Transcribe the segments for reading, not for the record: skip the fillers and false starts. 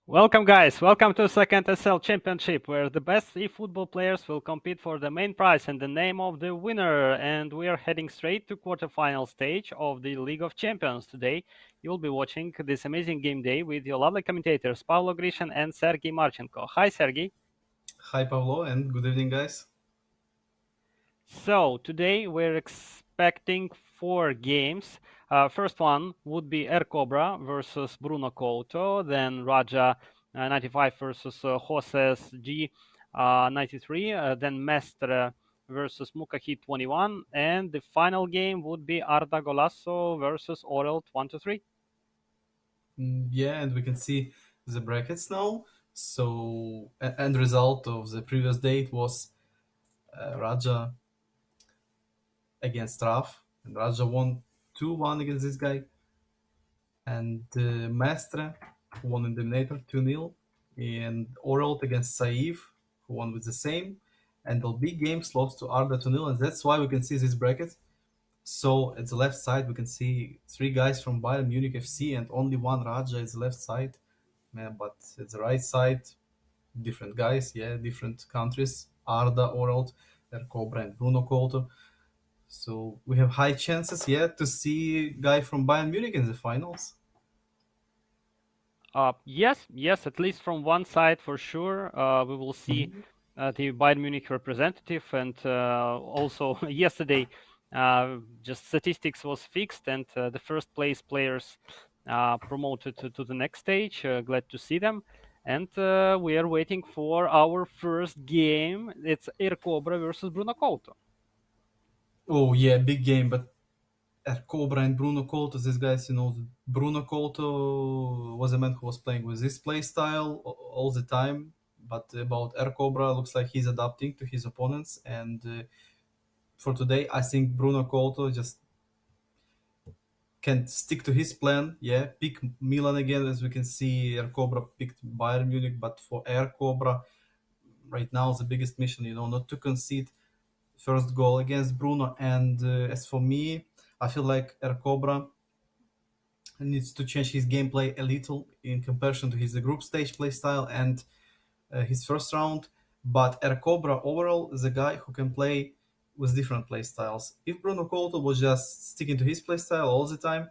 Welcome, guys. Welcome to second ESEL Championship, where the best eFootball players will compete for the main prize and the name of the winner. And we are heading straight to quarterfinal stage of the League of Champions today. You'll be watching this amazing game day with your lovely commentators, Pavlo Grishin and Sergey Marchenko. Hi, Sergey. Hi, Pavlo, and good evening, guys. So today we're expecting four games. First one would be Air Cobra versus Bruno Couto, then Raja 95 versus Joses G 93, then Mestre versus Mukahit 21, and the final game would be Arda Golasso versus Orel 123. Yeah, and we can see the brackets now. So, end result of the previous date was Raja against Raf, and Raja won 2-1 against this guy, and Mestre who won in the Eliminator 2-0, and Oralt against Saif, who won with the same, and there'll be games lost to Arda 2-0, and that's why we can see this bracket. So at the left side, we can see three guys from Bayern Munich FC, and only one Raja is left side. Yeah, but at the right side, different guys, yeah, different countries. Arda, Oralt, Der Cobra, and Bruno Couto. So we have high chances, yeah, to see guy from Bayern Munich in the finals. Yes, at least from one side for sure. We will see Mhm. the Bayern Munich representative, and also yesterday, just statistics was fixed, and the first place players promoted to the next stage. Glad to see them, and we are waiting for our first game. It's Air Cobra versus Bruno Couto. Oh yeah, big game, but Cobra and Bruno Couto, these guys, Bruno Couto was a man who was playing with this play style all the time. But about Air Cobra, looks like he's adapting to his opponents. And for today, I think Bruno Couto just can stick to his plan. Yeah, pick Milan again, as we can see. Air Cobra picked Bayern Munich, but for Air Cobra, right now, the biggest mission, not to concede first goal against Bruno. And as for me, I feel like Air Cobra needs to change his gameplay a little in comparison to his group stage playstyle and his first round. But Air Cobra overall is a guy who can play with different playstyles. If Bruno Couto was just sticking to his playstyle all the time,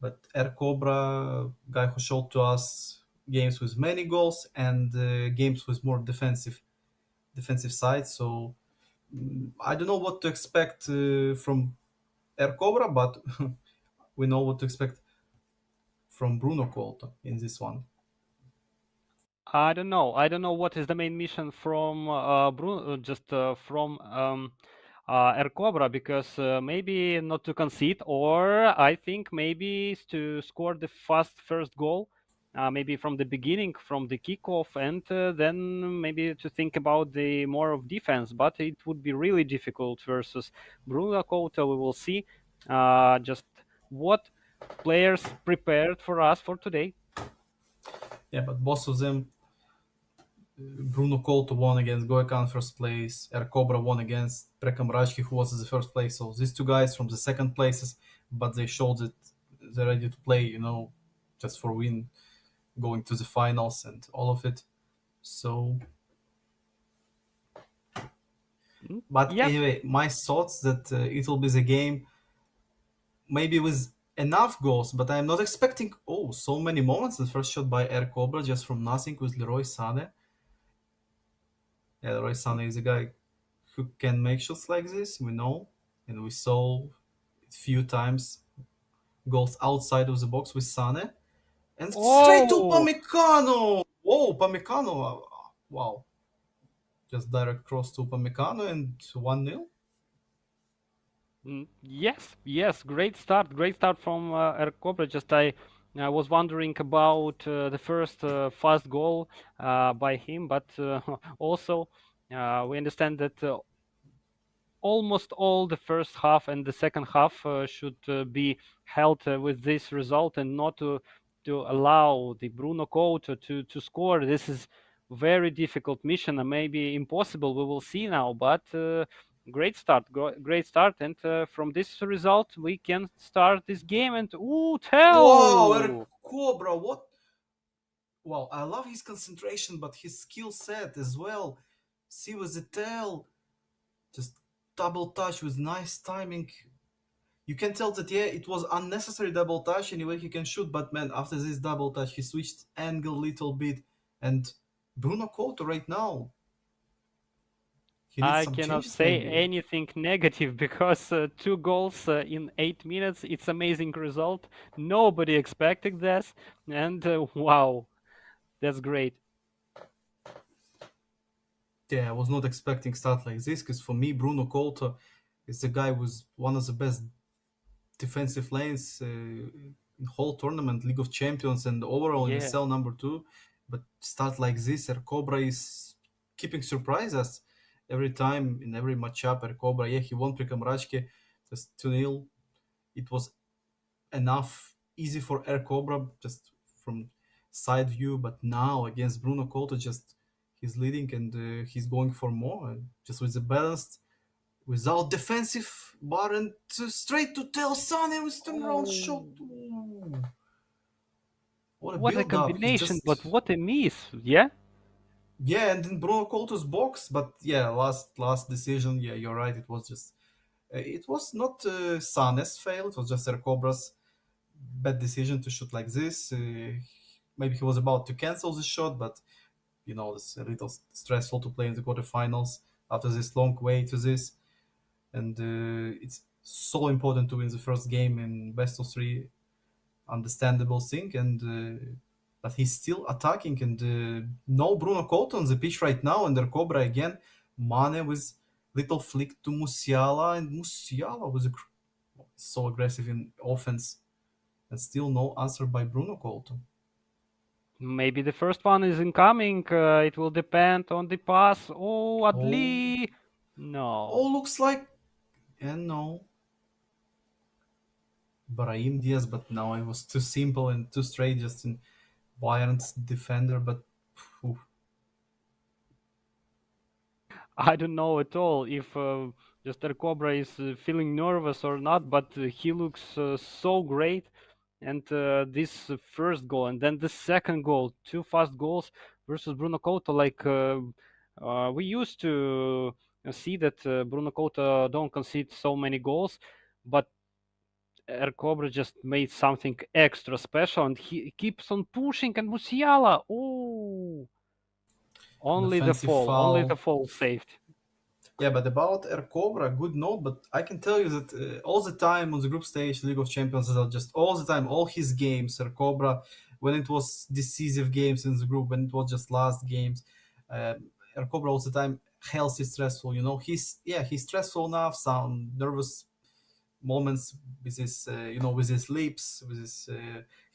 but Air Cobra, guy who showed to us games with many goals and games with more defensive side. So I don't know what to expect from Air Cobra, but we know what to expect from Bruno Couto in this one. I don't know. I don't know what is the main mission from Bruno, just from Air Cobra, because maybe not to concede, or I think maybe is to score the fast first goal, maybe from the beginning, from the kickoff, and then maybe to think about the more of defense. But it would be really difficult versus Bruno Couto. We will see just what players prepared for us for today. Yeah, but both of them, Bruno Couto won against Goikan first place, Air Cobra won against Prekam Rajki, who was in the first place. So these two guys from the second places, but they showed that they're ready to play, just for win, going to the finals and all of it. So, but Yes. anyway, my thoughts that it will be the game maybe with enough goals, but I'm not expecting so many moments. The first shot by Air Cobra just from nothing with Leroy Sané. Yeah, Leroy Sané is a guy who can make shots like this, we know, and we saw a few times goals outside of the box with Sane. And straight to Oh, Pamecano! Whoa, Pamecano! Wow. Just direct cross to Pamecano and 1-0. yes, great start from Erkobra. Just I was wondering about the first fast goal by him, but also we understand that almost all the first half and the second half should be held with this result and not to allow the Bruno Couto to score. This is very difficult mission and maybe impossible. We will see now, but great start, and from this result we can start this game. And ooh, Wow, Air tell. Cobra, Wow, I love his concentration, but his skill set as well. See with the tail, just double touch with nice timing. You can tell that yeah, it was unnecessary double touch. Anyway, he can shoot, but man, after this double touch, he switched angle little bit. And Bruno Couto right now, he needs I some cannot changes say maybe. anything negative because two goals in 8 minutes, it's amazing result. Nobody expected this, and wow, that's great. Yeah, I was not expecting start like this because for me, Bruno Couto is the guy who's one of the best defensive lanes in whole tournament, League of Champions, and overall in Yeah, ESEL number two. But start like this, Air Cobra is keeping surprises every time in every matchup. Air Cobra, yeah, he won Prikamračke just 2-0. It was enough easy for Air Cobra just from side view, but now against Bruno Couto, just he's leading and he's going for more. Just with the balanced without defensive button to straight to Tel Sane with turnaround shot. oh, Ooh, what a what a build up. He combination, just but what a miss, yeah. yeah, and in Bruno Couto's box, but yeah, last decision. Yeah, you're right. It was just it was not Sane's fail. It was just Cobra's bad decision to shoot like this. Maybe he was about to cancel the shot, but you know it's a little stressful to play in the quarterfinals after this long way to this. And it's so important to win the first game in best of three. Understandable thing, and but he's still attacking, and no Bruno Couto on the pitch right now, and their Cobra again. Mane with little flick to Musiala, and Musiala was so aggressive in offense, and still no answer by Bruno Couto. Maybe the first one is incoming. It will depend on the pass. Oh, Oh, Adli. oh, No. looks like and no Brahim Diaz, but no, it was too simple and too straight, just in Bayern's defender. But phew, I don't know at all if Mr. Cobra is feeling nervous or not, but he looks so great. And this first goal, and then the second goal, two fast goals versus Bruno Couto. Like we used to see that Bruno Couto don't concede so many goals, but Air Cobra just made something extra special, and he keeps on pushing. And Musiala, oh, defensive only the foul. fall saved. Yeah, but about Air Cobra, good note. But I can tell you that all the time on the group stage, League of Champions, just all the time, all his games, Air Cobra, when it was decisive games in the group, when it was just last games, uh, Air Cobra all the time healthy, stressful. You know, he's stressful enough, some nervous moments with his with his lips, with his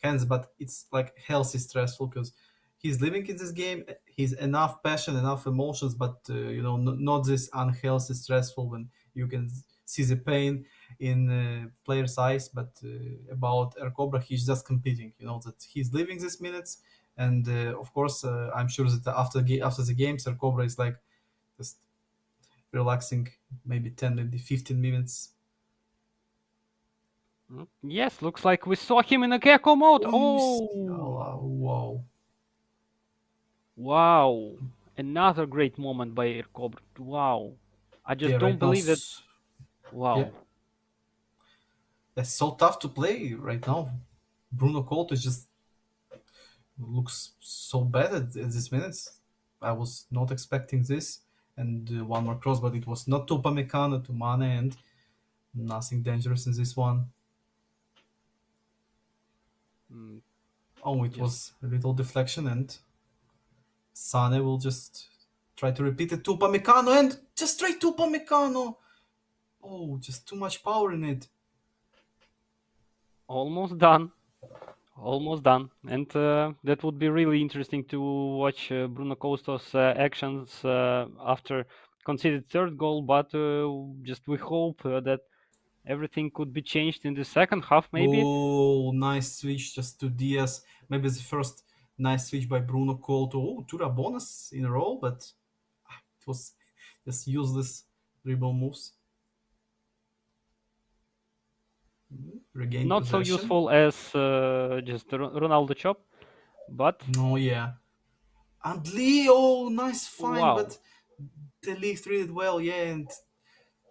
hands, but it's like healthy stressful because he's living in this game. He's enough passion, enough emotions, but not this unhealthy stressful when you can see the pain in players eyes. But about Air Cobra, he's just competing, that he's living these minutes. And of course, I'm sure that after the games, Air Cobra is like just relaxing, maybe 10, maybe 15 minutes. Yes, looks like we saw him in a gecko mode. Oh, Oh, Musiala, wow. wow. Another great moment by Air Cobra. Wow. I Yeah, just don't right now, believe that. yeah, Wow. it's so tough to play right now. Bruno Couto just looks so bad at these minutes. I was not expecting this. And one more cross, but it was not to Upamecano, to Mane, and nothing dangerous in this one. Mm, Oh, it just was a little deflection, and Sane will just try to repeat it to Upamecano, and just straight to Upamecano. Oh, just too much power in it. almost done. Almost done. And that would be really interesting to watch Bruno Costa's actions after conceded third goal. But just we hope that everything could be changed in the second half, maybe. Oh, nice switch just to Diaz. Maybe the first nice switch by Bruno Couto. Oh, two bonus in a row, but it was just useless dribble moves. Regain Not so possession. useful as just Ronaldo chop. But No, yeah. And Leo, nice find, wow. but the league treated well, yeah, and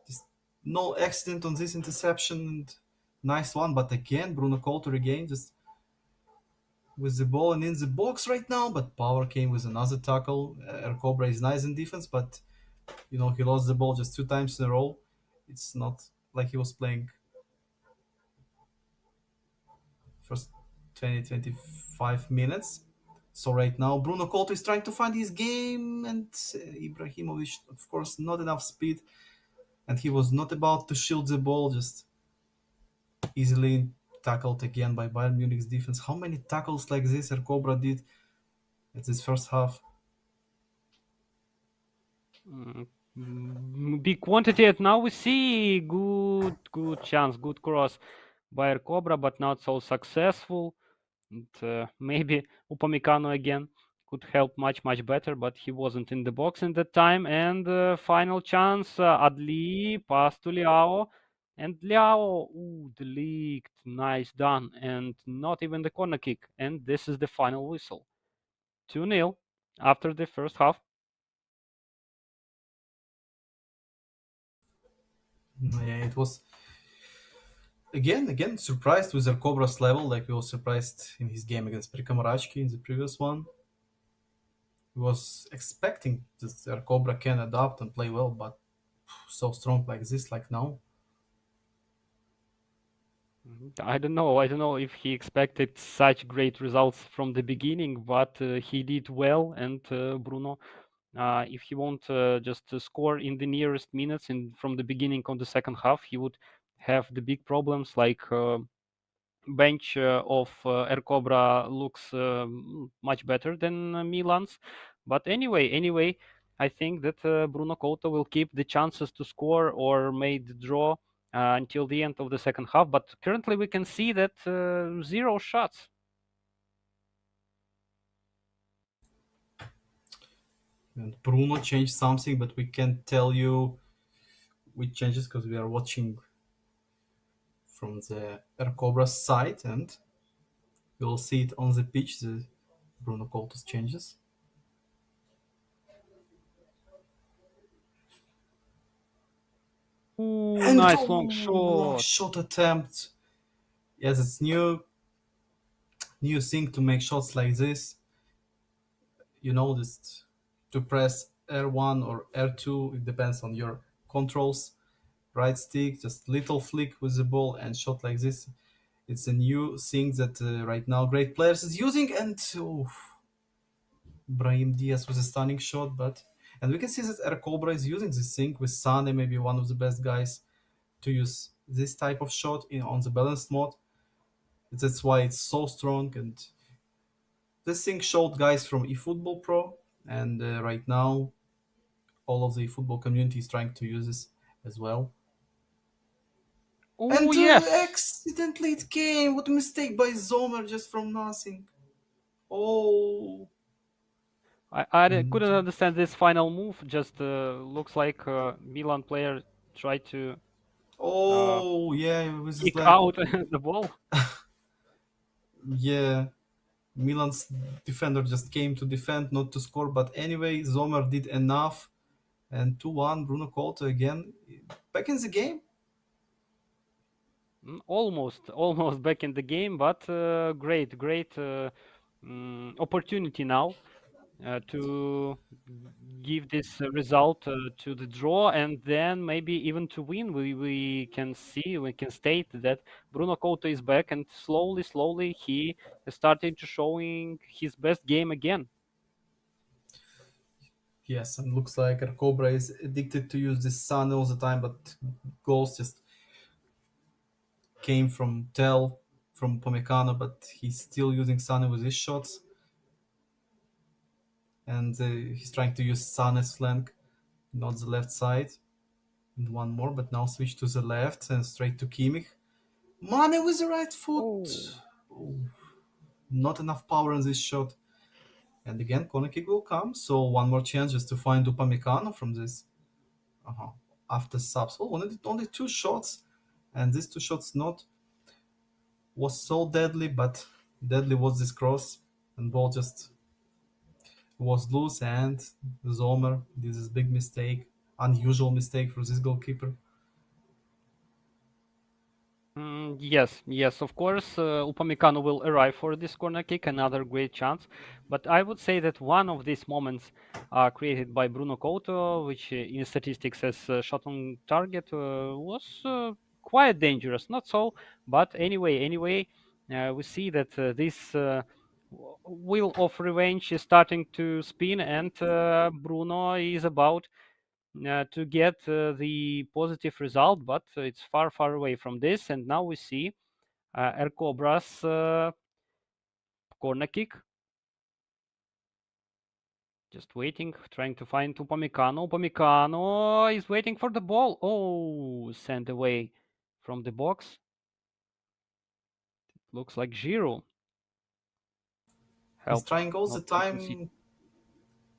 just no accident on this interception. And nice one, but again, Bruno Coulter again, just with the ball and in the box right now. But Power came with another tackle. Cobra is nice in defense, but he lost the ball just two times in a row. It's not like he was playing first 20 25 minutes. So right now, Bruno Couto is trying to find his game, and Ibrahimovic, of course, not enough speed, and he was not about to shield the ball, just easily tackled again by Bayern Munich's defense. How many tackles like this Cobra did at this first half? Mm, Big quantity, and now we see good chance, good cross by Cobra, but not so successful. And maybe Upamecano again could help much better, but he wasn't in the box in that time. And final chance, Adli pass to Liao, and Liao, ooh, leaked, nice done, and not even the corner kick. And this is the final whistle, 2-0 after the first half. Yeah, it was again surprised with Cobra's level, like we were surprised in his game against Prikamarachki in the previous one. He was expecting that Cobra can adapt and play well, but so strong like this, like now. I don't know. I don't know if he expected such great results from the beginning, but he did well. And Bruno, if he won't just score in the nearest minutes in from the beginning of the second half, he would have the big problems like bench of Air Cobra looks much better than Milan's. But anyway, I think that Bruno Couto will keep the chances to score or made draw until the end of the second half. But currently, we can see that zero shots. And Bruno changed something, but we can't tell you which changes because we are watching from the Air Cobra side, and you'll see it on the pitch. The Bruno Couto's changes. Ooh, And nice long long shot. shot attempt. Yes, it's new thing to make shots like this. Just to press R1 or R2. It depends on your controls. Right stick, just little flick with the ball and shot like this. It's a new thing that right now great players is using, and Brahim Diaz with a stunning shot, and we can see that Air Cobra is using this thing with Sane, maybe one of the best guys to use this type of shot on the balanced mode. That's why it's so strong, and this thing showed guys from eFootball Pro, and right now all of the football community is trying to use this as well. Oh And yes. accidentally it came. What a mistake by Zomer just from nothing. Oh, Couldn't and understand this final move. Just looks like Milan player tried to uh, oh yeah, with his kick leg. out the ball. Yeah, Milan's defender just came to defend, not to score. But anyway, Zomer did enough, and 2-1. Bruno Couto again back in the game. Almost back in the game, but great opportunity now to give this result to the draw, and then maybe even to win. We can state that Bruno Couto is back, and slowly he started to showing his best game again. Yes, and looks like Cobra is addicted to use this Sun all the time, but goals just came from Tel, from Pomecano, but he's still using Sane with his shots, and he's trying to use Sane's flank, not the left side. And one more, but now switch to the left and straight to Kimmich. Mane with the right foot. Oh. Oh, not enough power in this shot. And again, corner kick will come. So one more chance just to find Upamecano from this. Uh-huh. After subs. Oh, only two shots, and these two shots not was so deadly, but deadly was this cross. and ball just was loose, and Zomer, this is big mistake, unusual mistake for this goalkeeper. Yes, yes, of course, Upamecano will arrive for this corner kick, another great chance. But I would say that one of these moments created by Bruno Couto, which in statistics as shot on target, was quite dangerous. Not so, but anyway, we see that this wheel of revenge is starting to spin, and Bruno is about to get the positive result, but it's far away from this. And now we see Air Cobra's corner kick, just waiting, trying to find Upamecano. Upamecano is waiting for the ball. Oh, sent away from the box. Looks like Giroud He's helped trying all the not to concede. time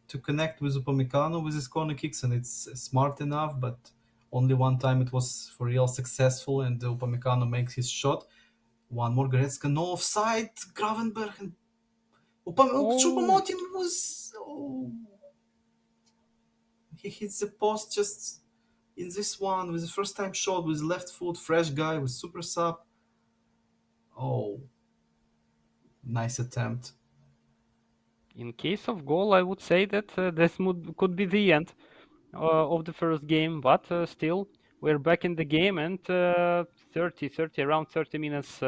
to connect with Upamecano with his corner kicks, and it's smart enough, but only one time it was for real successful, and Upamecano makes his shot. One more Goretzka, no offside, Gravenberg, and Oh, Choupo-Moting was... Oh, he hits the post just in this one with the first time shot with left foot, fresh guy with super sub. Oh, nice attempt. in case of goal, I would say that this could be the end of the first game, but still, we're back in the game, and 30, around 30 minutes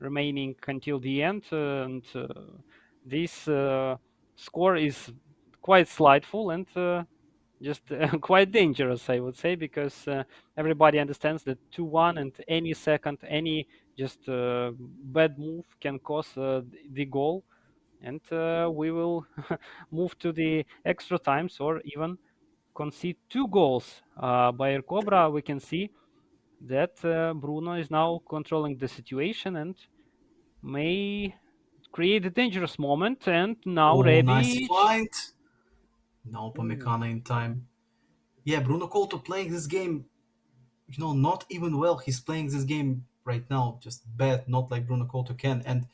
remaining until the end, and this score is quite slightful and just quite dangerous, I would say, because everybody understands that 2-1 and any second, any just bad move can cause the goal, and we will move to the extra times or even concede two goals by Air Cobra. We can see that Bruno is now controlling the situation and may create a dangerous moment. And now Oh, nice Rebic. fight. No Ooh, Upamecano in time. Yeah, Bruno Couto playing this game, not even well. He's playing this game right now just bad, not like Bruno Couto can. And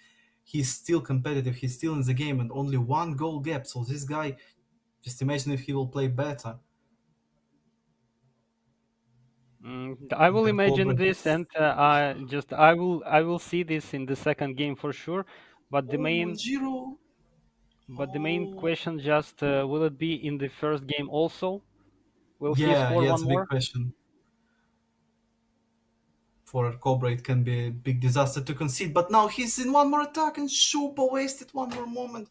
he's still competitive. He's still in the game, and only one goal gap. So this guy, just imagine if he will play better. I will And imagine Cobra this, hits. and I will see this in the second game for sure. But the Oh, main and Giro. but the main Oh, question just will it be in the first game also? Will he yeah, score yeah. one It's a big more? question for Cobra. It can be a big disaster to concede. But now he's in one more attack, and Shuba wasted one more moment.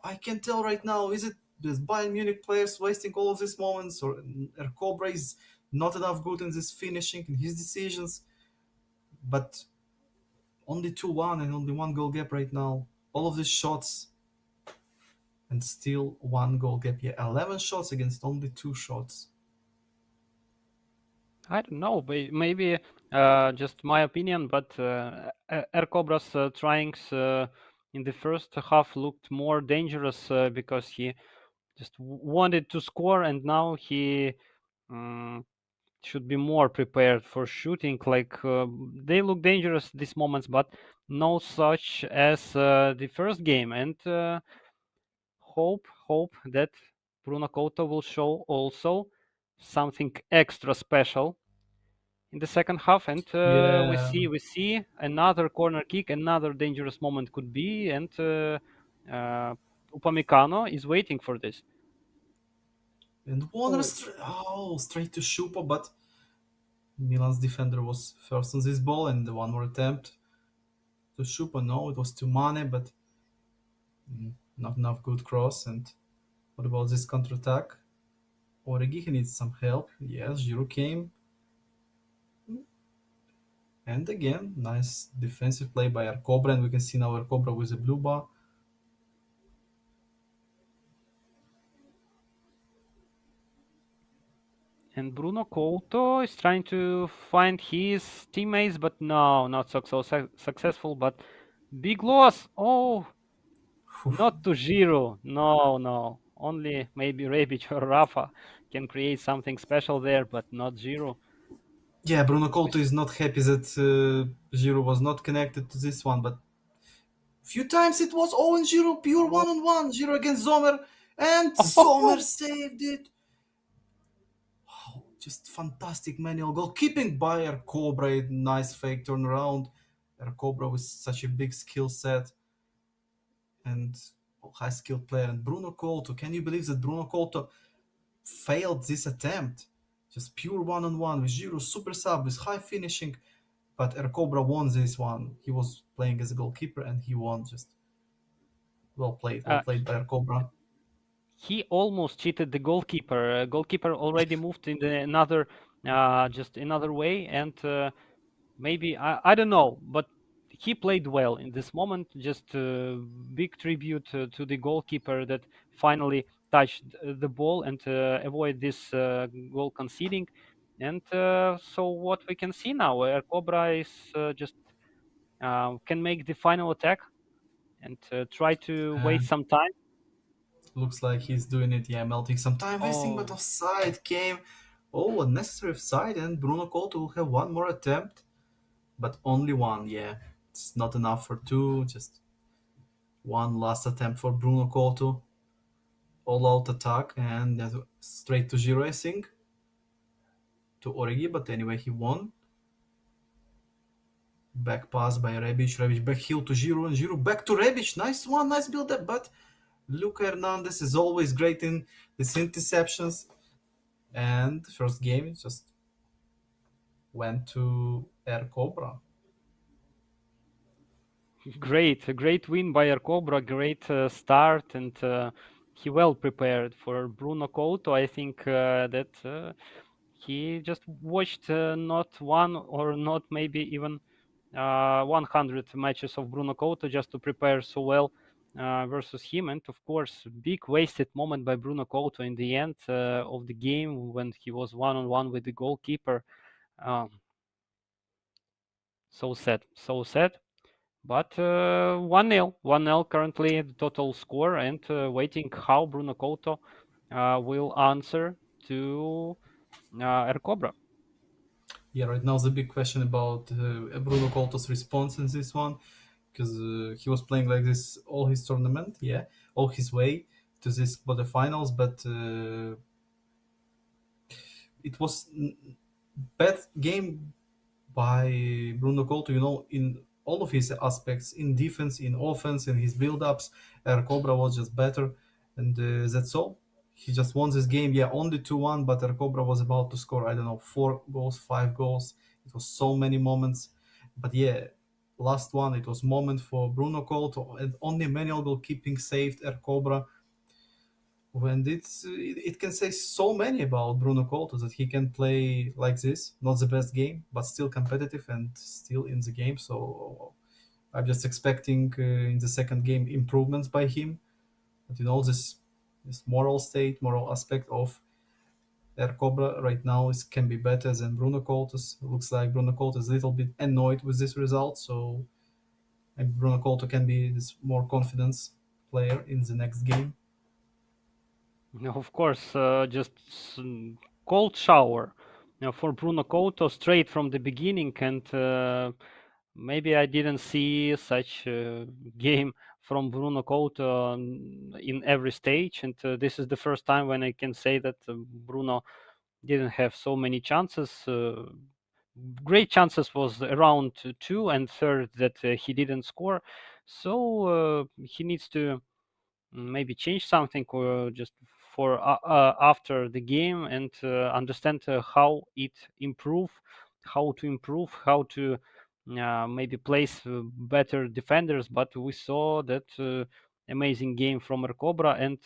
I can tell right now, is it the Bayern Munich players wasting all of these moments, or Cobra is not enough good in this finishing in his decisions? But only 2-1 and only one goal gap right now. All of these shots and still one goal gap. Yeah, 11 shots against only two shots. I don't know, maybe just my opinion, but Air Cobra's tryings in the first half looked more dangerous because he just wanted to score, and now he um, should be more prepared for shooting. Like they look dangerous these moments, but no such as the first game. And hope that Bruno Couto will show also something extra special in the second half, and we Yeah, see another corner kick, another dangerous moment could be, and uh, Upamecano is waiting for this. and Warner Oh, straight to Shupa, but Milan's defender was first on this ball, and the one more attempt to Shupa. No, it was to Mane, but not enough good cross. And what about this counter attack? Origi, he needs some help. Yes, Giroud came. And again, nice defensive play by our Cobra, and we can see now our Cobra with a blue bar. and Bruno Couto is trying to find his teammates, but no, not successful. But big loss. Oh, not to Giro. No, no. Only maybe Rebic or Rafa can create something special there, but not Giro. Yeah, Bruno We Couto is not happy that Giroud was not connected to this one, but Few times it was 0-0, pure Oh, 1-on-1. Zero against Zomer, and Zomer oh, saved it. Just fantastic manual goal. Keeping by Air Cobra, nice fake turnaround. Air Cobra with such a big skill set and high skilled player. And Bruno Couto, can you believe that Bruno Couto failed this attempt? Just pure one-on-one with Giroud super sub with high finishing. But Air Cobra won this one. He was playing as a goalkeeper and he won. Just well uh, played by Air Cobra. he almost cheated the goalkeeper. Goalkeeper already moved in the another, just another way, and maybe I don't know, but he played well in this moment. Just big tribute to the goalkeeper that finally touched the ball and avoid this goal conceding. And so what we can see now, Cobra is just can make the final attack and try to waste And some time. looks like he's doing it. Yeah, melting some time wasting, but Oh, offside came. Oh, unnecessary offside, and Bruno Couto will have one more attempt, but only one. Yeah, it's not enough for two. Just one last attempt for Bruno Couto. All out attack and straight to Giro, I think, to Origi. But anyway, he won. Back pass by Rebic. Rebic back heel to Giro, and Giro back to Rebic. Nice one, nice build up. But Luca Hernandez is always great in these interceptions. And the first game just went to Air Cobra. great, a great win by Cobra, great start, and he well prepared for Bruno Couto. I think that he just watched not one or not maybe even 100 matches of Bruno Couto just to prepare so well versus him. And of course, big wasted moment by Bruno Couto in the end of the game when he was one on one with the goalkeeper. Um, so sad, so sad. But 1-0, 1-0 currently the total score, and waiting how Bruno Couto will answer to Cobra. Yeah, right now the big question about Bruno Couto's response in this one, because he was playing like this all his tournament, yeah, all his way to this quarterfinals, but it was bad game by Bruno Couto, in all of his aspects, in defense, in offense, in his build-ups. Cobra was just better, and that's all. He just won this game, yeah, only 2-1, but Cobra was about to score, I don't know, 4 goals, 5 goals. It was so many moments. But yeah, last one, it was moment for Bruno Couto, and only manual goalkeeping saved Cobra. When it can say so many about Bruno Couto that he can play like this, not the best game, but still competitive and still in the game. So I'm just expecting in the second game improvements by him. But this moral state, moral aspect of Air Cobra right now can be better than Bruno Couto's. Looks like Bruno Couto is a little bit annoyed with this result, so maybe Bruno Couto can be this more confidence player in the next game. Of course, just cold shower for Bruno Couto straight from the beginning, and maybe I didn't see such game from Bruno Couto in every stage, and this is the first time when I can say that Bruno didn't have so many chances. Great chances was around two and third that he didn't score, so he needs to maybe change something or just for after the game and understand how it improve, how to improve, how to maybe place better defenders. But we saw that amazing game from Cobra and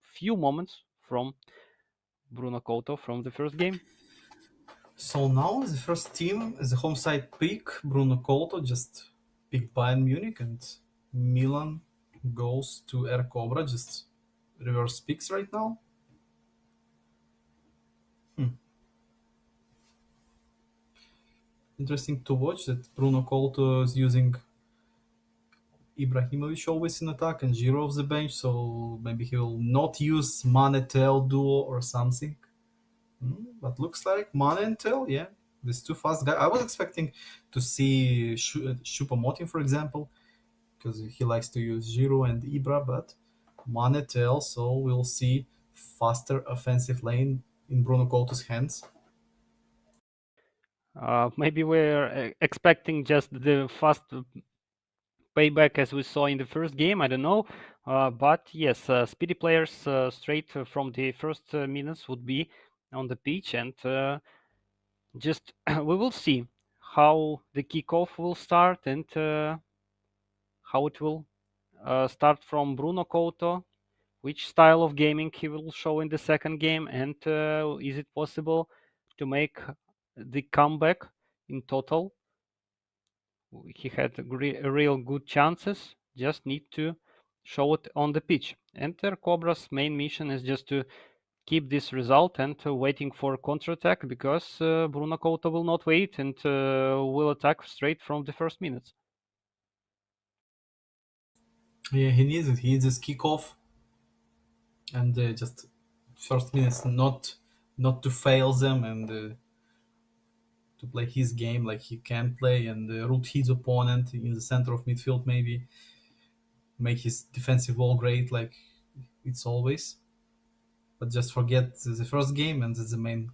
few moments from Bruno Couto from the first game. So now the first team is the home side pick. Bruno Couto just picked Bayern Munich, and Milan goes to Air Cobra. Just reverse picks right now. Hmm. Interesting to watch that Bruno Couto is using Ibrahimovic always in attack and Giroud off the bench. So maybe he will not use Mane Tel duo or something. But looks like Mane and Tel, yeah, these two fast guys. I was expecting to see Choupo-Moting, for example, because he likes to use Giroud and Ibra, but Mane tells, so we'll see faster offensive lane in Bruno Couto's hands. Maybe we're expecting just the fast payback as we saw in the first game. I don't know, but yes, speedy players straight from the first minutes would be on the pitch, and just we will see how the kickoff will start and how it will start from Bruno Couto, which style of gaming he will show in the second game, and is it possible to make the comeback in total. He had real good chances, just need to show it on the pitch. Enter Cobra's main mission is just to keep this result and waiting for counter-attack, because Bruno Couto will not wait and will attack straight from the first minutes. Yeah, he needs it. He needs his kickoff and just first minutes not to fail them and to play his game like he can play and root his opponent in the center of midfield, maybe make his defensive ball great like it's always, but just forget the first game, and that's the main.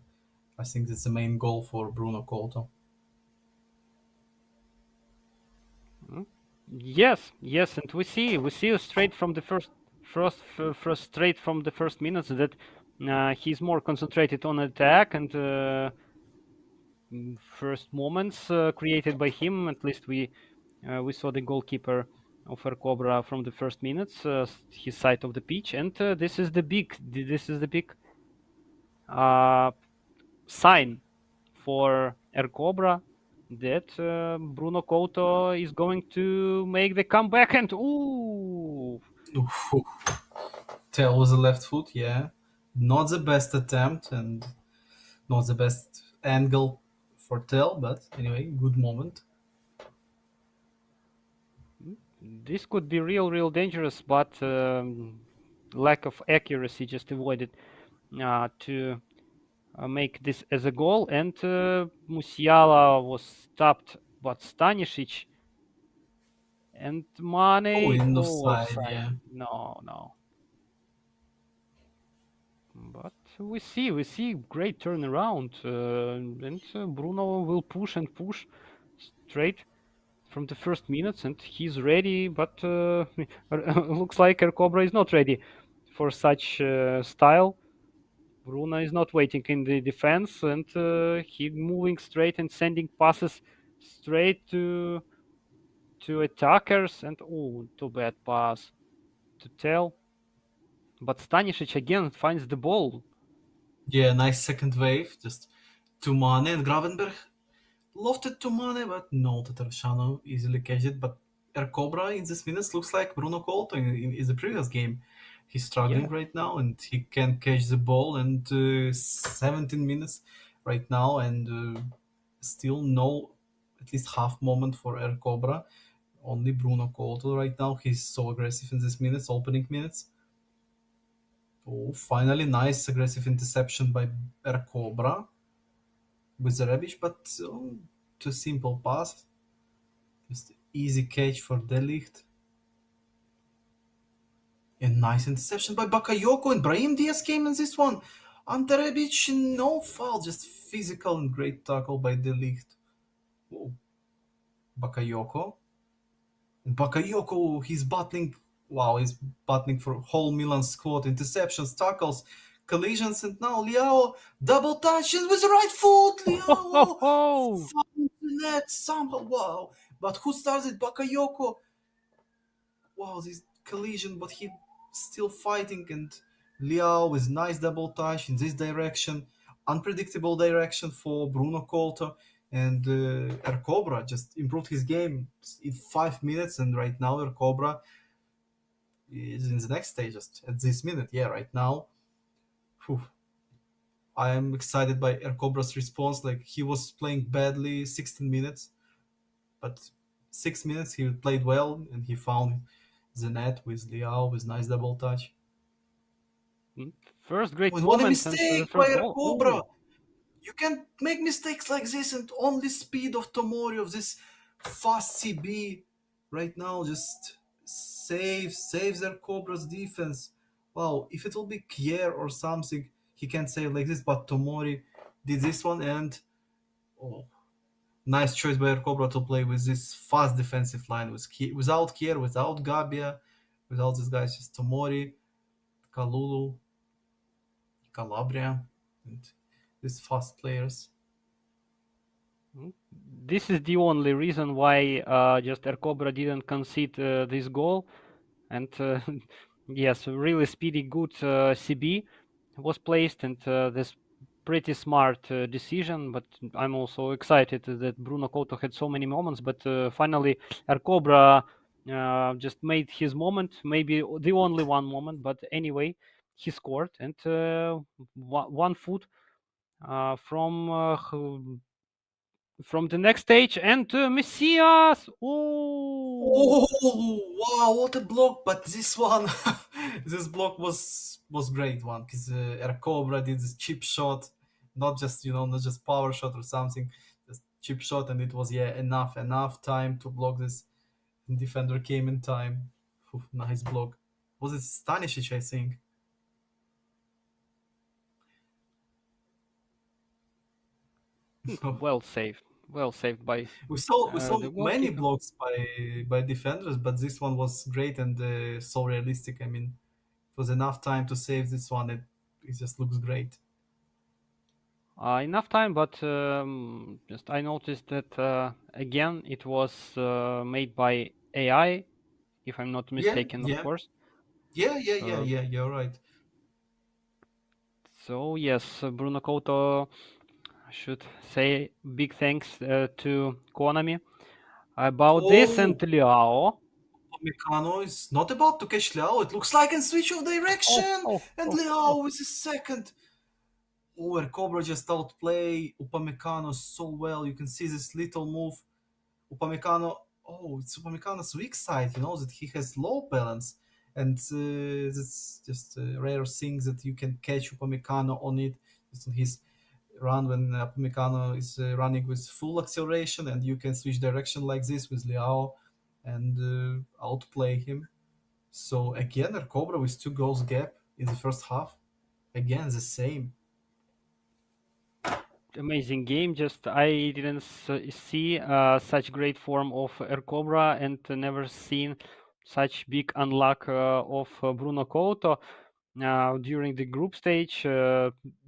I think that's the main goal for Bruno Couto. Mm. Yes, yes, and we see straight from the first straight from the first minutes that he's more concentrated on attack, and first moments created by him. At least we saw the goalkeeper of Cobra from the first minutes, his side of the pitch, and this is the big uh, sign for Cobra that Bruno Couto is going to make the comeback, and ooh. Oof. Tell was a left foot, yeah, not the best attempt and not the best angle for Tell, but anyway, good moment. This could be real dangerous, but lack of accuracy just avoided to make this as a goal. And Musiala was stopped, but Stanisic and Oh, Mane, in oh, offside, offside. yeah. No, no. But we see great turnaround, and Bruno will push and push straight from the first minutes, and he's ready. But looks like Cobra is not ready for such style. Bruno is not waiting in the defense, and he moving straight and sending passes straight to attackers. And oh, too bad pass to Tell. But Stanisic again finds the ball. Yeah, nice second wave, just to Mane and Gravenberg. Lofted to Mane, but no, Tatarashano easily catch it. But Cobra in this minutes looks like Bruno Couto in the previous game. He's struggling Yeah. right now and he can catch the ball. And 17 minutes right now, and still no, at least half moment for Cobra. Only Bruno Couto right now. He's so aggressive in these minutes, opening minutes. Oh, finally, nice aggressive interception by Cobra with the rubbish, but too simple pass. Just easy catch for Delicht. A nice interception by Bakayoko, and Brahim Diaz came in this one. Ante Rebic, no foul, just physical and great tackle by Delicht. Whoa. Bakayoko. And Bakayoko, he's battling. Wow, he's battling for whole Milan squad. Interceptions, tackles, collisions, and now Liao double touches with the right foot. Ho ho Liao ho! found the net somehow. Wow, but who started Bakayoko? Wow, this collision, but he still fighting, and Liao with nice double touch in this direction, unpredictable direction for Bruno Couto, and Cobra just improved his game in 5 minutes, and right now Cobra is in the next stage just at this minute. Yeah, right now, phew, I am excited by Cobra's response. Like he was playing badly 16 minutes, but 6 minutes he played well and he found the net with Liao with nice double touch. Mm, first great And what a moment and the mistake first by goal. Cobra! Oh, You can make mistakes like this, and only speed of Tomori of this fast CB right now just saves their Cobra's defense. Wow, if it will be Kier or something, he can save like this, but Tomori did this one, and oh, nice choice by Cobra to play with this fast defensive line without Kier, without Gabia, without these guys, just Tomori, Kalulu, Calabria, and these fast players. Mm. This is the only reason why just Ercobra didn't concede this goal. And yes, a really speedy, good CB was placed, and this pretty smart decision. But I'm also excited that Bruno Couto had so many moments. But finally, Ercobra just made his moment, maybe the only one moment. But anyway, he scored, and one foot from the next stage, and Messias. Oh, Oh wow, what a block! But this one, this block was great one because Cobra did this chip shot, not just not just power shot or something, just chip shot, and it was enough time to block this. And defender came in time. Phew, nice block. Was it Stanisic, I think? well saved by We saw the many goalkeeper. blocks by defenders, but this one was great and so realistic. I mean, it was enough time to save this one. It just looks great. Enough time, but just I noticed that again it was made by AI, if I'm not Yeah, mistaken, of yeah, course. Uh, yeah. You're right. so yes, Bruno Couto should say big thanks to Konami about this, and Oh, Liao. Upamecano is not about to catch Liao. It looks like in switch of Oh, direction, oh, and oh, oh. Liao is a second. Oh, where Cobra just outplay Upamecano so well. You can see this little move. Upamecano, oh, it's Upamecano's weak side. You know that he has low balance, and that's just a rare thing that you can catch Upamecano on it. Just on his run when Upamecano is running with full acceleration, and you can switch direction like this with Liao and outplay him. So again, Cobra with 2 goals gap in the first half. Again, the same. Amazing game. Just I didn't see such great form of Air Cobra, and never seen such big unlock of Bruno Couto during the group stage.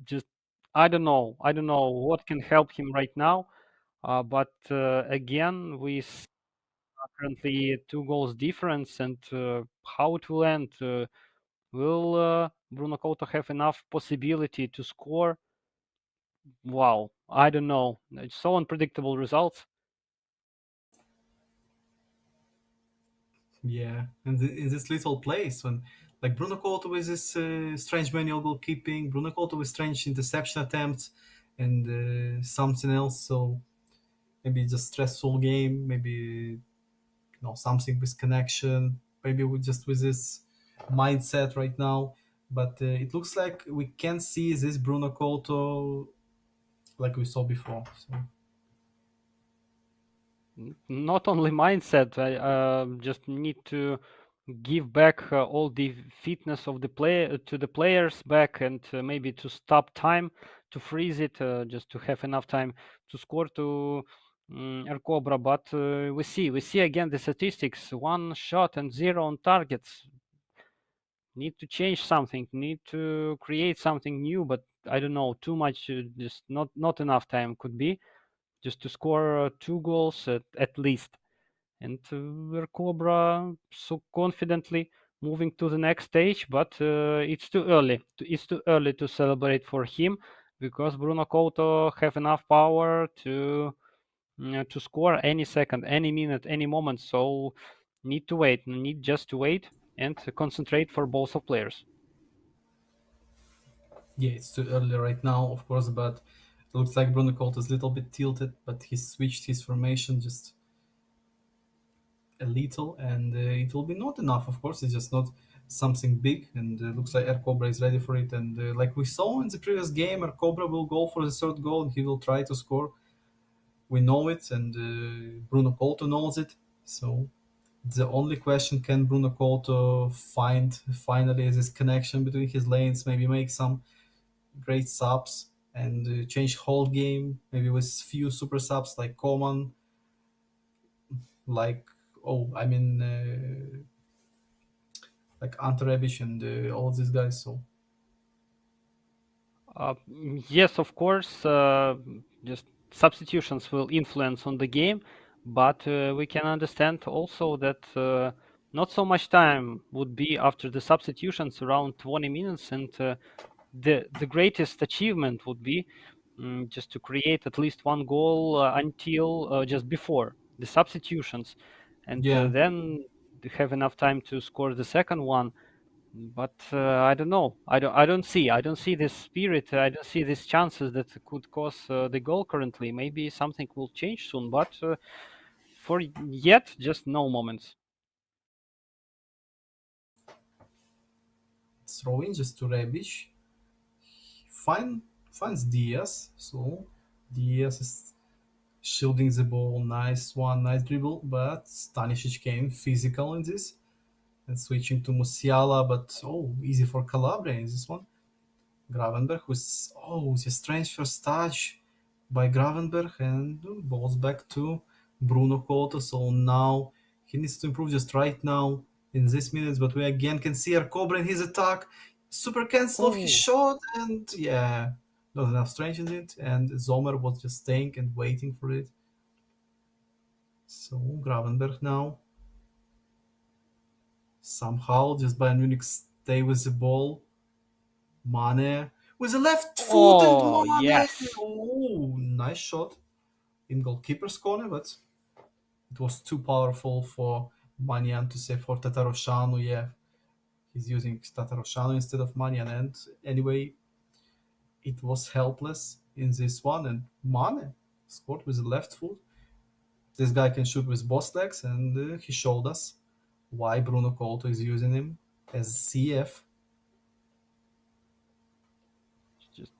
Just I don't know what can help him right now. But again, with currently 2 goals difference, and how it will end. Will Bruno Couto have enough possibility to score? Wow, I don't know. It's so unpredictable results. Yeah, and in this little place when like Bruno Couto with this strange manual goalkeeping, Bruno Couto with strange interception attempts, and something else. So maybe just stressful game, maybe something with connection, maybe with just with this mindset right now. But it looks like we can see this Bruno Couto like we saw before. So Not only mindset, I just need to give back all the fitness of the play to the players back, and maybe to stop time, to freeze it, just to have enough time to score to Air Cobra. But we see again the statistics: one shot and zero on targets. Need to change something, need to create something new, but I don't know, too much, just not enough time could be just to score 2 goals at least. And Cobra so confidently moving to the next stage, but it's too early. It's too early to celebrate for him, because Bruno Couto have enough power to score any second, any minute, any moment. So need to wait, need just to wait and concentrate for both of players. yeah, it's too early right now, of course, but it looks like Bruno Couto is a little bit tilted, but he switched his formation just a little, and it will be not enough. Of course, it's just not something big, and looks like Air Cobra is ready for it. And like we saw in the previous game, Air Cobra will go for the third goal, and he will try to score. We know it, and Bruno Couto knows it. So The only question, can Bruno Couto find finally this connection between his lanes, maybe make some great subs and change whole game, maybe with few super subs like Coman, like like Ante Rebic and all these guys. So Yes, of course, just substitutions will influence on the game, but we can understand also that not so much time would be after the substitutions, around 20 minutes, and the greatest achievement would be just to create at least one goal until just before the substitutions, and yeah, then have enough time to score the second one. But I don't know. I don't see this spirit. I don't see these chances that could cause the goal currently. Maybe something will change soon, but for yet, just no moments. throw in just to Rebic. Find finds Diaz. So Diaz is shielding the ball. Nice one, nice dribble. But Stanisic came physical in this and switching to Musiala. But easy for Calabria in this one. Gravenberg was the strange first touch by Gravenberg and balls back to Bruno Couto. So now he needs to improve just right now in this minutes. But we again can see Cobra in his attack. Super cancel off his Oh, shot and yeah, not enough strength in it. And Zomer was just staying and waiting for it. So Gravenberg now somehow just Bayern Munich stay with the ball. Mane with a left foot and oh Mane. yes. Oh, nice shot in goalkeeper's corner, but it was too powerful for Manian to save for Tatarosanu. Yeah, he's using Tatarosanu instead of Manian, and anyway, it was helpless in this one. And Mane scored with the left foot. This guy can shoot with both legs, and he showed us why Bruno Couto is using him as CF. Just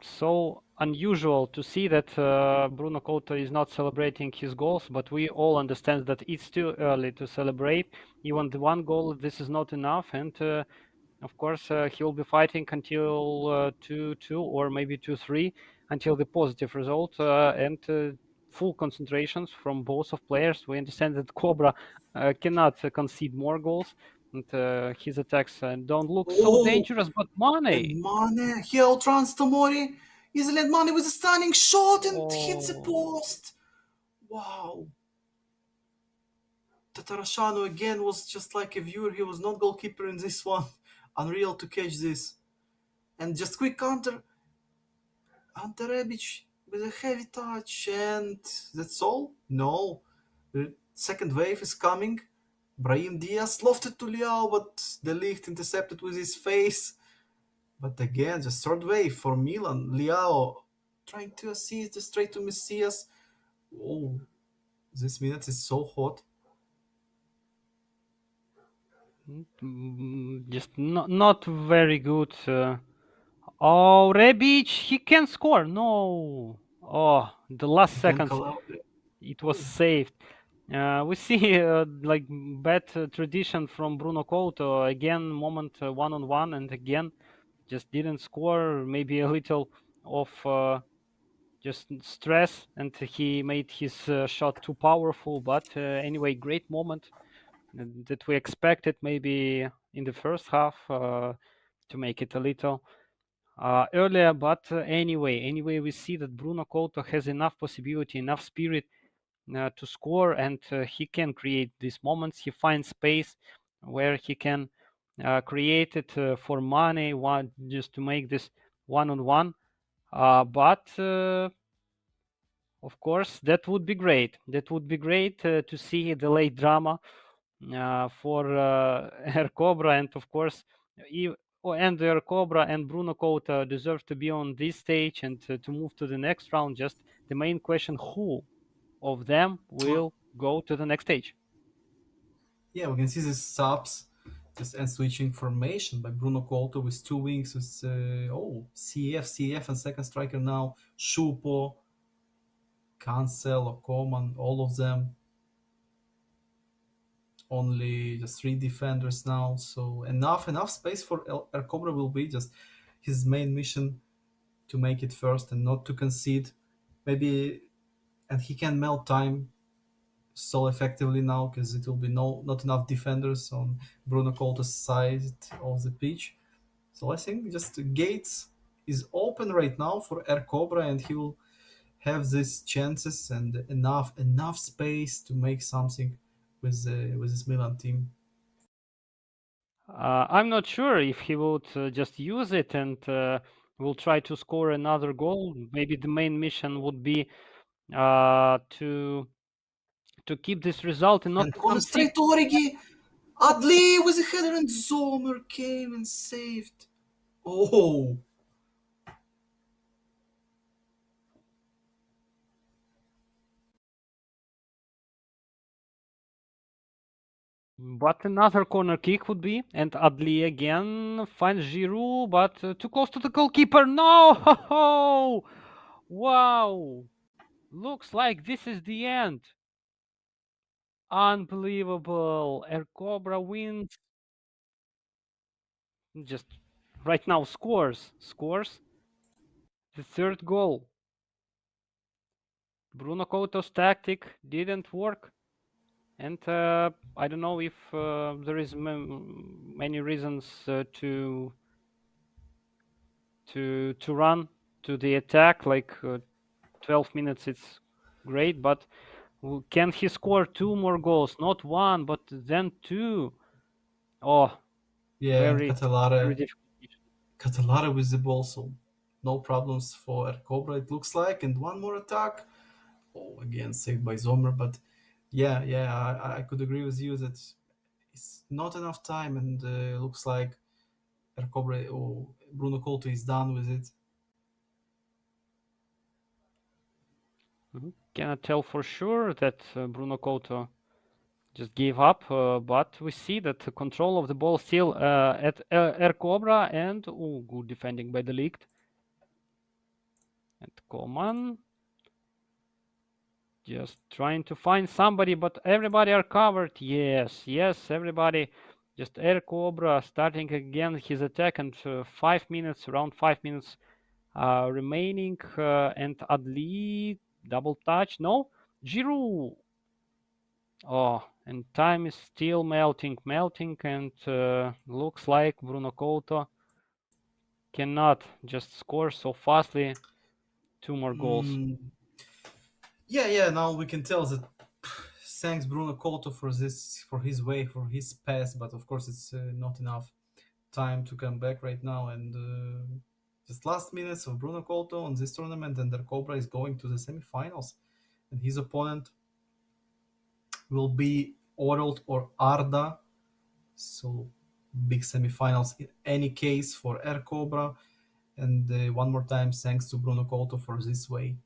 so unusual to see that Bruno Couto is not celebrating his goals, but we all understand that it's too early to celebrate. Even the one goal, this is not enough, and of course, he will be fighting until 2-2 or maybe 2-3 until the positive result and full concentrations from both of players. We understand that Cobra cannot concede more goals, and his attacks don't look so Oh, dangerous. But and Mane, Mane, he outruns Tomori. Easily and Mane with a stunning shot and hits the oh, post. Wow. Tatarashanu again was just like a viewer. He was not goalkeeper in this one. Unreal to catch this. And just quick counter. Ante Rebic with a heavy touch. And that's all? No. The second wave is coming. Brahim Diaz lofted to Liao, but the Ligt intercepted with his face. But again, just third wave for Milan. Liao trying to assist the straight to Messias. Oh, this minute is so hot. just not very good. Oh, Rebic, he can score. No. Oh, the last Again, seconds Calabria. it was saved. We see like bad tradition from Bruno Couto again. Moment one on one, and again just didn't score. Maybe a little of just stress, and he made his shot too powerful. But anyway, great moment that we expected maybe in the first half to make it a little earlier. But anyway, we see that Bruno Couto has enough possibility, enough spirit to score, and he can create these moments. He finds space where he can create it for money, one just to make this one on one. But of course, that would be great. That would be great to see the late drama for Air Cobra, and of course, and Air Cobra and Bruno Couto deserve to be on this stage and to move to the next round. Just the main question: who of them will go to the next stage? Yeah, we can see the subs just and switching formation by Bruno Couto with two wings with CF and second striker now Shupo, Cancel, Coman, all of them. only just three defenders now. So enough space for El Cobra will be just his main mission to make it first and not to concede. Maybe and he can melt time so effectively now because it will be not enough defenders on Bruno Colto's side of the pitch. So I think just Gates is open right now for Air Cobra, and he will have these chances and enough space to make something with his Milan team. I'm not sure if he would just use it and will try to score another goal. Maybe the main mission would be to keep this result and not And to on a concede. straight to Origi, Adli with a header, and Zomer came and saved. Oh, But another corner kick would be, and Adli again finds Giroud, but too close to the goalkeeper. No! Wow! Looks like this is the end. Unbelievable. Air Cobra wins. Just right now scores the third goal. Bruno Couto's tactic didn't work, and I don't know if there is many reasons to run to the attack. Like 12 minutes, it's great, but can he score two more goals? Not one, but then two. Oh, yeah, and very very difficult. Catalara with the ball, so no problems for Air Cobra. It looks like, and one more attack. Oh, again saved by Zomer, but yeah, I could agree with you that it's not enough time, and looks like Air Cobra or Bruno Couto is done with it. Cannot tell for sure that Bruno Couto just gave up, but we see that the control of the ball still at Air Cobra, and good defending by the league. And Coman just trying to find somebody, but everybody are covered. Yes, everybody. Just Air Cobra starting again his attack, and 5 minutes, around 5 minutes remaining, and Adli double touch. No, Giroud. Oh, and time is still melting, and looks like Bruno Couto cannot just score so fastly two more goals. Mm, yeah. Now we can tell that thanks Bruno Couto for this, for his way, for his pass, but of course it's not enough time to come back right now. And just last minutes of Bruno Couto on this tournament, and the Cobra is going to the semifinals, and his opponent will be Oralt or Arda. So big semifinals in any case for Air Cobra. And one more time, thanks to Bruno Couto for this way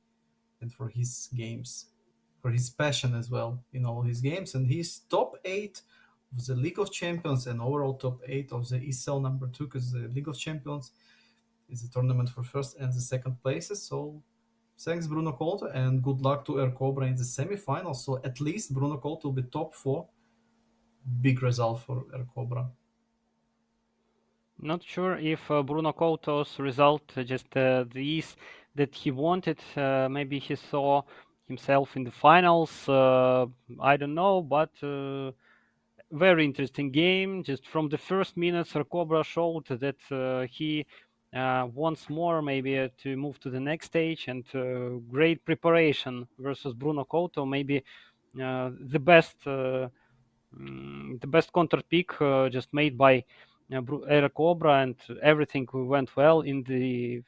and for his games, for his passion as well in all his games. And he's top 8 of the League of Champions and overall top 8 of the ESEL number 2, because the League of Champions is a tournament for first and the second places. So thanks Bruno Couto, and good luck to Air Cobra in the semifinals. So at least Bruno Couto will be top 4. Big result for Air Cobra. Not sure if Bruno Couto's result just these that he wanted. Maybe he saw himself in the finals. I don't know, but very interesting game. Just from the first minutes, Cobra showed that he wants more, maybe to move to the next stage, and great preparation versus Bruno Couto. Maybe the best. The best counter pick just made by Eric Cobra, and everything went well in the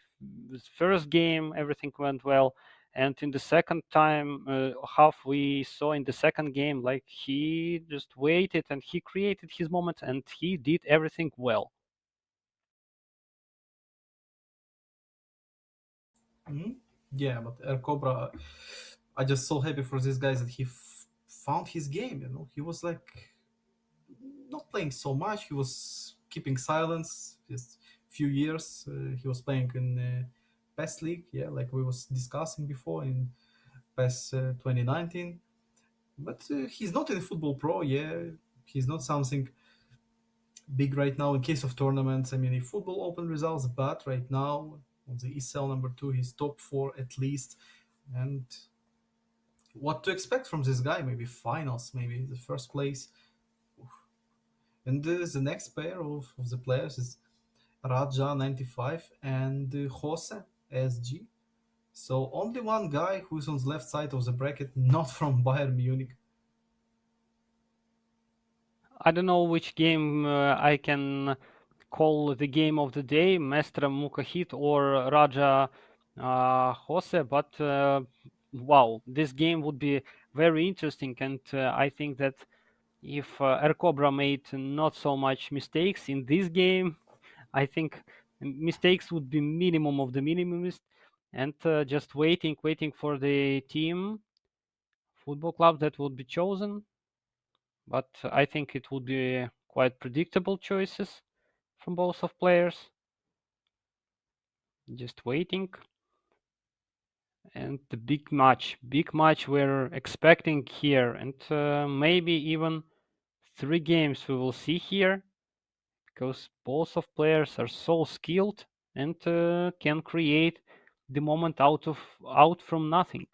first game. Everything went well, and in the second time half, we saw in the second game, like he just waited and he created his moments and he did everything well. Mhm. Yeah, but Air Cobra, I just so happy for this guy that he found his game. He was like not playing so much. He was keeping silence. Just few years he was playing in PES League. Yeah, like we was discussing before in PES 2019. But he's not in football pro. Yeah, He's not something big right now in case of tournaments. I mean, if football open results, but right now on the ESEL number two, he's top four at least. And what to expect from this guy? Maybe finals, maybe the first place. And the next pair of the players is Raja 95 and Jose SG. So only one guy who's on the left side of the bracket, not from Bayern Munich. I don't know which game I can call the game of the day, Mestre Mukahit or Raja Jose, but wow, this game would be very interesting, and I think that if Air Cobra made not so much mistakes in this game, I think mistakes would be minimum of the minimumist, and just waiting for the team football club that would be chosen. But I think it would be quite predictable choices from both of players. Just waiting, and the big match we're expecting here, and maybe even 3 games we will see here, because both of players are so skilled and can create the moment out from nothing.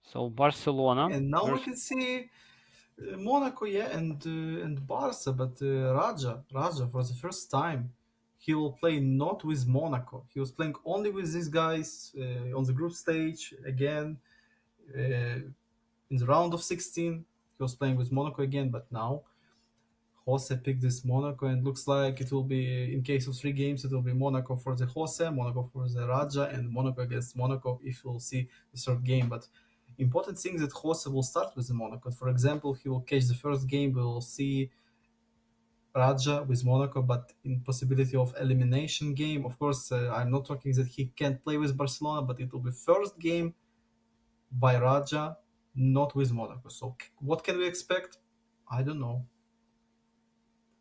So Barcelona And now we versus can see Monaco, yeah, and Barca, but Raja for the first time, he will play not with Monaco. He was playing only with these guys on the group stage again in the round of 16. He was playing with Monaco again, but now Jose picked this Monaco, and looks like it will be, in case of 3 games, it will be Monaco for the Jose, Monaco for the Raja, and Monaco against Monaco if we'll see the third game. But important thing is that Jose will start with the Monaco. For example, he will catch the first game, we will see Raja with Monaco, but in possibility of elimination game. Of course, I'm not talking that he can't play with Barcelona, but it will be first game by Raja, not with Monaco. So what can we expect? I don't know.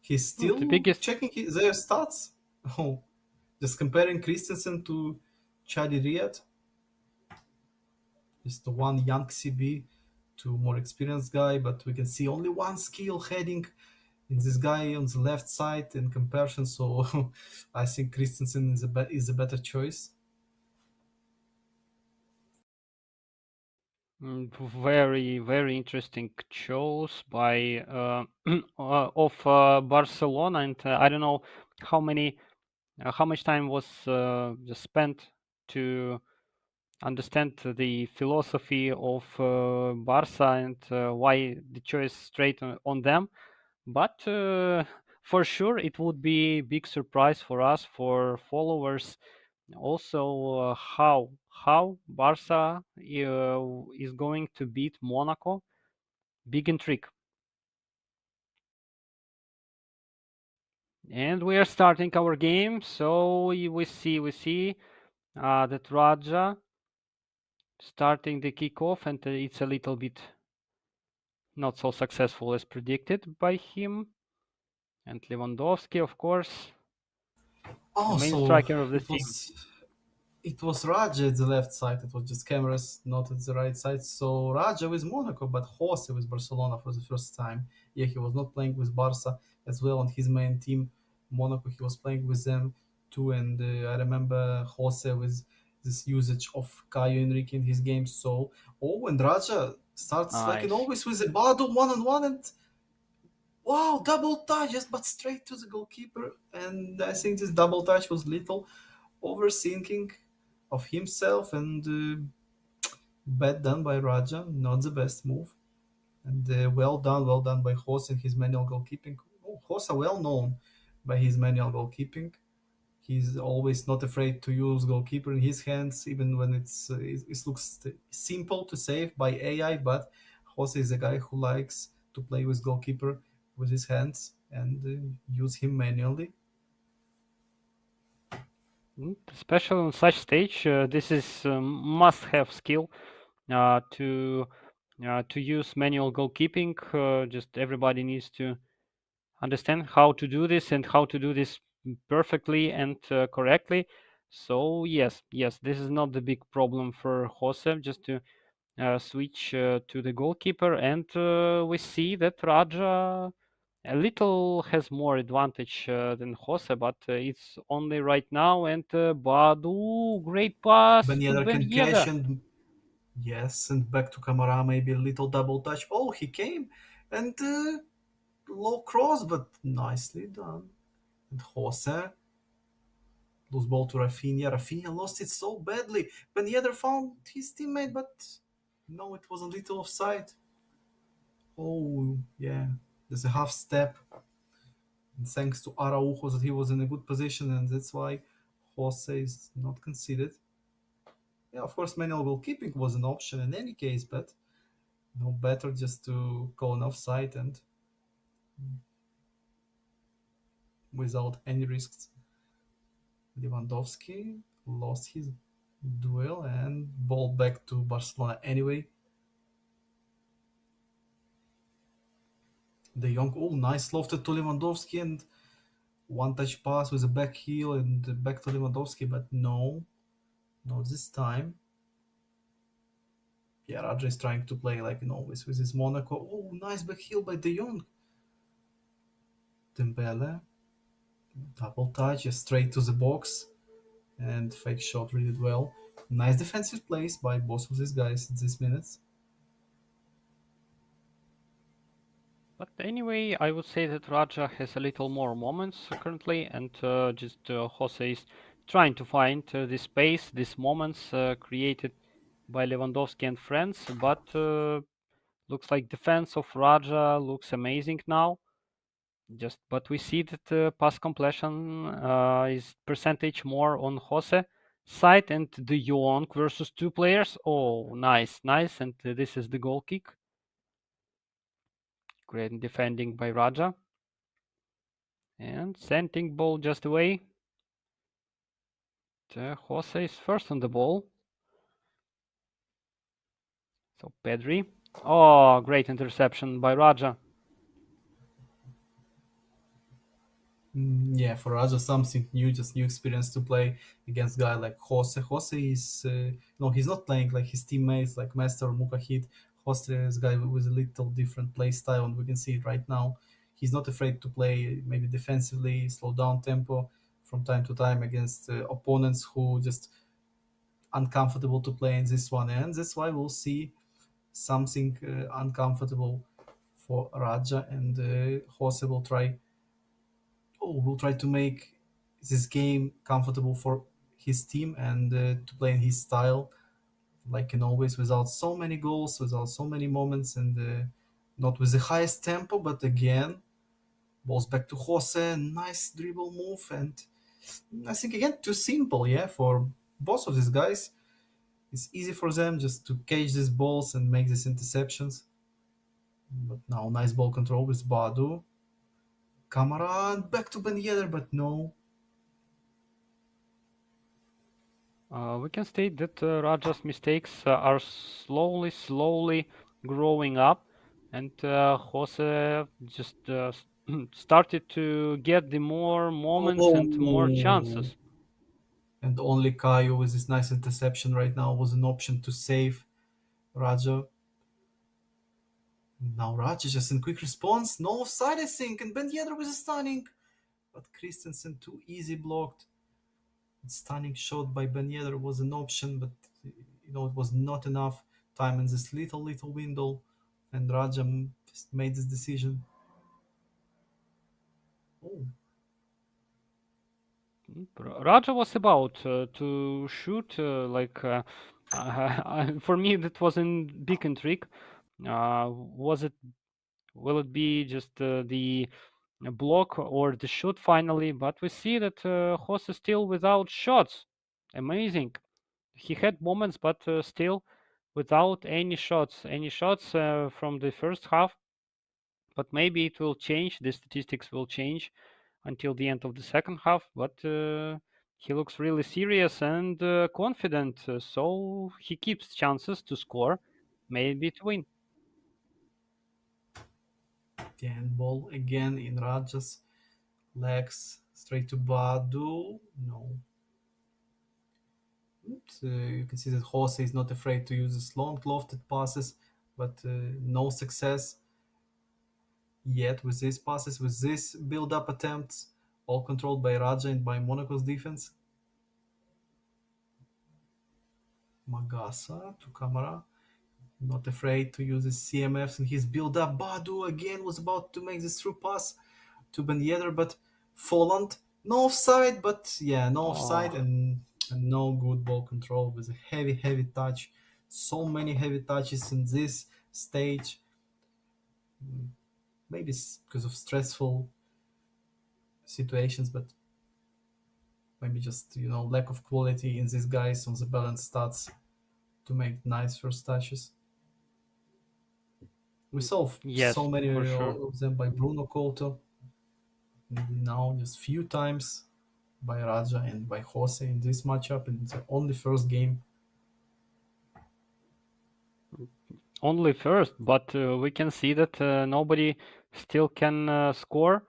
He's the still biggest. checking their stats. Oh, just comparing Christensen to Chadi Riyad, just the one young CB to more experienced guy, but we can see only one skill heading in this guy on the left side in comparison. So I think Christensen is a better choice. Very interesting choice by of Barcelona, and I don't know how many how much time was just spent to understand the philosophy of Barca and why the choice straight on them. But for sure, it would be big surprise for us, for followers. Also, how Barca is going to beat Monaco. Big intrigue. And we are starting our game. So we see that Raja starting the kickoff, and it's a little bit not so successful as predicted by him. And Lewandowski, of course, the Oh, main so striker of the it team. was it was Raja at the left side. It was just cameras not at the right side. So Raja with Monaco, but Jose with Barcelona for the first time. Yeah, he was not playing with Barca as well on his main team. Monaco, he was playing with them too. And I remember Jose with this usage of Caio Henrique in his games. So, oh, and Raja starts like in Nice. always with a Bado one on one, and wow, double touch, just but straight to the goalkeeper. And I think this double touch was little overthinking of himself, and bad done by Raja, not the best move. And well done by Jose and his manual goalkeeping. Oh, Jose well known by his manual goalkeeping. He's always not afraid to use goalkeeper in his hands, even when it looks simple to save by AI. But Jose is a guy who likes to play with goalkeeper with his hands and use him manually. Especially on such stage, this is must-have skill to use manual goalkeeping. Just everybody needs to understand how to do this and how to do this perfectly and correctly. So yes, this is not the big problem for Jose. Just to switch to the goalkeeper, and we see that Raja a little has more advantage than Jose, but it's only right now. And Badu, great pass Ben to Yedder Ben can cash Yedder. and yes, and back to Kamara, maybe a little double touch. Oh, he came and low cross, but nicely done. And Jose lose ball to Rafinha. Rafinha lost it so badly. Ben Yedder found his teammate, but no, it was a little offside. Oh, yeah, there's a half step. And thanks to Araujo that he was in a good position, and that's why Jose is not considered. Yeah, of course, manual goalkeeping was an option in any case, but no better just to call an offside and without any risks. Lewandowski lost his duel and ball back to Barcelona anyway. De Jong, oh, nice lofted to Lewandowski and one touch pass with a back heel and back to Lewandowski, but no, not this time. Yeah, Raja is trying to play like always with his Monaco. Oh, nice back heel by De Jong. Dembele, double touch, straight to the box, and fake shot really well. Nice defensive plays by both of these guys in these minutes. But anyway, I would say that Raja has a little more moments currently, and just Jose is trying to find this space, these moments created by Lewandowski and friends. But looks like defense of Raja looks amazing now. Just but we see that pass completion is percentage more on Jose side, and De Jong versus two players. Oh, nice, nice, and this is the goal kick. Great defending by Raja. And sending ball just away. Jose is first on the ball. So Pedri. Oh, great interception by Raja. Yeah, for Raja, something new, just new experience to play against guy like Jose. Jose is no, he's not playing like his teammates like Master or Mukahid. Jose is a guy with a little different play style, and we can see it right now. He's not afraid to play maybe defensively, slow down tempo from time to time against opponents who just uncomfortable to play in this one, and that's why we'll see something uncomfortable for Raja, and Jose will try to make this game comfortable for his team and to play in his style, like in always, without so many goals, without so many moments, and not with the highest tempo. But again, balls back to Jose, nice dribble move, and I think again too simple, yeah, for both of these guys. It's easy for them just to catch these balls and make these interceptions. But now, nice ball control with Badu. Kamara back to Ben Yedder, but no. We can state that Raja's mistakes are slowly growing up, and Jose just started to get the more moments and more Oh, chances. and only Kaio with this nice interception right now was an option to save Raja. Now Raja just in quick response, no offside I think, and Ben Yedder was stunning. But Christensen too easy blocked. Stunning shot by Ben Yedder was an option, but it was not enough time in this little window, and Raja just made this decision. Oh, Raja was about to shoot for me that wasn't big intrigue. Was it? Will it be just the block or the shoot finally? But we see that Hoss is still without shots. Amazing. He had moments, but still without any shots. Any shots from the first half. But maybe it will change. The statistics will change until the end of the second half. But he looks really serious and confident. So he keeps chances to score, maybe to win. the handball again in Raja's legs, straight to Badu. No, You can see that Jose is not afraid to use his long lofted passes, but no success yet with these passes, with these build-up attempts, all controlled by Raja and by Monaco's defense. Magasa to Kamara, not afraid to use his CMFs and his build-up. Badu again was about to make this through pass to Ben Yedder, but Folland, no offside, but yeah, no offside Oh, and no good ball control with a heavy, heavy touch. So many heavy touches in this stage. Maybe it's because of stressful situations, but maybe just lack of quality in these guys on the balance stats to make nice first touches. We saw yes, so many for sure. of them by Bruno Couto. Now just few times by Raja and by Jose in this matchup in the only first game. Only first, but we can see that nobody still can score,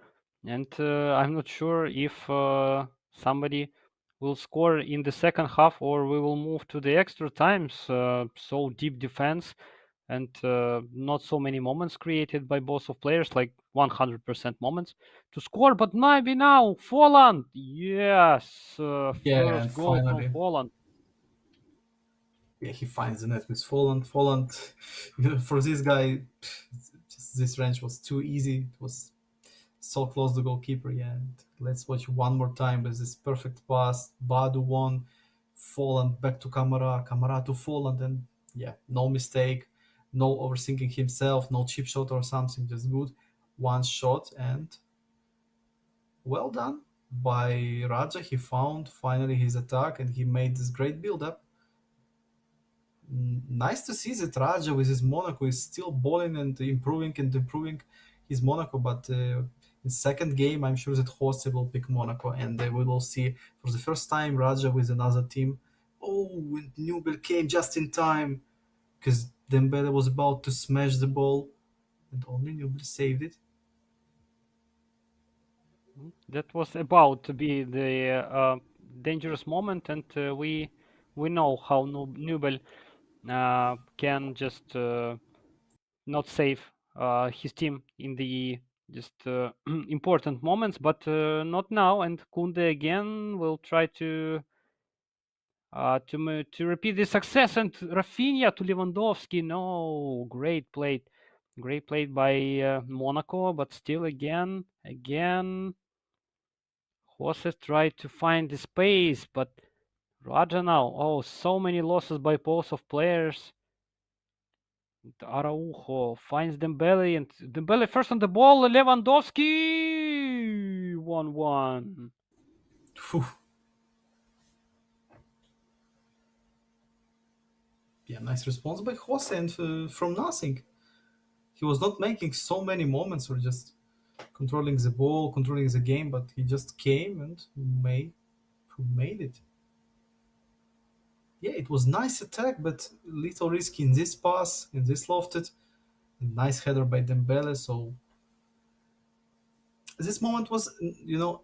and I'm not sure if somebody will score in the second half or we will move to the extra times. So deep defense and not so many moments created by both of players, like 100% moments to score. But maybe now, Folland, yes, Yeah, and first goal from finally, Folland. yeah, he finds the net with Folland. Folland, for this guy, just this range was too easy. It was so close to goalkeeper. Yeah, and let's watch one more time with this perfect pass. Badu won, Folland back to Kamara, Kamara to Folland, and yeah, no mistake, no overthinking himself, no chip shot or something, just good one shot and well done by Raja. He found finally his attack and he made this great build up. Nice to see that Raja with his Monaco is still balling and improving his Monaco. But in second game, I'm sure that Jose will pick Monaco, and we will see for the first time Raja with another team. Oh, and Nubel came just in time because Dembele was about to smash the ball, and only Nubel saved it. That was about to be the dangerous moment, and we know how Nubel can just not save his team in the just important moments, but not now. And Kunde again will try to repeat the success, and Rafinha to Lewandowski. No, great played by Monaco, but still again. Horses tried to find the space, but Raja now. Oh, so many losses by both of players. Araujo finds Dembele, and Dembele first on the ball. Lewandowski 1-1. Phew. Yeah, nice response by Jose, and from nothing. He was not making so many moments or just controlling the ball, controlling the game, but he just came and made it. Yeah, it was nice attack, but little risky in this pass, in this lofted. Nice header by Dembele. So this moment was, a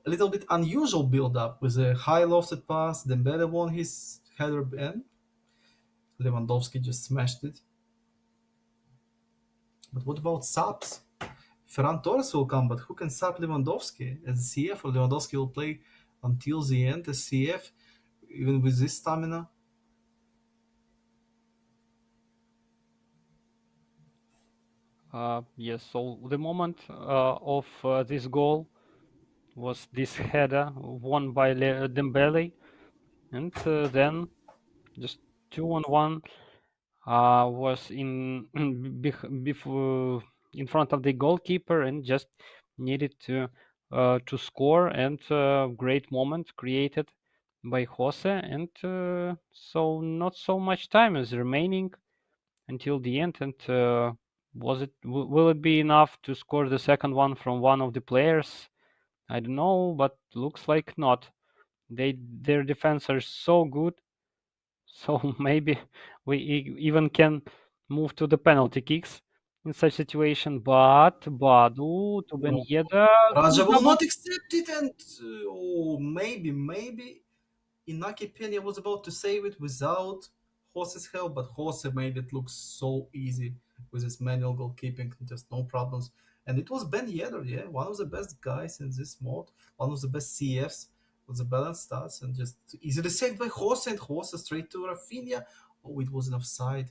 little bit unusual build up with a high lofted pass. Dembele won his header and Lewandowski just smashed it. But what about subs? Ferran Torres will come, but who can sub Lewandowski as a CF? Or Lewandowski will play until the end as CF, even with this stamina. Yes, so the moment of this goal was this header won by Dembele, and then just 2-1 was in before in front of the goalkeeper and just needed to score, and great moment created by Jose, and so not so much time is remaining until the end, and will it be enough to score the second one from one of the players? I don't know, but looks like not. Their defense are so good, so maybe we even can move to the penalty kicks in such situation. But Badu to Ben No, Yedder, Raja will double. not accept it, and oh, maybe, maybe. Inaki Peña was about to save it without Jose's help, but Jose made it look so easy with his manual goalkeeping, just no problems. And it was Ben Yedder, yeah, one of the best guys in this mode, one of the best CFs with the balanced stats, and just easily saved by Jose, and Jose straight to Rafinha. Oh, it was an offside,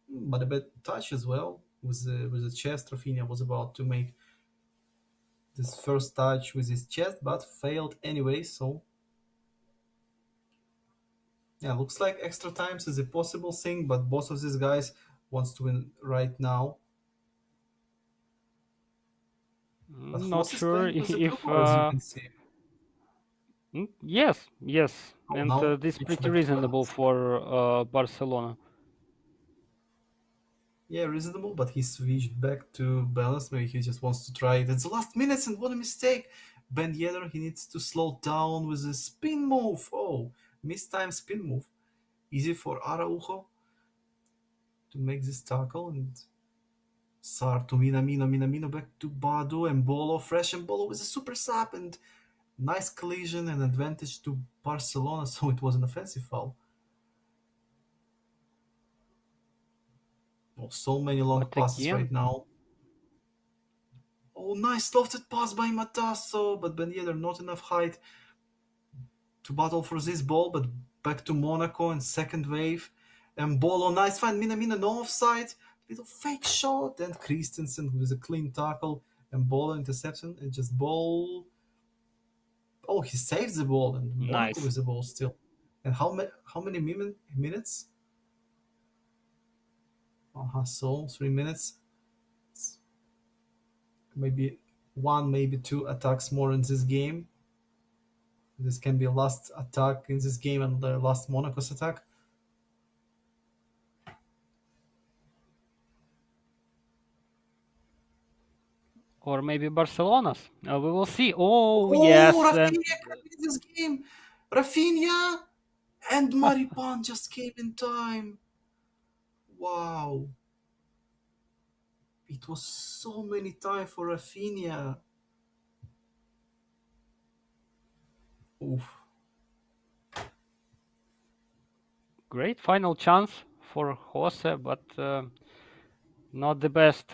but a bad touch as well. With the chest, Rafinha was about to make this first touch with his chest, but failed anyway, so yeah, looks like extra times is a possible thing, but both of these guys wants to win right now. But Not Horse is sure playing with the blue if core, as you can see. yes, yes, Oh, and now this switch pretty back to reasonable balance. for Barcelona. Yeah, reasonable, but he switched back to balance. Maybe he just wants to try it. It's the last minutes, and what a mistake! Ben Yedder, he needs to slow down with a spin move. Oh, missed time spin move. Easy for Araujo to make this tackle, and Sar to Minamino, Minamino back to Badu, and Bolo, fresh and Bolo with a super sap, and nice collision and advantage to Barcelona, so it was an offensive foul. Oh, so many long But passes right again, now. Oh, nice lofted pass by Matasso, but Ben Yedder not enough height to battle for this ball, but back to Monaco in second wave. And Bolo, nice find, Minamino, no offside. Little fake shot, and Christensen with a clean tackle, and Bolo interception, and just ball. Oh, he saves the ball, and Monaco nice. with the ball still. And how many minutes? So 3 minutes. Maybe one, maybe two attacks more in this game. This can be last attack in this game and the last Monaco's attack. Or maybe Barcelona's. We will see. Oh, Oh, yes. And Rafinha can win this game. Rafinha and Maripan just came in time. Wow. It was so many time for Rafinha. Oof. great final chance for Jose, but not the best.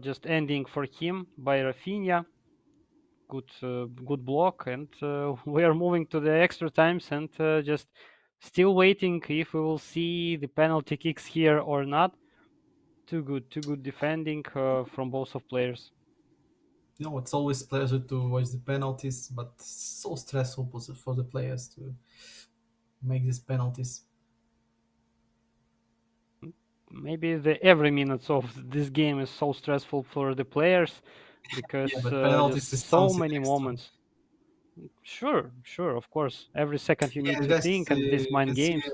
Just ending for him by Rafinha. Good block, and we are moving to the extra times, and just still waiting if we will see the penalty kicks here or not. Too good defending from both of players. It's always pleasure to watch the penalties, but so stressful for the players to make these penalties. Maybe the every minute of this game is so stressful for the players because Yeah, but penalties is just so something many extra. moments. Sure, of course. Every second you need Yeah, to guys, think, and these mind games.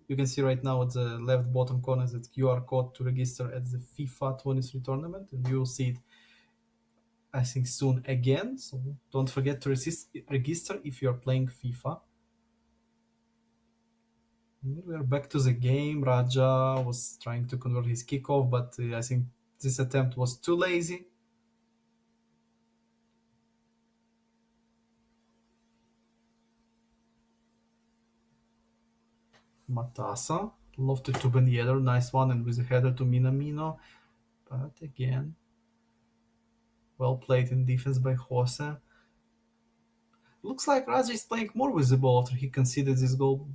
you can see right now at the left bottom corner that QR code to register at the FIFA 23 tournament, and you will see it, I think, soon again. So don't forget to register if you are playing FIFA. We are back to the game. Raja was trying to convert his kickoff, but I think this attempt was too lazy. Matassa lofted to Ben Yedder, nice one, and with a header to Minamino. But again, well played in defense by Jose. Looks like Raja is playing more with the ball after he conceded this goal.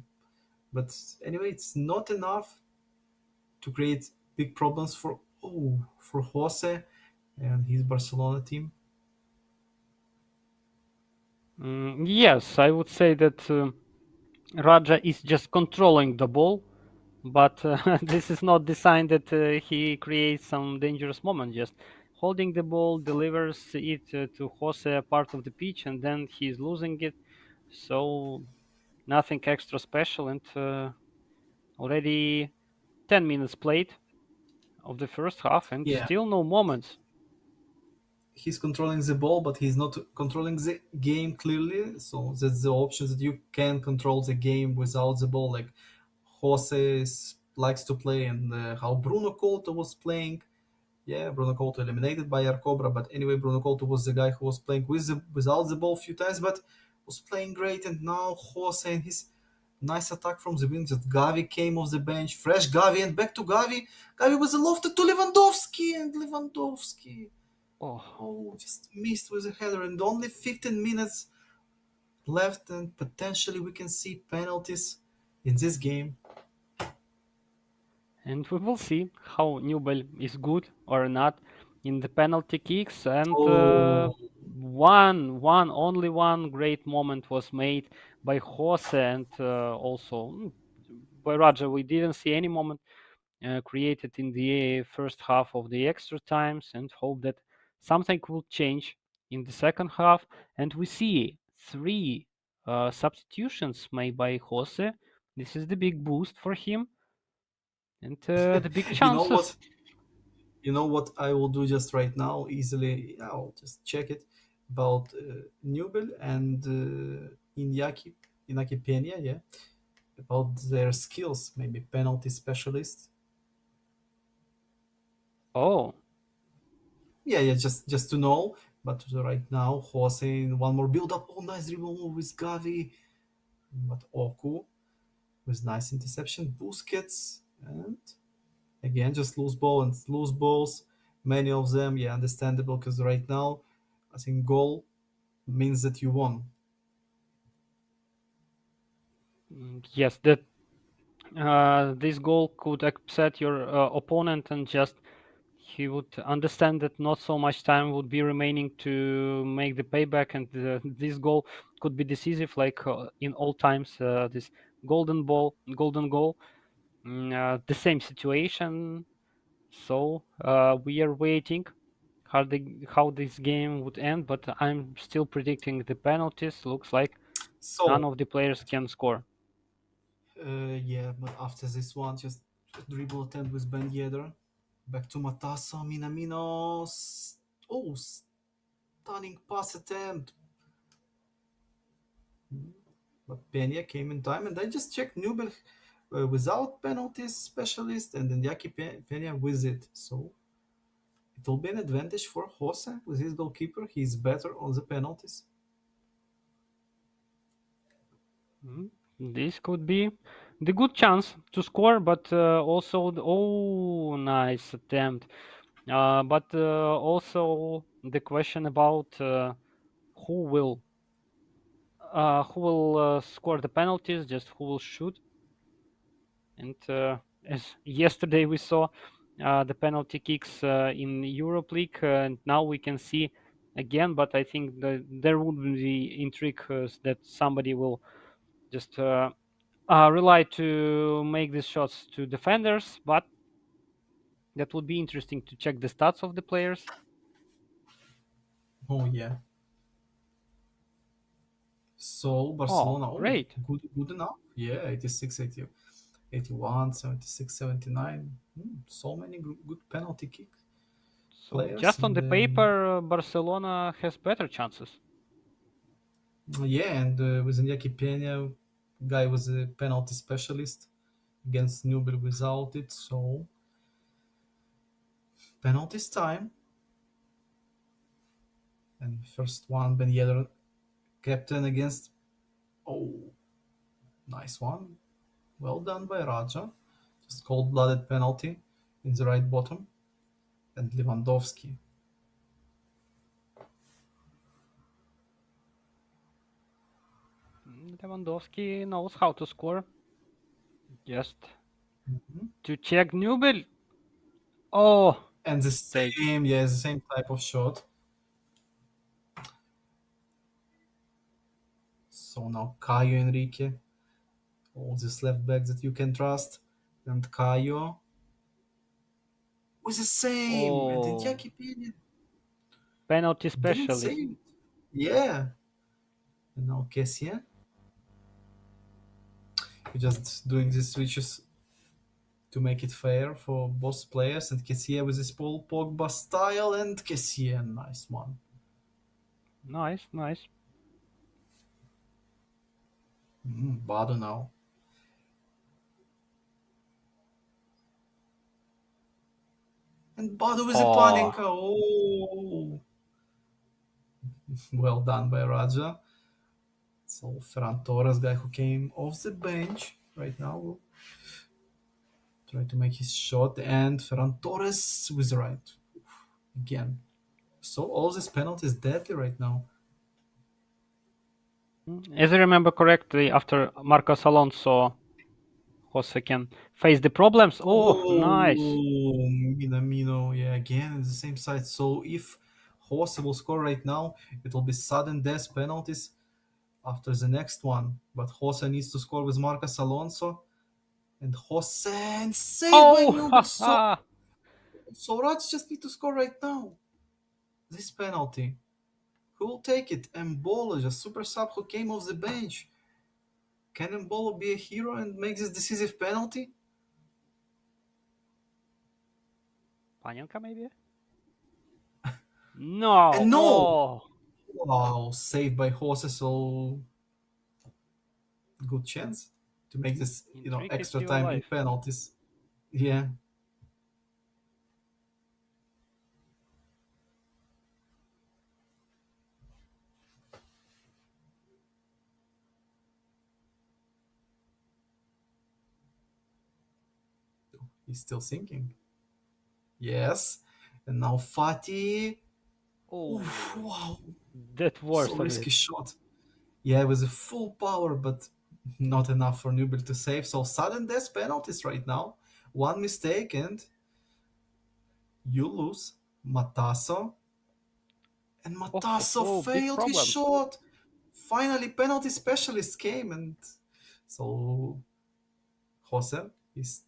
But anyway, it's not enough to create big problems for Jose and his Barcelona team. Yes, I would say that Raja is just controlling the ball, but this is not the sign that he creates some dangerous moment. Just holding the ball, delivers it to Jose part of the pitch, and then he's losing it. So nothing extra special, and already 10 minutes played of the first half, and Yeah, still no moments. he's controlling the ball, but he's not controlling the game clearly. So that's the option that you can control the game without the ball, like Jose likes to play, and how Bruno Couto was playing. Yeah, Bruno Couto eliminated by Arcobra, but anyway, Bruno Couto was the guy who was playing without the ball a few times. But was playing great, and now Jose and his nice attack from the wing. Just Gavi came off the bench, fresh Gavi, and back to Gavi. Gavi was lofted to Lewandowski, and Lewandowski, Oh, oh, just missed with a header, and only 15 minutes left, and potentially we can see penalties in this game. and we will see how Newell is good or not in the penalty kicks. And Oh, only one great moment was made by Jose and also by Raja. We didn't see any moment created in the first half of the extra times, and hope that something will change in the second half. And we see three substitutions made by Jose. This is the big boost for him and the big you know what? chances. You know what I will do just right now? Easily, I'll just check it about Nubel and Inaki Pena, yeah, about their skills, maybe penalty specialists. Oh, Yeah, yeah, just to know. But right now, Jose, one more build up. Oh, nice dribble move with Gavi. But Oku with nice interception. Busquets and again just loose ball and loose balls. Many of them, yeah, understandable because right now, I think goal means that you won. yes, that this goal could upset your opponent, and just he would understand that not so much time would be remaining to make the payback, and this goal could be decisive, like in all times. This golden goal, the same situation. So we are waiting how this game would end, but I'm still predicting the penalties. Looks like none So, of the players can score. yeah, but after this one, just dribble attempt with Ben Yedder. Back to Matassa, Minamino. Oh, stunning pass attempt. But Pena came in time, and I just checked Nubel without penalties specialist, and then Yaki Pena with it. So it will be an advantage for Jose with his goalkeeper. He's better on the penalties. Mm, this could be the good chance to score, but also oh, nice attempt. But also the question about who will score the penalties, just who will shoot. And as yesterday we saw the penalty kicks in Europe League, and now we can see again. But I think that there would be intrigue that somebody will just rely to make these shots to defenders. But that would be interesting to check the stats of the players. Oh yeah. So Oh, Barcelona, oh, great! good enough. Yeah, 86, 80, 81, 76, 79. So many good penalty kick So players just on and the paper, Barcelona has better chances. yeah, and with Iñaki Pena, guy was a penalty specialist against Newell without it. So penalties time, and first one Ben Yedder, captain against. Oh, nice one. Well done by Raja. Just cold-blooded penalty in the right bottom, and Lewandowski. Lewandowski knows how to score. Just Mhm. to check Newell. Oh, And the save. same, yeah, the same type of shot. So now Caio Enrique, all this left back that you can trust, and Caio was the same, and then Oh, Jackie Pena penalty didn't specialist. save it. Yeah, and now Kessian, we're just doing these switches to make it fair for both players, and Kessian with his Paul Pogba style, and Kessian, nice one. Nice, nice. Bado now. And Bado with a Oh, Panenka, oh, well done by Raja. So Ferran Torres, guy who came off the bench right now, will try to make his shot, and Ferran Torres with the right again. So all these penalties deadly right now. As I remember correctly, after Marcos Alonso, Jose can face the problems. Oh, nice. Oh, Minamino, yeah, again in the same side. So if Jose will score right now, it will be sudden death penalties after the next one. But Jose needs to score with Marcos Alonso, and Jose and saved by Oh, Munich. So haha. Raj just need to score right now. This penalty. Who will take it? Embolo, just super sub who came off the bench. Can Embolo be a hero and make this decisive penalty? Panenka maybe? No. And no! Oh, Wow, saved by Jose, so good chance to make this, intrigue is extra still time in alive. penalties. Yeah, he's still thinking. Yes, and now Fatih. Oof, Oh, wow, that so worst of risky it. shot. Yeah, with a full power, but not enough for Nubel to save. So sudden death penalties right now. One mistake and you lose. Matasso. And Matasso Big failed his problems. shot. Finally, penalty specialist came, and so Jose is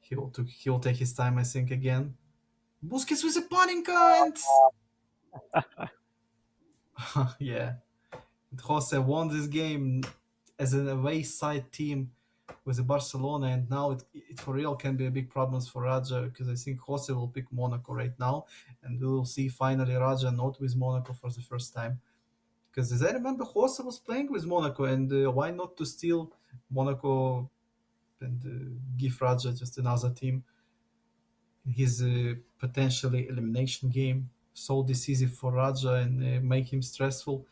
he'll take his time, I think, again. Busquets with a Paninka, and yeah, Jose won this game as an away side team with the Barcelona, and now it for real can be a big problems for Raja because I think Jose will pick Monaco right now, and we will see finally Raja not with Monaco for the first time. Because as I remember, Jose was playing with Monaco, and why not to steal Monaco and give Raja just another team in his potentially elimination game? So decisive for Raja and make him stressful.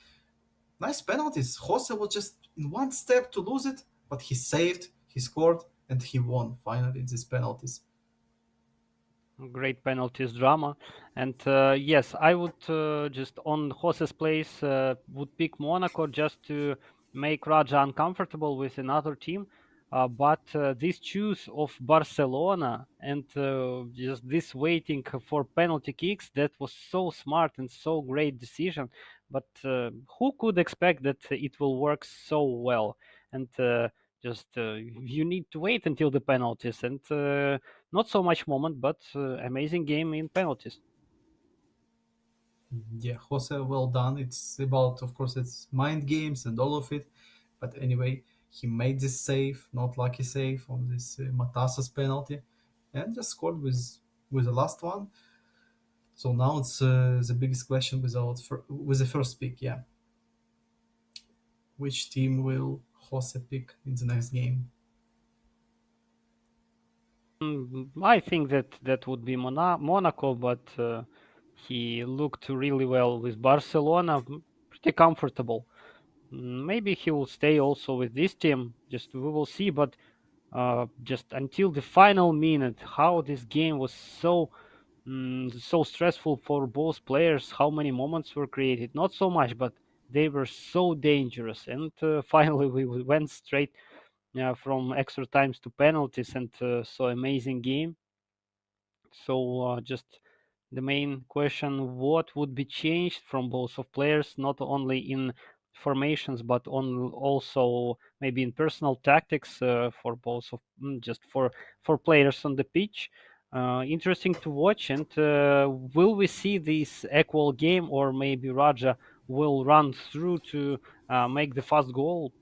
Nice penalties. Jose was just in one step to lose it, but he saved, he scored, and he won finally these penalties. Great penalties drama. And yes, I would just on Jose's place would pick Monaco just to make Raja uncomfortable with another team. But this choose of Barcelona and just this waiting for penalty kicks, that was so smart and so great decision. But who could expect that it will work so well? And just you need to wait until the penalties and not so much moment, but amazing game in penalties. Yeah, Jose, well done. It's about, of course, it's mind games and all of it. But anyway, he made this save, not lucky save on this Matasas penalty, and just scored with the last one. So now it's the biggest question with the first pick. Yeah, which team will Jose pick in the next game? I think that that would be Monaco, but he looked really well with Barcelona, pretty comfortable. Maybe he will stay also with this team. Just we will see, but just until the final minute, how this game was so stressful for both players. How many moments were created? Not so much, but they were so dangerous. And finally, we went straight from extra times to penalties, and so amazing game. So just the main question: what would be changed from both of players, not only in formations, but on also maybe in personal tactics for both of just for players on the pitch. Interesting to watch, and will we see this equal game, or maybe Raja will run through to make the fast goal?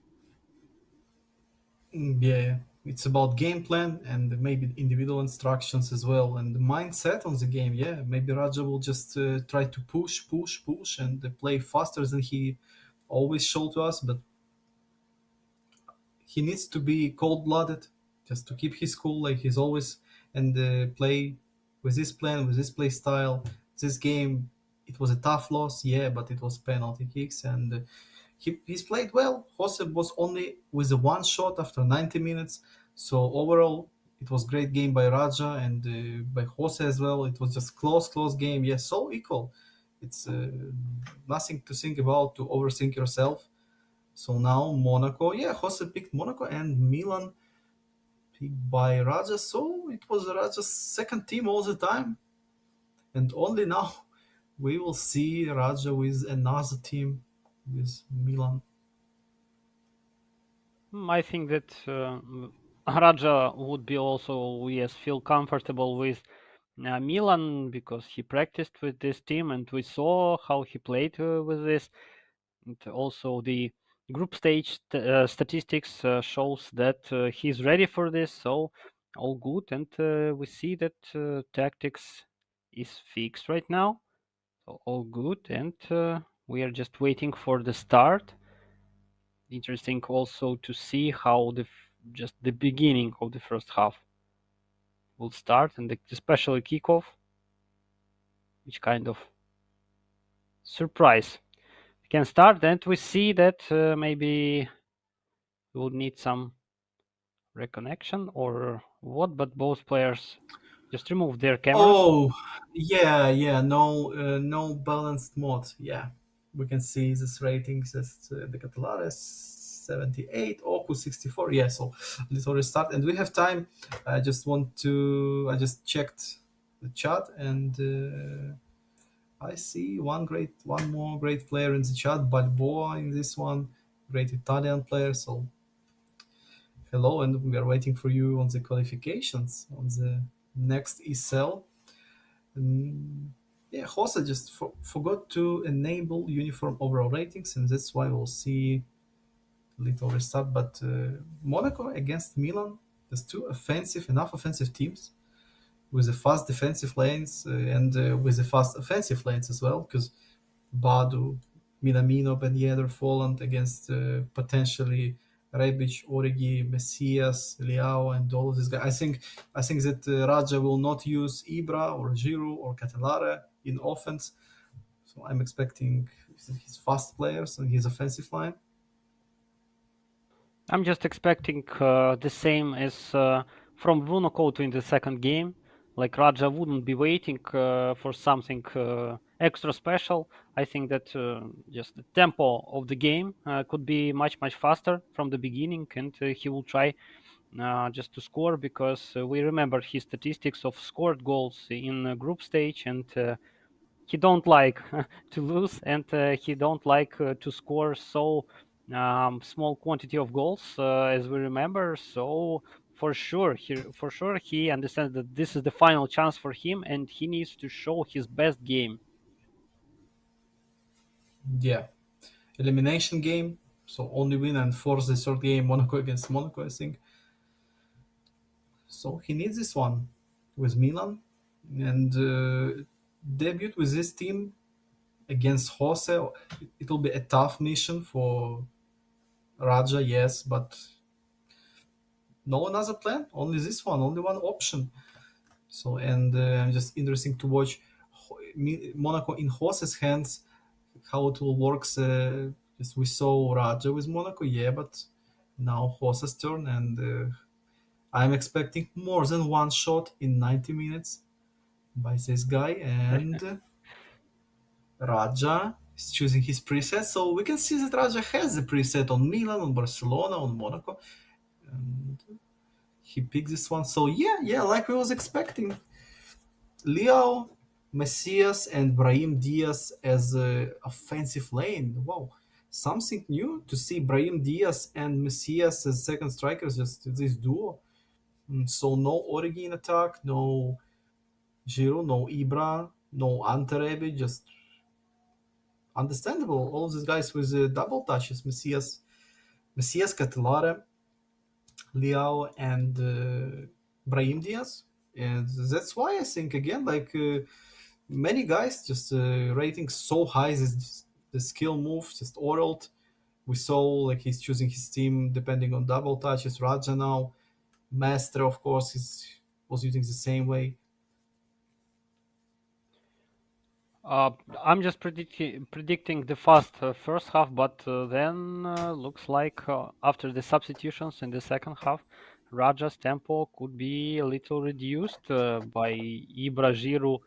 Yeah, it's about game plan and maybe individual instructions as well, and the mindset on the game. Yeah, maybe Raja will just try to push, and play faster than he always showed to us, but he needs to be cold-blooded just to keep his cool like he's always and play with this plan, with this play style, this game. It was a tough loss, yeah, but it was penalty kicks, and he's played well. Jose was only with a one shot after 90 minutes, so overall it was great game by Raja and by Jose as well. It was just close game. Yes, so equal. It's nothing to think about, to overthink yourself. So now Monaco, yeah, Jose picked Monaco and Milan picked by Raja. So it was Raja's second team all the time, and only now we will see Raja with another team with Milan. I think that Raja would be also, yes, feel comfortable with Milan because he practiced with this team and we saw how he played with this. And also the group stage statistics shows that he's ready for this, so all good. And we see that tactics is fixed right now, so all good. And we are just waiting for the start. Interesting also to see how just the beginning of the first half will start, and especially kickoff, which kind of surprise can start. And we see that maybe we would need some reconnection or what, but both players just remove their cameras. Oh, yeah. No balanced mode. Yeah, we can see this ratings as the Catalares 78, Oku 64. Yeah, so let's restart, and we have time. I just checked the chat, and I see one more great player in the chat, Balboa in this one, great Italian player. So hello, and we are waiting for you on the qualifications on the next ESEL. Mm, yeah, Jose just forgot to enable uniform overall ratings, and that's why we'll see little restart. But Monaco against Milan, there's enough offensive teams with the fast defensive lanes and with the fast offensive lanes as well, because Badu, Minamino, Ben Yedder, Folland against potentially Rebic, Origi, Messias, Liao, and all of these guys. I think that Raja will not use Ibra or Giroud or Catalare in offense. So I'm expecting his fast players and his offensive line. I'm just expecting the same as from Bruno Couto in the second game. Like Raja wouldn't be waiting for something extra special. I think that just the tempo of the game could be much faster from the beginning, and he will try just to score because we remember his statistics of scored goals in group stage, and he don't like to lose, and he don't like to score so small quantity of goals as we remember. So for sure he understands that this is the final chance for him, and he needs to show his best game. Yeah, elimination game. So only win and force the third game, Monaco against Monaco, I think. So he needs this one with Milan and debut with this team against Jose. It will be a tough mission for Raja, yes, but no another plan. Only this one, only one option. So and just interesting to watch Monaco in Jose's hands, how it will work. Just we saw Raja with Monaco, yeah, but now Jose's turn, and I'm expecting more than one shot in 90 minutes by this guy, and Raja is choosing his preset. So we can see that Raja has the preset on Milan, on Barcelona, on Monaco, and he picked this one. So yeah, like we was expecting. Leo, Messias, and Brahim Diaz as a offensive lane. Wow, something new to see Brahim Diaz and Messias as second strikers, just this duo. So no Origi in attack, no Giroud, no Ibra, no Ante, just understandable. All of these guys with double touches, Messias Catalare, Leao, and Brahim Diaz. And that's why I think again, like many guys, just rating so high this the skill move, just oraled. We saw like he's choosing his team depending on double touches. Raja now, Master of course was using the same way. Uh, I'm just predicting the fast first half, but then looks like after the substitutions in the second half, Raja's tempo could be a little reduced by Ibra, Giroud,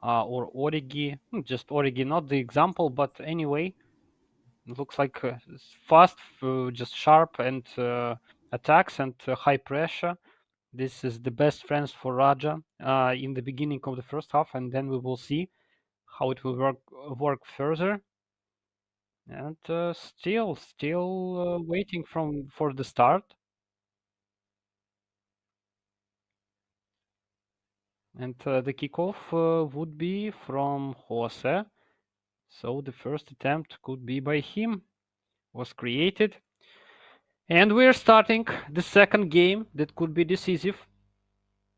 or Origi. Just Origi, not the example, but anyway, it looks like fast, just sharp and attacks and high pressure. This is the best friends for Raja in the beginning of the first half, and then we will see how it will work further. And still waiting for the start. And the kickoff would be from Jose. So the first attempt could be by him. Was created. And we're starting the second game that could be decisive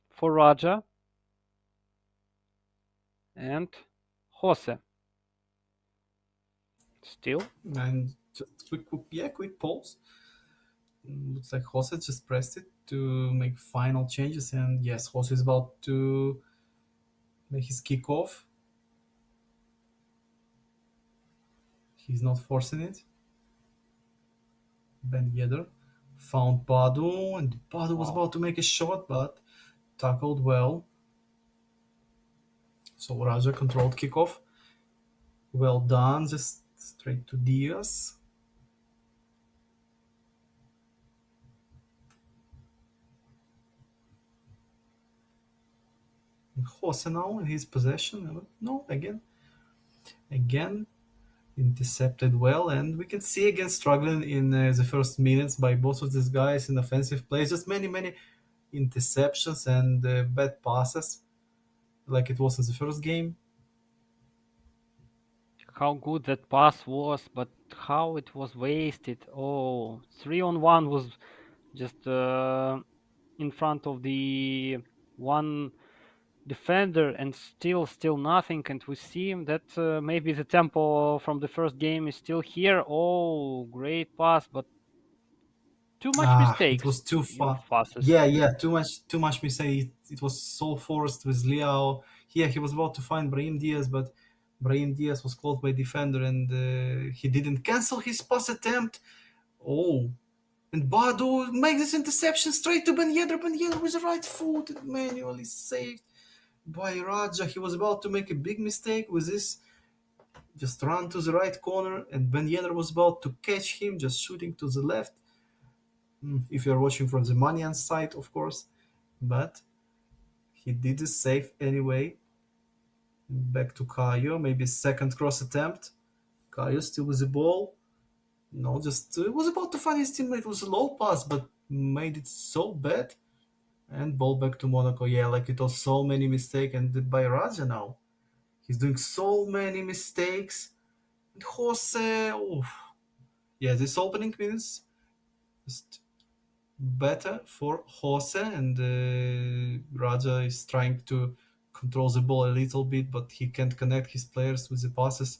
for Raja and Jose. Still. And just quick pause. Looks like Jose just pressed it to make final changes, and yes, Jose is about to make his kickoff. He's not forcing it. Ben Yedder found Badu, and Badu was Wow. about to make a shot, but tackled well. So Raja controlled kickoff. Well done, just straight to Diaz. Jose now in his possession. No, again, intercepted well, and we can see again struggling in the first minutes by both of these guys in offensive plays. Just many interceptions and bad passes, like it was in the first game. How good that pass was, but how it was wasted. Oh, 3-on-1 was just in front of the one defender and still nothing. And we see that maybe the tempo from the first game is still here. Oh, great pass, but too much It was mistakes too in far. passes. Yeah, too much mistake. It was so forced with Liao. Yeah, he was about to find Brahim Diaz, but Brahim Diaz was close by defender, and he didn't cancel his pass attempt. Oh, and Badu makes this interception straight to Ben Yedder. Ben Yedder with the right foot, manually saved by Raja. He was about to make a big mistake with this. Just run to the right corner, and Ben Yedder was about to catch him, just shooting to the left. If you're watching from the Manian side, of course. But he did the save anyway. Back to Kayo, maybe second cross attempt. Kayo still with the ball. No, just was about to find his teammate. It was a low pass, but made it so bad. And ball back to Monaco. Yeah, like it was so many mistakes, and by Raja now. He's doing so many mistakes. And Jose, oof. Yeah, this opening minutes just better for Jose, and Raja is trying to control the ball a little bit, but he can't connect his players with the passes,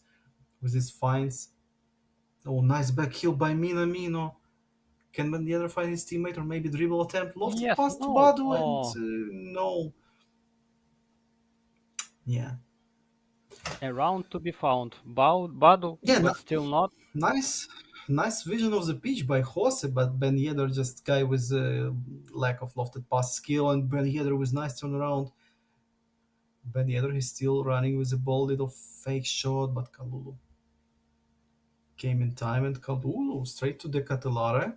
with his finds. Oh, nice back heel by Minamino. Can Bandiera find his teammate or maybe dribble attempt? Lofted Yes, pass to no. Badu, and Oh, no. Yeah. around to be found. Badu, Yeah, but still not. nice. Nice vision of the pitch by Jose, but Ben Yedder just guy with lack of lofted pass skill, and Ben Yedder with nice turnaround. Ben Yedder is still running with a bold little fake shot, but Kalulu came in time, and Kalulu straight to the Catalare,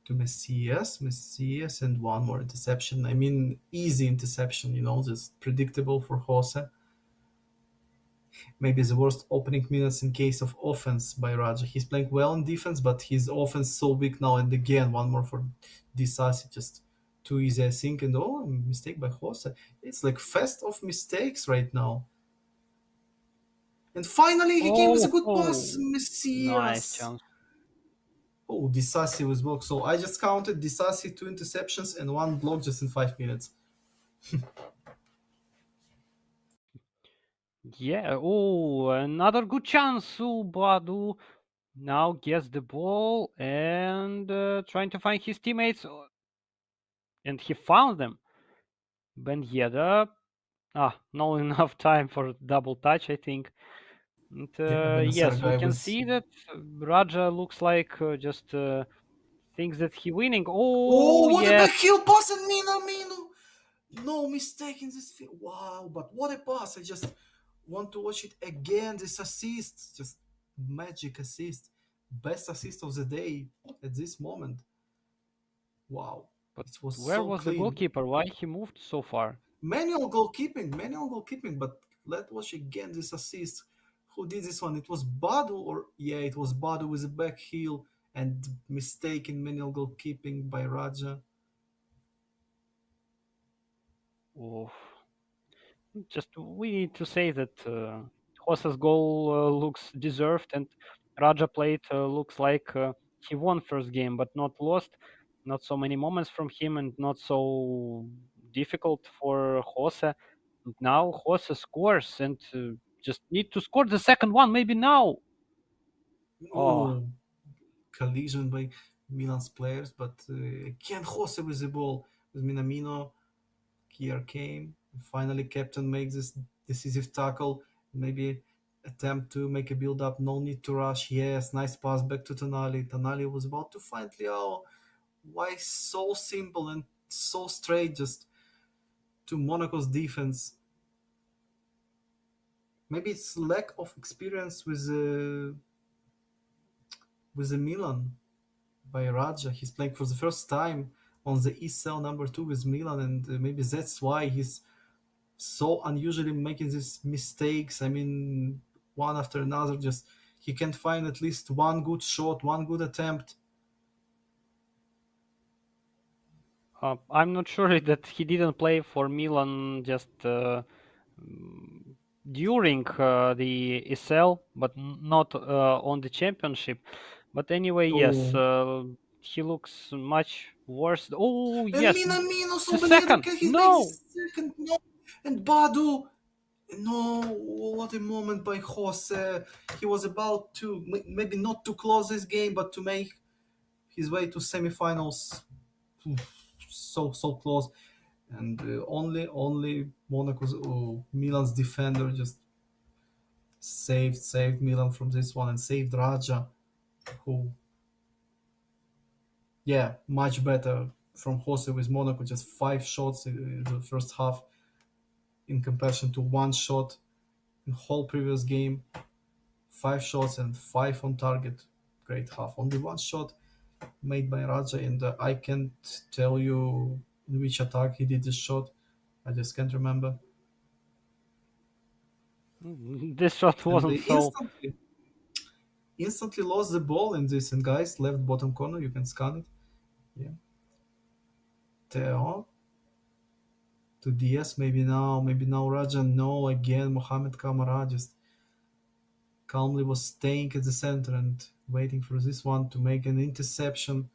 to Messias, and one more interception. I mean, easy interception, just predictable for Jose. Maybe the worst opening minutes in case of offense by Raja. He's playing well in defense, but his offense so weak now. And again, one more for Disasi, just too easy, I think. And mistake by Jose. It's like fest of mistakes right now. And finally, he came with a Oh, good pass, oh, nice Messias. chance. Oh, Disasi was blocked. So I just counted Disasi 2 interceptions and one block just in 5 minutes. Yeah. Oh, another good chance. Oh, Badu now gets the ball and trying to find his teammates, and he found them. Ben Yedder. not enough time for double touch, I think. And Yeah, Benacer yes, we guy can was. see that Raja looks like just thinks that he winning. Oh Oh, what a back yes, heel pass and Mino. No mistake in this field. Wow, but what a pass. I just want to watch it again. This assist, just magic assist. Best assist of the day at this moment. Wow, but it was where so was the clean. goalkeeper? Why he moved so far? Manual goalkeeping, but let's watch again this assist. Who did this one? It was Badu, or yeah, it was Badu with a back heel and mistake in manual goalkeeping by Raja. Oh, just we need to say that Jose's goal looks deserved, and Raja played looks like he won first game, but not lost. Not so many moments from him, and not so difficult for Jose. And now Jose scores, and just need to score the second one, maybe now. Oh, Oh, collision by Milan's players, but again Jose with the ball with Minamino. Here came. Finally, captain makes this decisive tackle. Maybe attempt to make a build up. No need to rush. Yes, nice pass back to Tonali. Tonali was about to find Liao. Why so simple and so straight? Just to Monaco's defense. Maybe it's lack of experience with the Milan by Raja. He's playing for the first time on the ESEL number two with Milan, and maybe that's why he's so unusually making these mistakes. I mean, one after another, just he can't find at least one good shot, one good attempt. I'm not sure that he didn't play for Milan just mm, during the ESEL, but not on the championship. But anyway, yes, Oh, he looks much worse. Oh, and yes, Minamino, the so Benedetto, second. can he make No, this second? No, and Badu. No, what a moment by Jose. He was about to maybe not to close this game, but to make his way to semifinals. So close, and only Monaco's Milan's defender just saved Milan from this one and saved Raja, who yeah much better from Jose with Monaco, just 5 shots in the first half in comparison to 1 shot in whole previous game. 5 shots and 5 on target. Great half. Only 1 shot made by Raja, and I can't tell you in which attack he did this shot. I just can't remember. this shot And wasn't they so. instantly lost the ball in this. And guys, left bottom corner, you can scan it. Yeah, Theo to Diaz. Maybe now Raja. No, again Mohamed Kamara just calmly was staying at the center and waiting for this one to make an interception.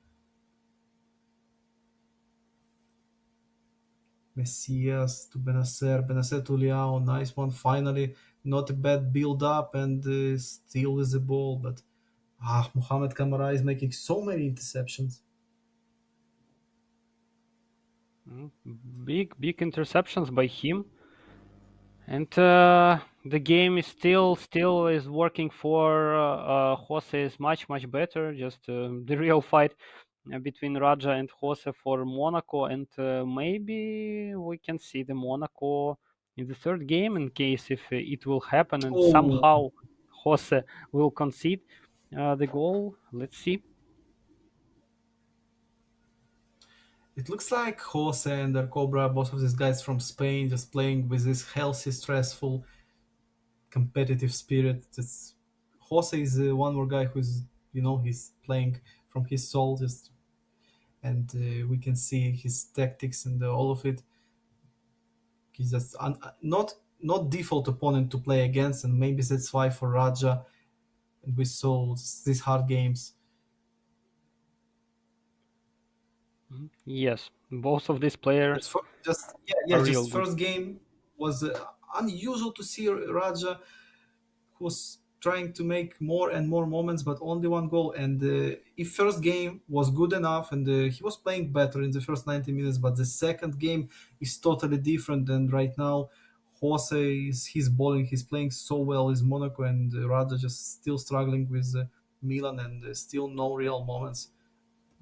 Messias to Benacer to Liao, nice one. Finally, not a bad build up and still with the ball, but Mohamed Kamara is making so many interceptions. Mm, big interceptions by him, and the game is still is working for Jose is much better. Just the real fight between Raja and Jose for Monaco, and maybe we can see the Monaco in the third game in case if it will happen and Oh, somehow Jose will concede the goal. Let's see. it looks like Jose and their Cobra, both of these guys from Spain, just playing with this healthy, stressful, competitive spirit. It's, Jose is one more guy who's, he's playing from his soul, just and we can see his tactics and all of it. He's just not default opponent to play against, and maybe that's why for Raja, and we saw these hard games. Yes, both of these And players for just yeah, are real just good. first game was unusual to see Raja, who was trying to make more and more moments, but only one goal. And if first game was good enough, and he was playing better in the first 90 minutes, but the second game is totally different. And right now, Jose is he's balling, he's playing so well with Monaco, and Rada just still struggling with Milan, and still no real moments.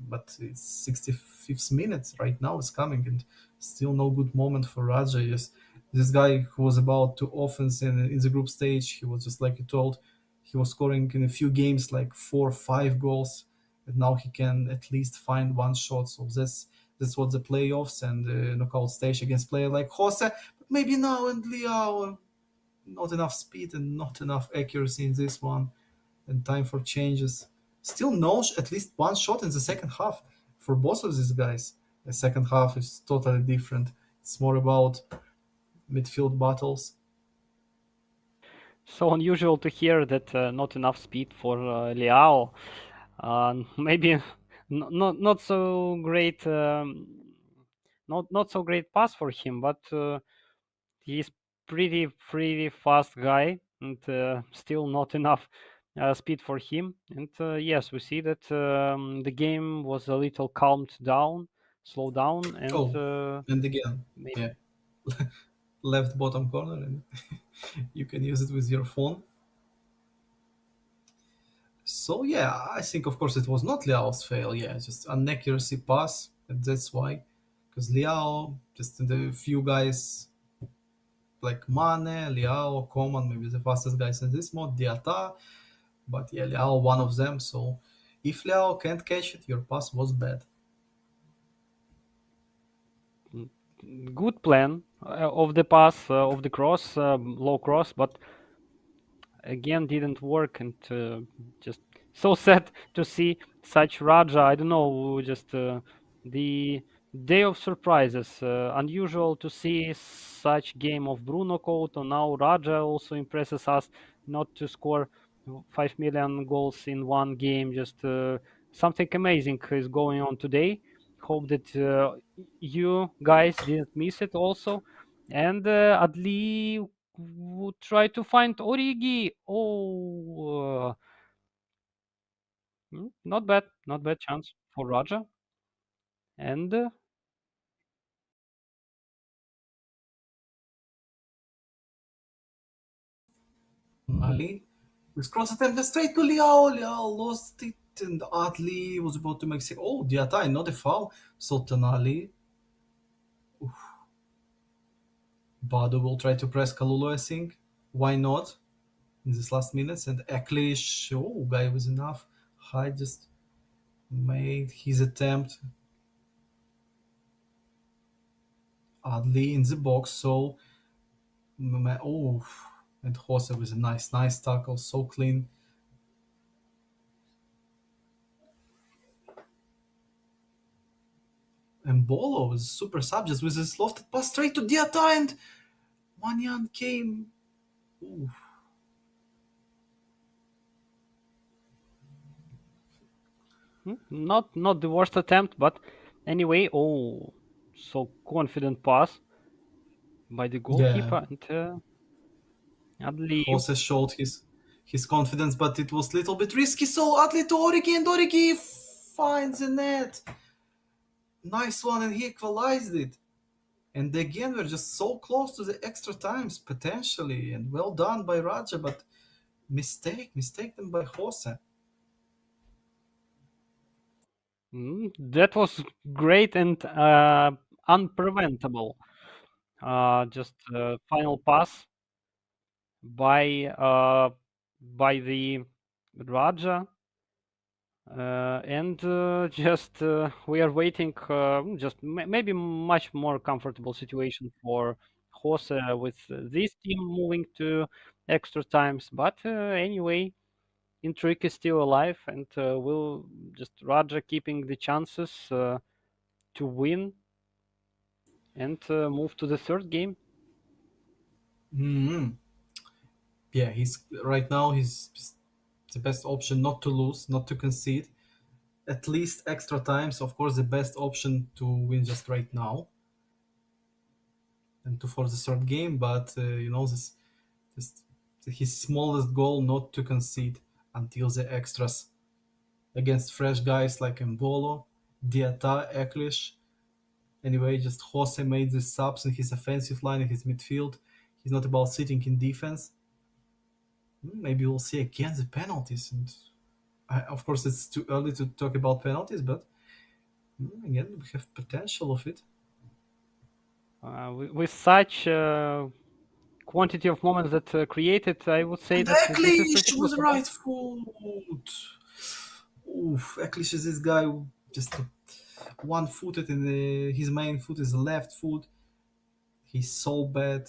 But it's 65th minute right now is coming, and still no good moment for Raja. Yes, this guy who was about to offense in the group stage, he was just like you told, he was scoring in a few games like 4 or 5 goals, and now he can at least find one shot. So that's what the playoffs and knockout stage against player like Jose, but maybe now and Liao, not enough speed and not enough accuracy in this one, and time for changes. Still no, at least one shot in the second half for both of these guys. The second half is totally different. It's more about midfield battles. So unusual to hear that not enough speed for Liao. Maybe not so great, not so great pass for him, but he's pretty fast guy, and still not enough speed for him. And yes, we see that the game was a little calmed down, slowed down, and Oh, and again, maybe. yeah, left bottom corner, and you can use it with your phone. So yeah, I think of course it was not Liao's fail. Yeah, just an accuracy pass, and that's why, because Liao just the few guys like Mane, Liao, Coman, maybe the fastest guys in this mode, Diata, but yeah, Liao one of them. So if Liao can't catch it, your pass was bad. Good plan of the pass, of the cross, low cross, but again didn't work, and just so sad to see such Raja. I don't know, just the day of surprises. Unusual to see such game of Bruno Couto. Now Raja also impresses us, not to score 5 million goals in one game. Just something amazing is going on today. Hope that you guys didn't miss it also. And Adli would try to find Origi. Oh, not bad, not bad chance for Raja. And Ali with cross attempt straight to Liao. Liao lost it, and Adli was about to make six. Oh, Diata, not a foul. So Tonali, Bado will try to press Kalulu, I think. Why not? In this last minutes, and Eklish, oh, guy was enough. High just made his attempt. Adli in the box, so oh, and Jose with a nice tackle, so clean. And Bolo was super subject with his lofted pass straight to Diata, and Manyan came. Ooh. not the worst attempt, but anyway. Oh, so confident pass by the Yeah, goalkeeper, and Adli. Jose showed his confidence, but it was a little bit risky. So Adli to Origi, and Origi finds the net. Nice one, and he equalized it. And again, we're just so close to the extra times potentially, and well done by Raja, but mistake them by Jose. That was great and unpreventable. Just final pass by the Raja, and just we are waiting. Just maybe much more comfortable situation for Jose with this team moving to extra times. But anyway, intrigue is still alive, and will just Raja keeping the chances to win and move to the third game. Hmm. Yeah, he's right now he's the best option not to lose, not to concede. At least extra times, of course, the best option to win just right now and to for the third game. But this his smallest goal not to concede until the extras against fresh guys like Mbolo, Diata, Eklish. Anyway, just Jose made the subs in his offensive line in his midfield. He's not about sitting in defense. Maybe we'll see again the penalties. And of course, it's too early to talk about penalties, but again, we have potential of it. With such quantity of moments that created, I would say And that this is pretty Eklish with close the for goal. right foot. Oof, Eklish is this guy who just one-footed, and his main foot is the left foot. He's so bad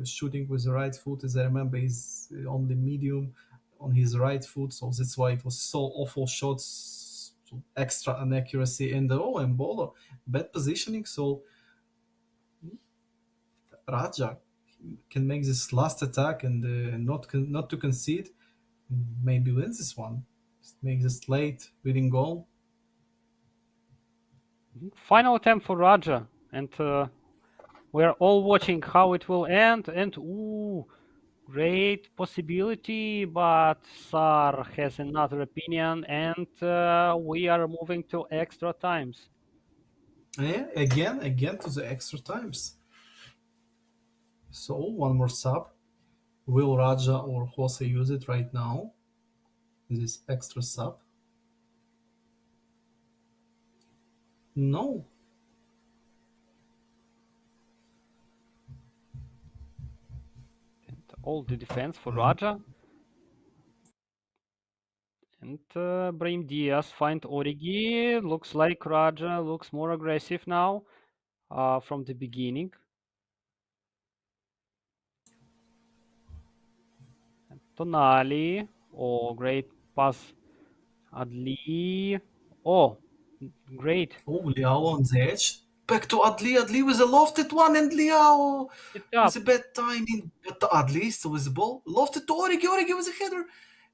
shooting with the right foot. As I remember, he's only medium on his right foot, so that's why it was so awful shots, so extra inaccuracy, and and Bolo bad positioning. So Raja can make this last attack and not to concede. Maybe wins this one. Just make this late winning goal. Final attempt for Raja, and we're all watching how it will end. And ooh, great possibility, but Sar has another opinion, and we are moving to extra times. Yeah, again to the extra times. So one more sub. Will Raja or Jose use it right now? This extra sub? No. And all the defense for Uh, Raja. And Brahim Diaz find Origi. Looks like Raja looks more aggressive now from the beginning. And Tonali. Oh, great pass. Adli. Oh, great. oh, Liao on the edge. Back to Adli. Adli with a lofted one, and Liao It with up. a bad timing. But Adli still with the ball. Lofted to Origi. Origi with a header.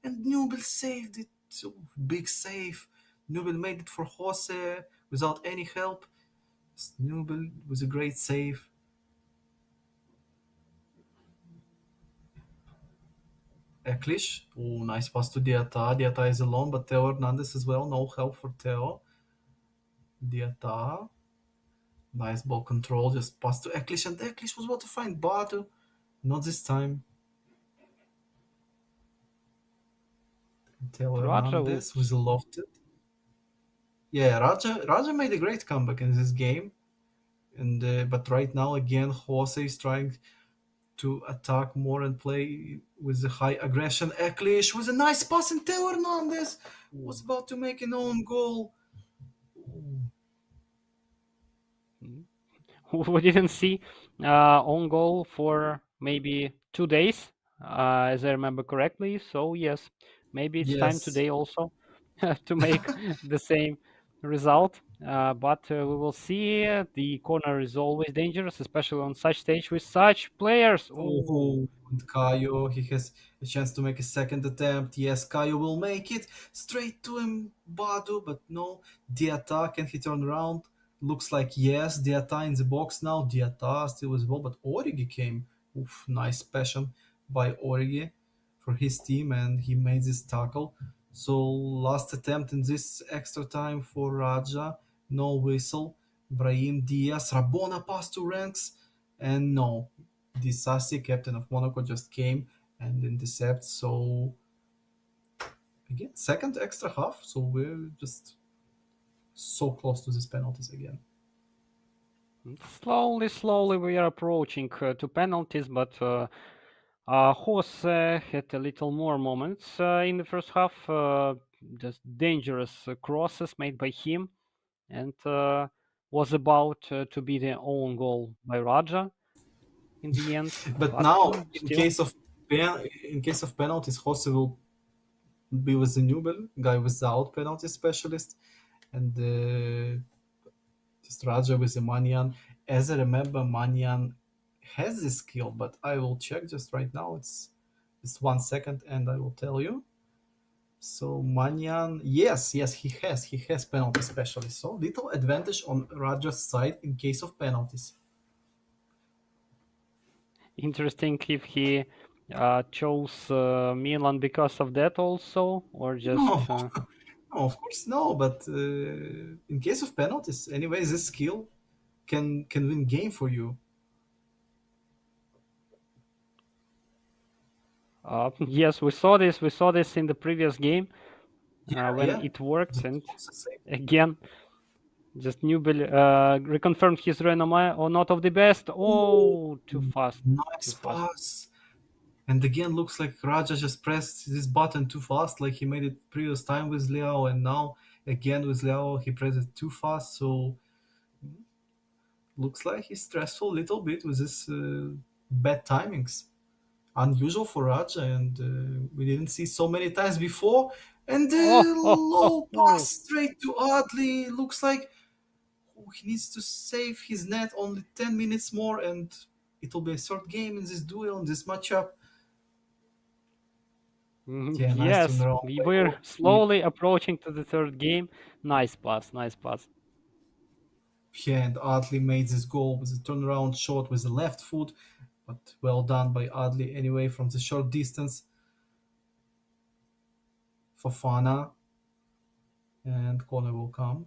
And Nubel saved it. So big save. Nubel made it for Jose without any help. Nubel was a great save. Eklish. Oh, nice pass to Diata. Diata is alone, but Theo Hernandez as well. No help for Theo. Diata. Nice ball control. Just pass to Eklish, and Eklish was about to find Badu. Not this time. Theo Raja will. Hernandez was lofted. Yeah, Raja made a great comeback in this game, and but right now again Jose is trying to attack more and play with the high aggression. Eklish with a nice pass, and Theo Hernandez was about to make an own goal. Mm. We didn't see on goal for maybe 2 days, as I remember correctly. So yes, maybe it's time Yes. today also to make the same result. But we will see. The corner is always dangerous, especially on such stage with such players. Oh, Oh, and Kayo, he has a chance to make a second attempt. Yes, Kayo will make it straight to him, Badu, but no. Diata, can he turn around? Looks like yes. Diata in the box now. Diata still with the ball, but Origi came. Oof, nice passion by Origi for his team, and he made this tackle. So last attempt in this extra time for Raja. No whistle. Brahim Diaz, Rabona pass to Ranks, and no. Disasi, captain of Monaco, just came and intercept. So again, second extra half. So we're just so close to these penalties again. slowly, slowly we are approaching to penalties, but Jose had a little more moments in the first half. Just dangerous crosses made by him, and was about to be the own goal by Raja in the end. But But now, still, in case of penalties, Jose will be with the Nubel guy without penalty specialist, and just Raja with the Manyan. As I remember, Manyan has this skill, but I will check just right now. It's just 1 second, and I will tell you. So Manyan, yes, he has penalty specialist. So little advantage on Raja's side in case of penalties. interesting if he chose Milan because of that also, or No, just. no, of course no. But in case of penalties, anyway, this skill can win game for you. Yes, we saw this. We saw this in the previous game Yeah, when yeah. it worked, Just and also save. again, just Newbill reconfirmed his resume or not of the best. Ooh, Oh, too fast, too nice fast. pass. And again, looks like Raja just pressed this button too fast, like he made it previous time with Liao, and now again with Liao he pressed it too fast. So looks like he's stressful a little bit with this bad timings. Unusual for Raja, and we didn't see so many times before. And Oh, oh, oh, low pass oh. straight to Adli. Looks like he needs to save his net only 10 minutes more, and it will be a short game in this duel, in this matchup. Yeah, nice Yes, turnaround we by were Adli. slowly approaching to the third game. Nice pass, nice pass. Yeah, and Adli made this goal with a turnaround shot with the left foot, but well done by Adli anyway from the short distance. Fofana and corner will come.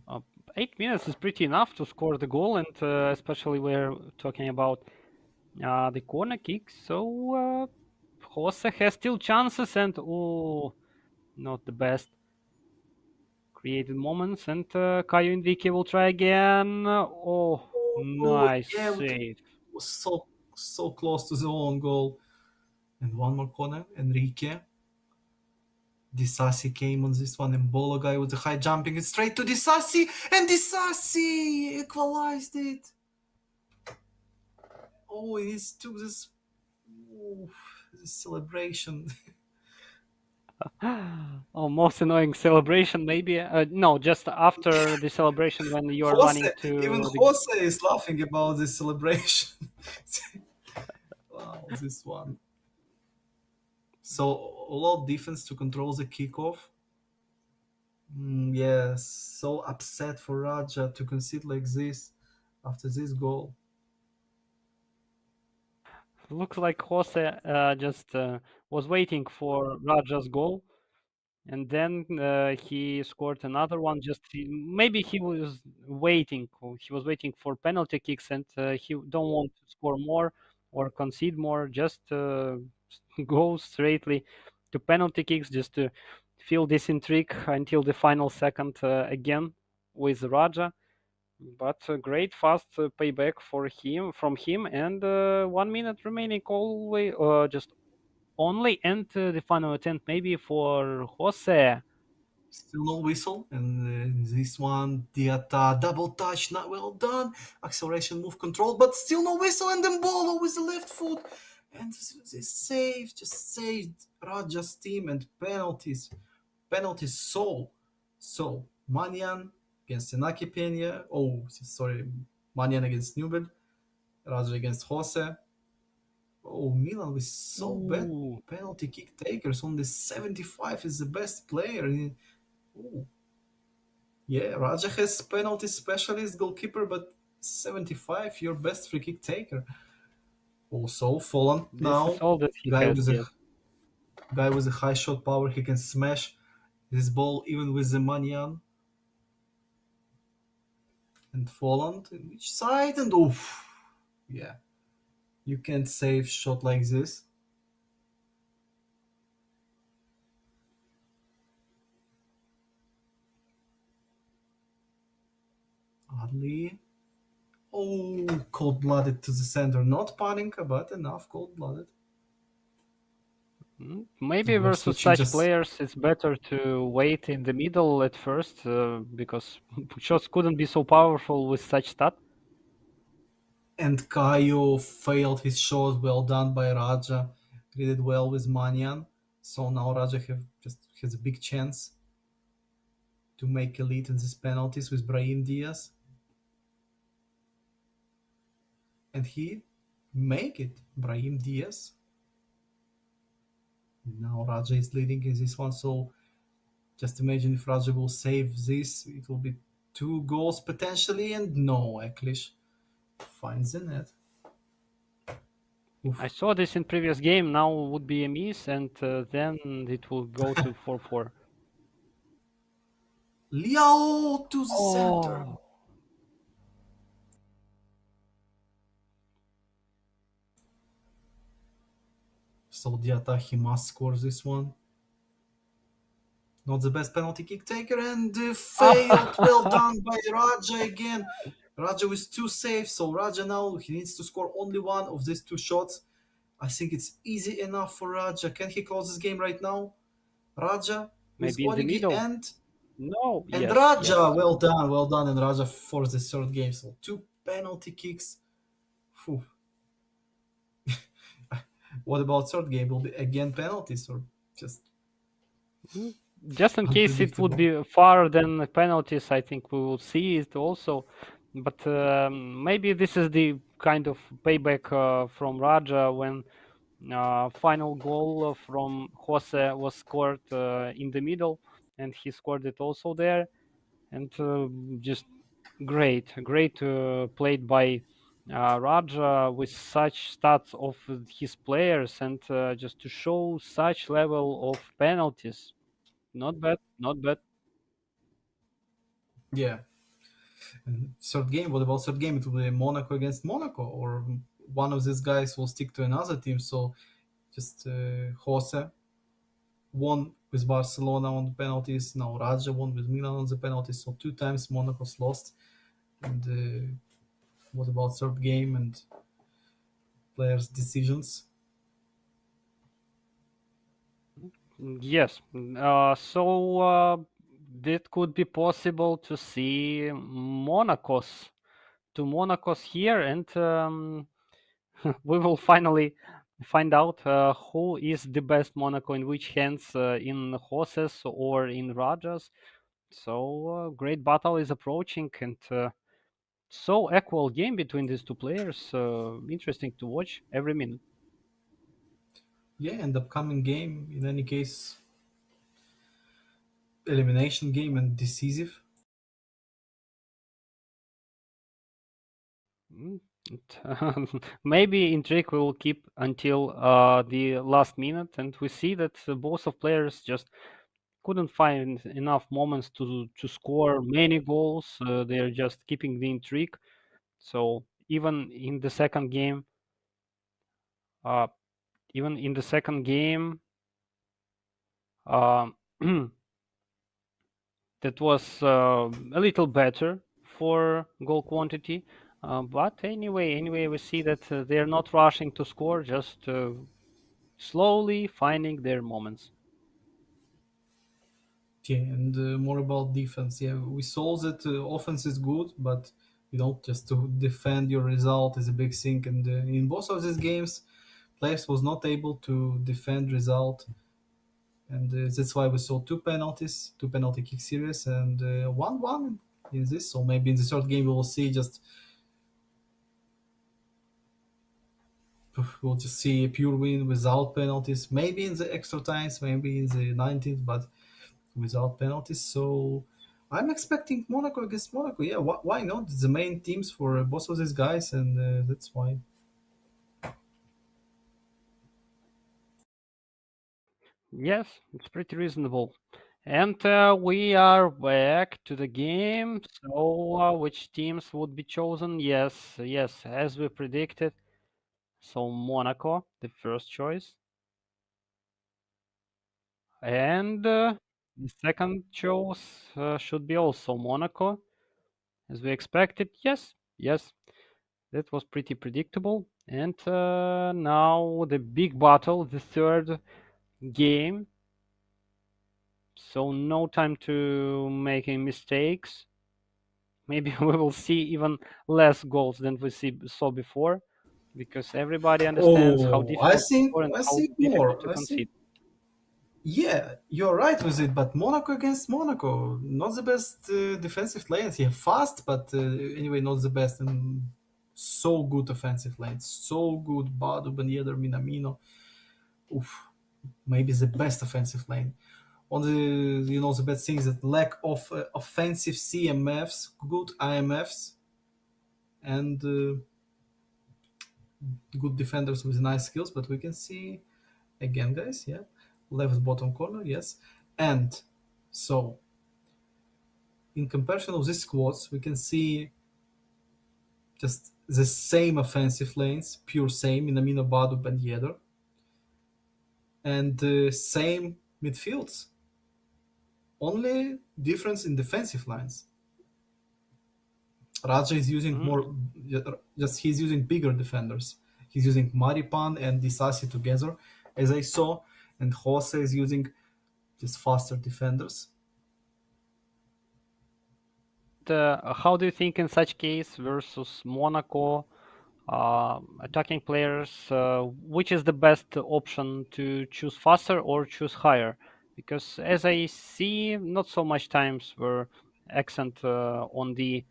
Uh, 8 minutes is pretty enough to score the goal, and especially we're talking about the corner kicks. So Jose has still chances, and oh, not the best created moments. And Caio Enrique will try again. Oh, Oh, nice yeah, it save. was so close to the own goal. And one more corner, Enrique. Disasi came on this one, and Bolo guy with the high jumping it straight to Disasi, and Disasi equalized it. Oh, he took this, ooh, this celebration. Oh, most annoying celebration, maybe. No, just after the celebration when you are running Jose, even to the. Jose is laughing about this celebration. Wow, this one. So a lot of defense to control the kickoff. Yes, so upset for Raja to concede like this after this goal. Looks like Jose just was waiting for Raja's goal, and then he scored another one. Maybe he was waiting. He was waiting for penalty kicks, and he don't want to score more or concede more. Just go straightly to penalty kicks, just to feel this intrigue until the final second again with Raja. But great fast payback for him from him, and 1 minute remaining. Always just only, and the final attempt maybe for Jose. Still no whistle, and this one, Diata double touch, not well done. Acceleration, move, control, but still no whistle, and then Bolo with the left foot, and this save just saved Raja's team and penalties. Penalties so Manyan against Senaki Pena. Oh, sorry, Manyan against Newbel, Raja against Jose. Oh, Milan with so bad Ooh, penalty kick takers. Only 75 is the best player. Oh, yeah, Raja has penalty specialist goalkeeper, but 75, your best free kick taker. Also, Folland this is now, all that he guy has. with a Yes. guy with a high shot power. He can smash this ball even with the Manyan and Folland in each side. And oof, yeah, you can't save shot like this. Oddly, oh, cold blooded to the center. Not Paninka, but enough cold blooded. Maybe And we're versus switching such just. players, it's better to wait in the middle at first because shots couldn't be so powerful with such stat. And Kaio failed his shot. Well done by Raja. He did well with Manyan. So now Raja just has a big chance to make a lead in these penalties with Brahim Diaz. And he make it. Brahim Diaz. Now Raja is leading in this one. So just imagine if Raja will save this. It will be 2 goals potentially. And no, Eklish finds the net. I Oof. saw this in previous game. Now would be a miss, and then it will go to 4-4. Liao to the center. Oh, So Diata, he must score this one. Not the best penalty kick taker, and failed. Well done by Raja again. Raja with two saves, so Raja now he needs to score only one of these two shots. I think it's easy enough for Raja. Can he close this game right now? Raja with Maybe in the Origi middle. and No, yes, Raja. yes. Well done, and Raja for the third game. So two penalty kicks. Phew. What about third game? Will be again penalties or just Mm, Just in case it would unpredictable? be far than penalties, I think we will see it also. But maybe this is the kind of payback from Raja when final goal from Jose was scored in the middle, and he scored it also there. And just great played by Raja with such stats of his players, and just to show such level of penalties. Not bad, not bad. Yeah. And third game. What about third game? It will be Monaco against Monaco, or one of these guys will stick to another team. So just Jose won with Barcelona on the penalties. Now Raja won with Milan on the penalties. So two times Monaco's lost. And what about third game and players' decisions? Yes. So it could be possible to see Monaco's here, and we will finally find out who is the best Monaco in which hands, in Jose's or in Raja's. So great battle is approaching, and so equal game between these two players. Interesting to watch every minute. Yeah, and the upcoming game, in any case, elimination game and decisive. Mm, Maybe intrigue we will keep until the last minute, and we see that both of players just couldn't find enough moments to score many goals. They're just keeping the intrigue. So uh, even in the second game, um, that was a little better for goal quantity. But anyway, we see that they're not rushing to score, just slowly finding their moments. Yeah, and more about defense. Yeah, we saw that offense is good, but just to defend your result is a big thing. And in both of these games, players was not able to defend result, and that's why we saw two penalties, two penalty kick series, and 1-1 in this. So maybe in the third game we will see we'll just see a pure win without penalties. Maybe in the extra times, maybe in the 19th, but without penalties. So I'm expecting Monaco against Monaco. Yeah, why not? It's the main teams for both of these guys, and that's why. Yes, it's pretty reasonable. And we are back to the game. So, which teams would be chosen? Yes, as we predicted. So, Monaco, the first choice. And the second choice should be also Monaco, as we expected. Yes, that was pretty predictable. And now the big battle, the third game. So no time to make any mistakes. Maybe we will see even less goals than saw before, because everybody understands how Oh, I difficult to think score and I how think difficult to more. I concede. think yeah, you're right with it. But Monaco against Monaco, not the best defensive lanes. Yeah, fast, but anyway, not the best. And so good offensive lanes, so good. Badu, Ben Yedder, Minamino. Oof, maybe the best offensive lane. On the bad things that lack of offensive CMFs, good IMFs, and good defenders with nice skills. But we can see again, guys, yeah, left bottom corner, yes, and so in comparison of these squads, we can see just the same offensive lanes, pure same in Amino Badu and Yedder. and same midfields. Only difference in defensive lines. Raja is using Mm, more, just he's using bigger defenders. He's using Maripan and Disasi together, as I saw, and Jose is using just faster defenders. how do you think in such case versus Monaco, attacking players, which is the best option to choose faster or choose higher? Because as I see, not so much times were accent on the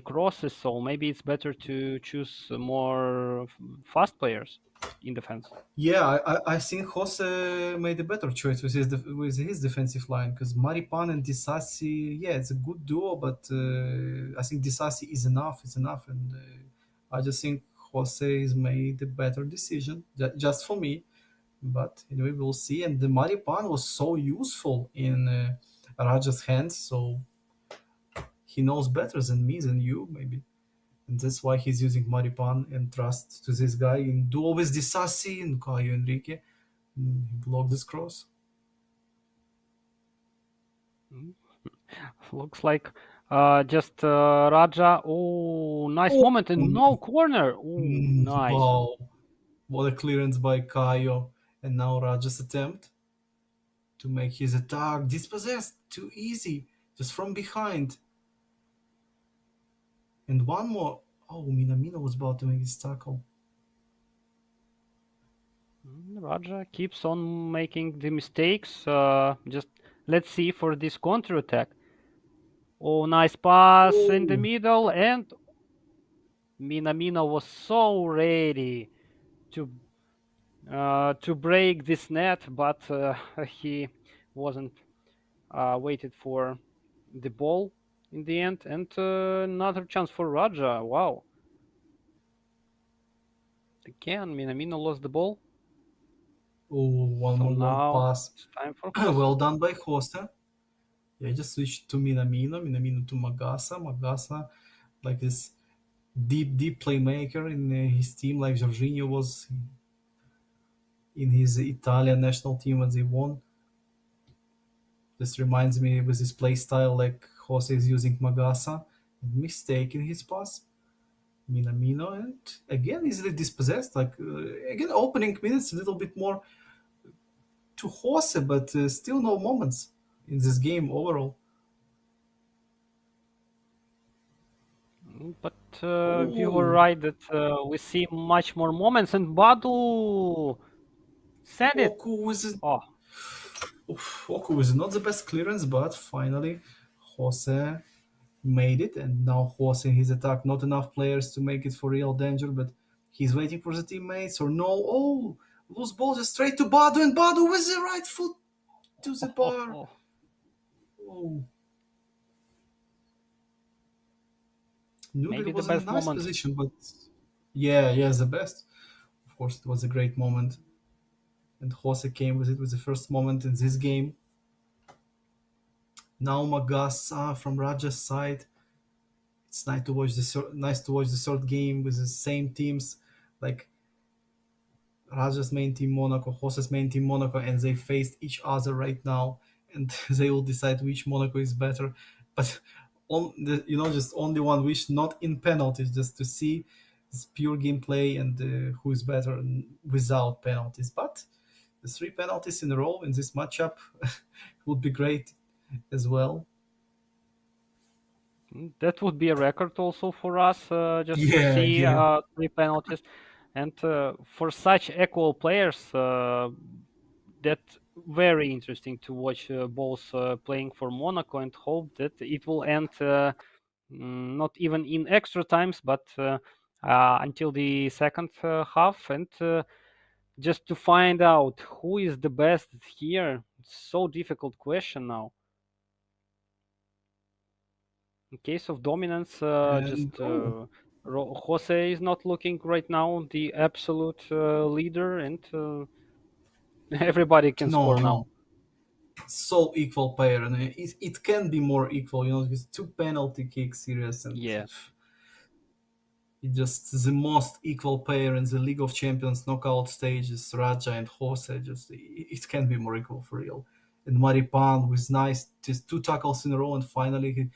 crosses, so maybe it's better to choose more fast players in defense. Yeah, I think Jose made a better choice with with his defensive line because Maripan and Disasi, yeah, it's a good duo, but I think Disasi is enough. It's enough, and I just think Jose has made a better decision, just for me. But anyway, we'll see. And the Maripan was so useful in Raja's hands, so he knows better than me, than you, maybe. And that's why he's using Maripan and trust to this guy in duo with Disasi and Caio Enrique. He blocked this cross. Mm. Looks like just Raja. Oh, nice Oh, moment and no corner. Oh, nice. wow. What a clearance by Caio. And now Raja's attempt to make his attack dispossessed. Too easy. Just from behind. And one more. Oh, Minamino was about to make his tackle. Raja keeps on making the mistakes. Just let's see for this counter attack. Oh, nice pass in the Oh, middle, and Minamino was so ready to to break this net, but he wasn't waited for the ball in the end, and another chance for Raja. Wow, again Minamino lost the ball, oh, one so more long now pass. it's time for Jose. Well done by Costa. Yeah, just switched to Minamino. Minamino to Magasa. Magasa, like this deep playmaker in his team, like Jorginho was in his Italian national team when they won. This reminds me with his play style, like Jose is using Magasa. Mistake in his pass. Minamino, and again easily dispossessed. Like again, opening minutes a little bit more to Jose, but still no moments in this game overall. But you were Oh, right that we see much more moments, and Badu send it. Oku was Oh, Oku was not the best clearance, but finally Jose made it, and now Jose in his attack. Not enough players to make it for real danger, but he's waiting for the teammates or no. Oh, loose ball just straight to Badu, and Badu with the right foot to the bar. oh. Oh, Nubir Maybe the was in a best nice moment. position, but yeah, the best. Of course, it was a great moment, and Jose came with it with the first moment in this game. Now Magasa from Raja's side. It's nice to watch the third game with the same teams, like Raja's main team Monaco, Jose's main team Monaco, and they faced each other right now, and they will decide which Monaco is better. But on the, just only one wish, not in penalties, just to see this pure gameplay and who is better without penalties. But the three penalties in a row in this matchup would be great as well. That would be a record also for us, just to Yeah, see yeah. three penalties. And for such equal players, that very interesting to watch both playing for Monaco and hope that it will end not even in extra times, but until the second half, and just to find out who is the best here. So difficult question now. In case of dominance, And just oh, Jose is not looking right now the absolute leader, and everybody can no, score now. no. So equal player, and it can be more equal, because two penalty kicks serious, and Yeah. It's just the most equal pair in the League of Champions knockout stages. Raja and Jose, just it can't be more equal for real. And Maripan with nice just two tackles in a row, and finally he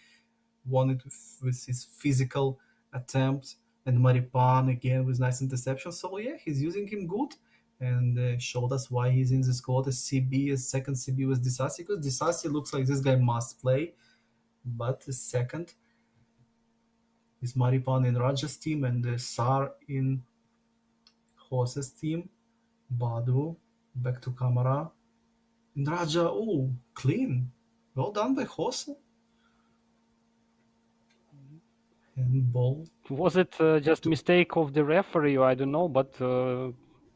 won it with his physical attempt. And Maripan again with nice interception. So yeah, he's using him good, and showed us why he's in the squad as CB, as second CB with Disasi, because Disasi looks like this guy must play, but the second is Maripan in Raja's team and Sar in Jose's team. Badu back to Kamara. And Raja, oh, clean. Well done by Jose. And ball Was it just to mistake of the referee? I don't know, but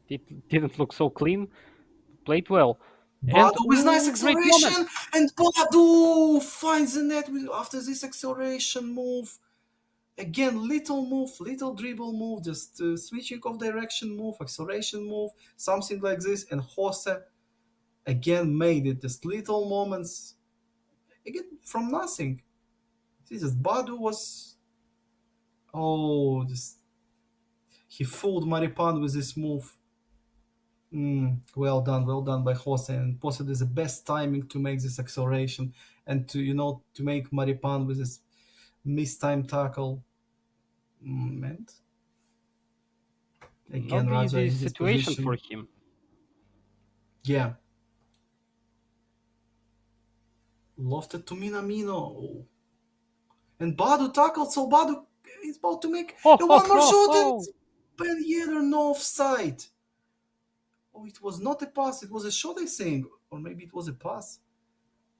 it didn't look so clean. Played well, and Badu with nice ooh, great moment. acceleration. And Badu finds the net after this acceleration move. Again, little move, little dribble move, just switching of direction move, acceleration move, something like this. And Jose again made it. Just little moments, again from nothing. Jesus, Badu was, oh, just he fooled Maripan with this move. Well done by Jose, and possibly the best timing to make this acceleration and to to make Maripan with this mistimed tackle. And Not again, the Raja easy in this situation for position. him. Yeah, lofted to Minamino. Oh. And Badu tackled, so Badu is about to make Ho the ho one more ho shot, and ho! Ben Yedder no offside. Oh, it was not a pass, it was a shot, I think, or maybe it was a pass.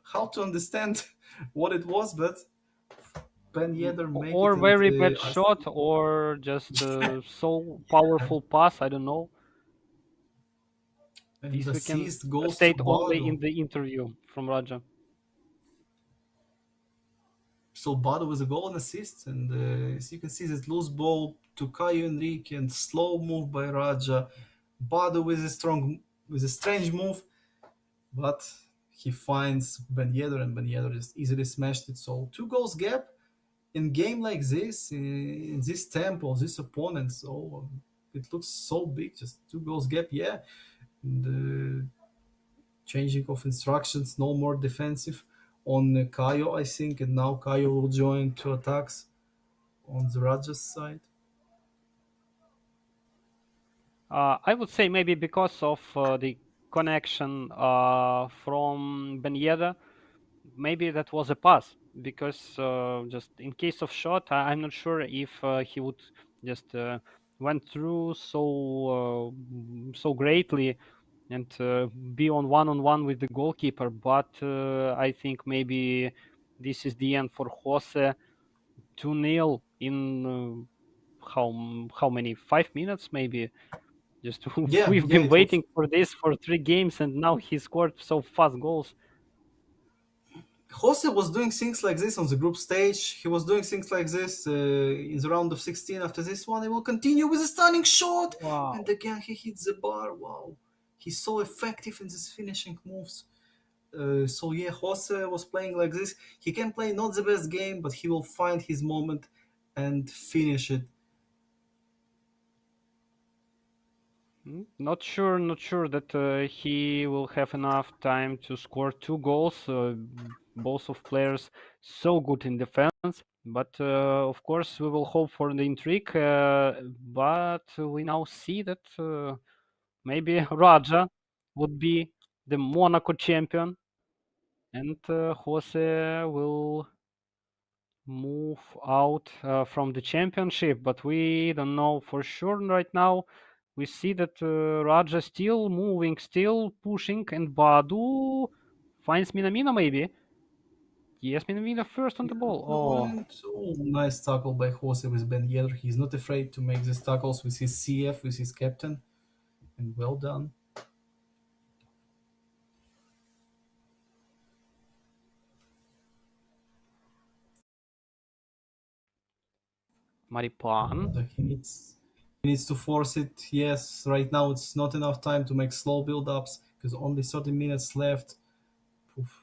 How to understand what it was, but Ben Yedder make it, Or and very bad I shot, think, or just so yeah, powerful pass. I don't know. and This the we can assist goes to state only in Badu. the interview from Raja. So Badu with a goal and assist, and as you can see, this loose ball to Caio Henrique and slow move by Raja. Badu with a strange move, but he finds Ben Yedder, and Ben Yedder just easily smashed it. So two goals gap in game like this, in this tempo, this opponent. So it looks so big, just two goals gap. Yeah, the changing of instructions, no more defensive on Kayo, I think, and now Kayo will join two attacks on the Rajas side. I would say maybe because of the connection from Ben Yedder, maybe that was a pass. Because just in case of shot, I'm not sure if he would just went through so greatly and be on one with the goalkeeper. But I think maybe this is the end for Jose. 2-0 in how many 5 minutes maybe. Just Yeah, we've yeah, been it was. waiting for this for 3 games, and now he scored so fast goals. Jose was doing things like this on the group stage. He was doing things like this in the round of 16. After this one, he will continue with a stunning shot. And Wow. again, he hits the bar. Wow. He's so effective in these finishing moves. So yeah, Jose was playing like this. He can play not the best game, but he will find his moment and finish it. Not sure that he will have enough time to score 2 goals. Both of players so good in defense, but of course we will hope for the intrigue. But we now see that maybe Raja would be the Monaco champion, and Jose will move out from the championship, but we don't know for sure right now. We see that Raja still moving, still pushing, and Badu finds Minamino maybe. Yes, Minamino first on the ball. Oh, And oh, nice tackle by Jose with Ben Yedder. He's not afraid to make these tackles with his CF, with his captain, and well done. Maripan. He needs to force it. Yes, right now it's not enough time to make slow build-ups because only 30 minutes left. Oof.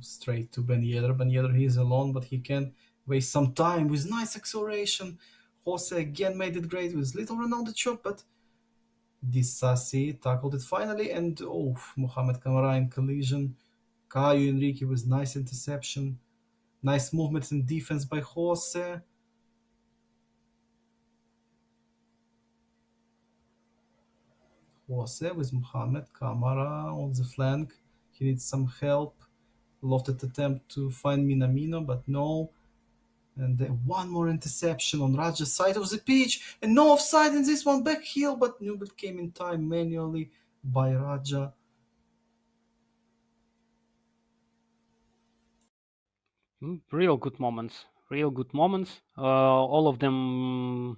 straight to Ben Yedder. Ben Yedder, he's alone, but he can waste some time with nice acceleration. Jose again made it great with little Ronaldo chop, but Disasi tackled it finally, and oh, Mohamed Kamara in collision. Caio Enrique with nice interception. Nice movement in defense by Jose. Jose with Mohamed Kamara on the flank. He needs some help. Lofted attempt to find Minamino, but no. And then one more interception on Raja's side of the pitch. And no offside in this one, back heel, but Newell came in time manually by Raja. Real good moments. Real good moments. All of them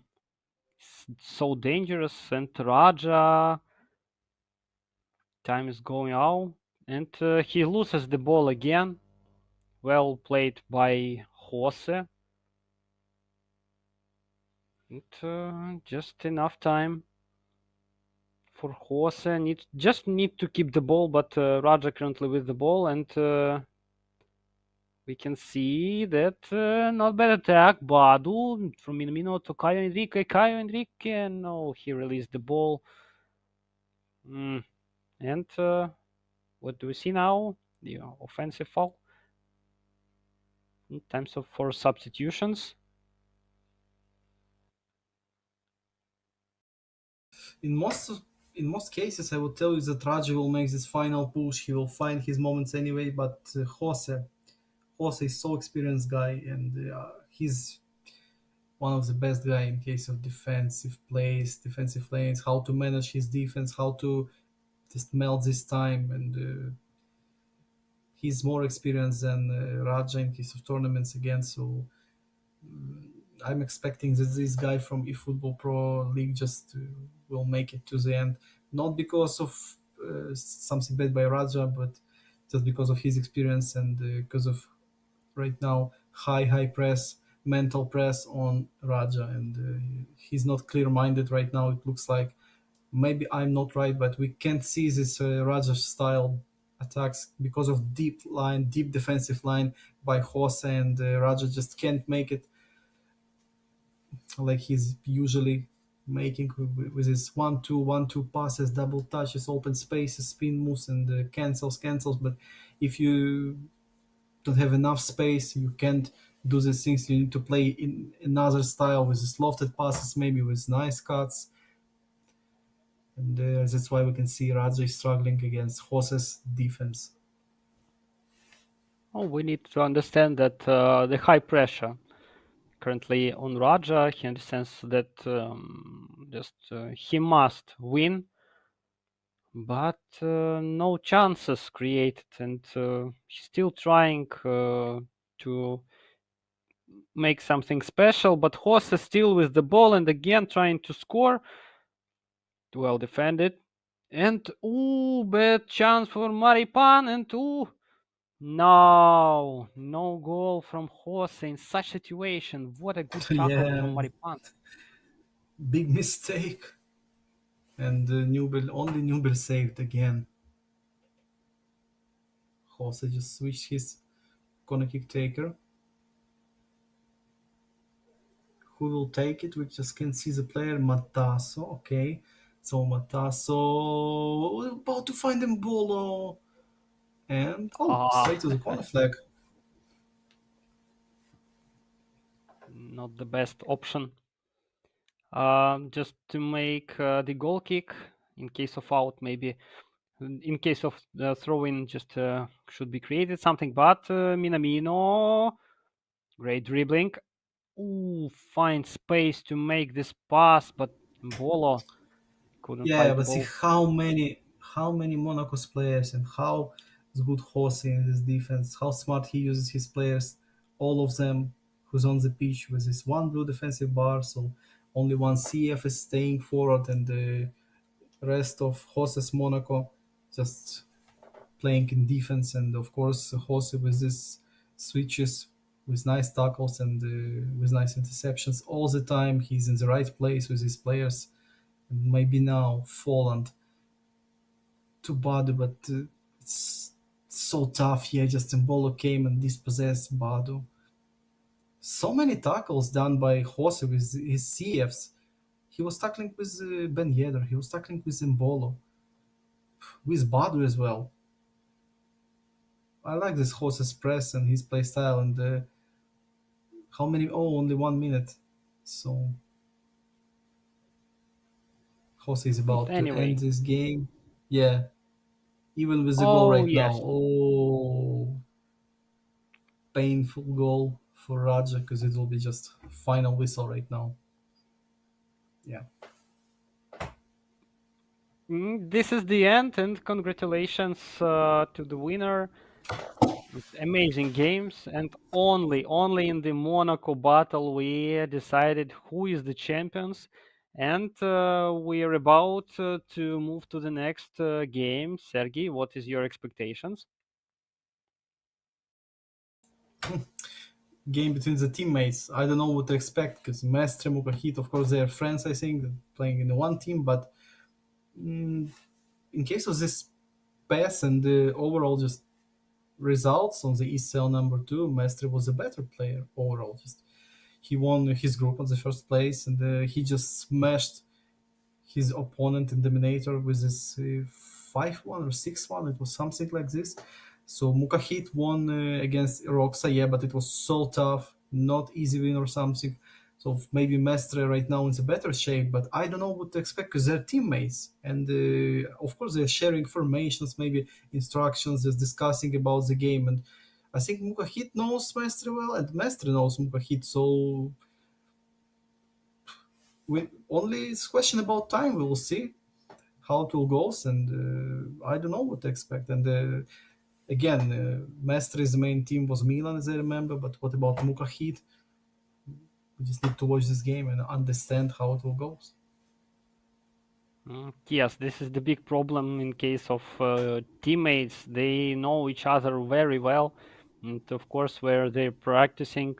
so dangerous. And Raja, time is going out, and he loses the ball again. Well played by Jose. And just enough time for Jose. Need to keep the ball, but Raja currently with the ball, and we can see that not bad attack. Badu from Minamino to Caio Enrique. Caio Enrique, no, he released the ball. And what do we see now? The offensive foul. In terms of for substitutions. In most in most cases, I would tell you that Raja will make this final push. He will find his moments anyway. But Jose is so experienced guy, and he's one of the best guy in case of defensive plays, defensive lanes, how to manage his defense, how to just melt this time, and he's more experienced than Raja in case of tournaments again. So I'm expecting that this guy from eFootball Pro League just will make it to the end, not because of something bad by Raja, but just because of his experience and because of right now high press, mental press on Raja, and he's not clear-minded right now. It looks like maybe I'm not right, but we can't see this Raja style attacks because of deep defensive line by Jose, and Raja just can't make it like he's usually making with his 1-2 passes, double touches, open spaces, spin moves, and cancels. But if you don't have enough space, you can't do these things. You need to play in another style with his lofted passes, maybe with nice cuts. And that's why we can see Radji struggling against Jose's defense. Oh, we need to understand that the high pressure currently on Raja, he understands that just he must win, but no chances created, and he's still trying to make something special. But Jose still with the ball and again trying to score. Well defended, and ooh, bad chance for Maripan, and ooh. No, no goal from Jose in such situation. What a good tackle Yeah, from Maripan. big mistake. And only Newbill saved again. Jose just switched his corner kick taker. Who will take it? We just can see the player Matasso. Okay, so Matasso about to find Mbolo, and Ah, straight to the corner flag. not the best option. Just to make the goal kick in case of out, maybe in case of throw-in, just should be created something. But Minamino, great dribbling. Ooh, find space to make this pass, but Mbolo couldn't Yeah, find the but see ball. how many Monaco's players and how good Jose in this defense, how smart he uses his players, all of them who's on the pitch with this one blue defensive bar, so only one CF is staying forward and the rest of Jose's Monaco just playing in defense, and of course Jose with this switches with nice tackles and with nice interceptions all the time. He's in the right place with his players. And maybe now Folland too bad, but it's So tough, yeah. Just Mbolo came and dispossessed Badu. So many tackles done by Jose with his CFs. He was tackling with Ben Yedder. He was tackling with Mbolo, with Badu as well. I like this Jose's press and his play style. And how many? Oh, only 1 minute. So Jose is about to end Anyway, this game. Yeah, even with the goal oh right now. yes. Oh, painful goal for Raja because it will be just final whistle right now. Yeah. This is the end, and congratulations to the winner. It's amazing games, and only in the Monaco battle we decided who is the champions, and we are about to move to the next game. Sergey, what is your expectations? Game between the teammates. I don't know what to expect because Mestre, Mukahit, of course, they're friends, I think, playing in the one team. But mm, in case of this pass and the overall just results on the ESEL number two, Mestre was a better player overall. Just he won his group on the first place and he just smashed his opponent in Dominator with this 5-1 or 6-1. It was something like this. So Mukahit won against Roxa, yeah, but it was so tough, not easy win or something. So maybe Mestre right now is a better shape, but I don't know what to expect because they're teammates, and of course they're sharing formations, maybe instructions, just discussing about the game. And I think Mukahit knows Mestre well, and Mestre knows Mukahit. So we only it's question about time. We will see how it will go, and I don't know what to expect. And again, Mestre's main team was Milan, as I remember. But what about Mukahit? We just need to watch this game and understand how it will go. Yes, this is the big problem in case of teammates. They know each other very well, and of course, where they're practicing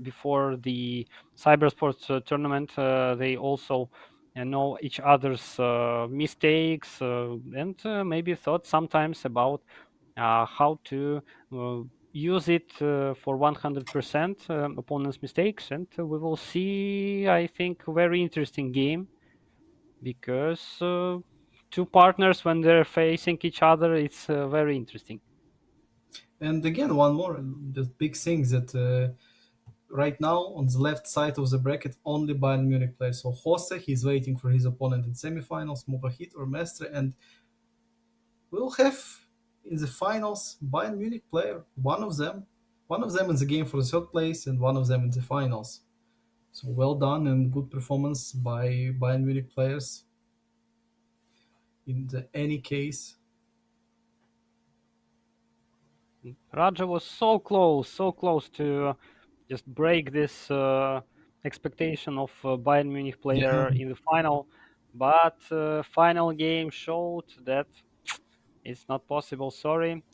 before the cybersports tournament, they also know each other's mistakes and maybe thought sometimes about how to uh, use it for 100% opponent's mistakes. And we will see, I think, very interesting game because two partners when they're facing each other, it's very interesting. And again, one more the big thing that right now on the left side of the bracket only Bayern Munich plays. So Jose, he's waiting for his opponent in semifinals, Mukahit or Mestre, and we'll have in the finals Bayern Munich player, one of them in the game for the third place, and one of them in the finals. So well done and good performance by Bayern Munich players in any case. Raja was so close to just break this expectation of Bayern Munich Yeah, player in the final, but final game showed that it's not possible. Sorry,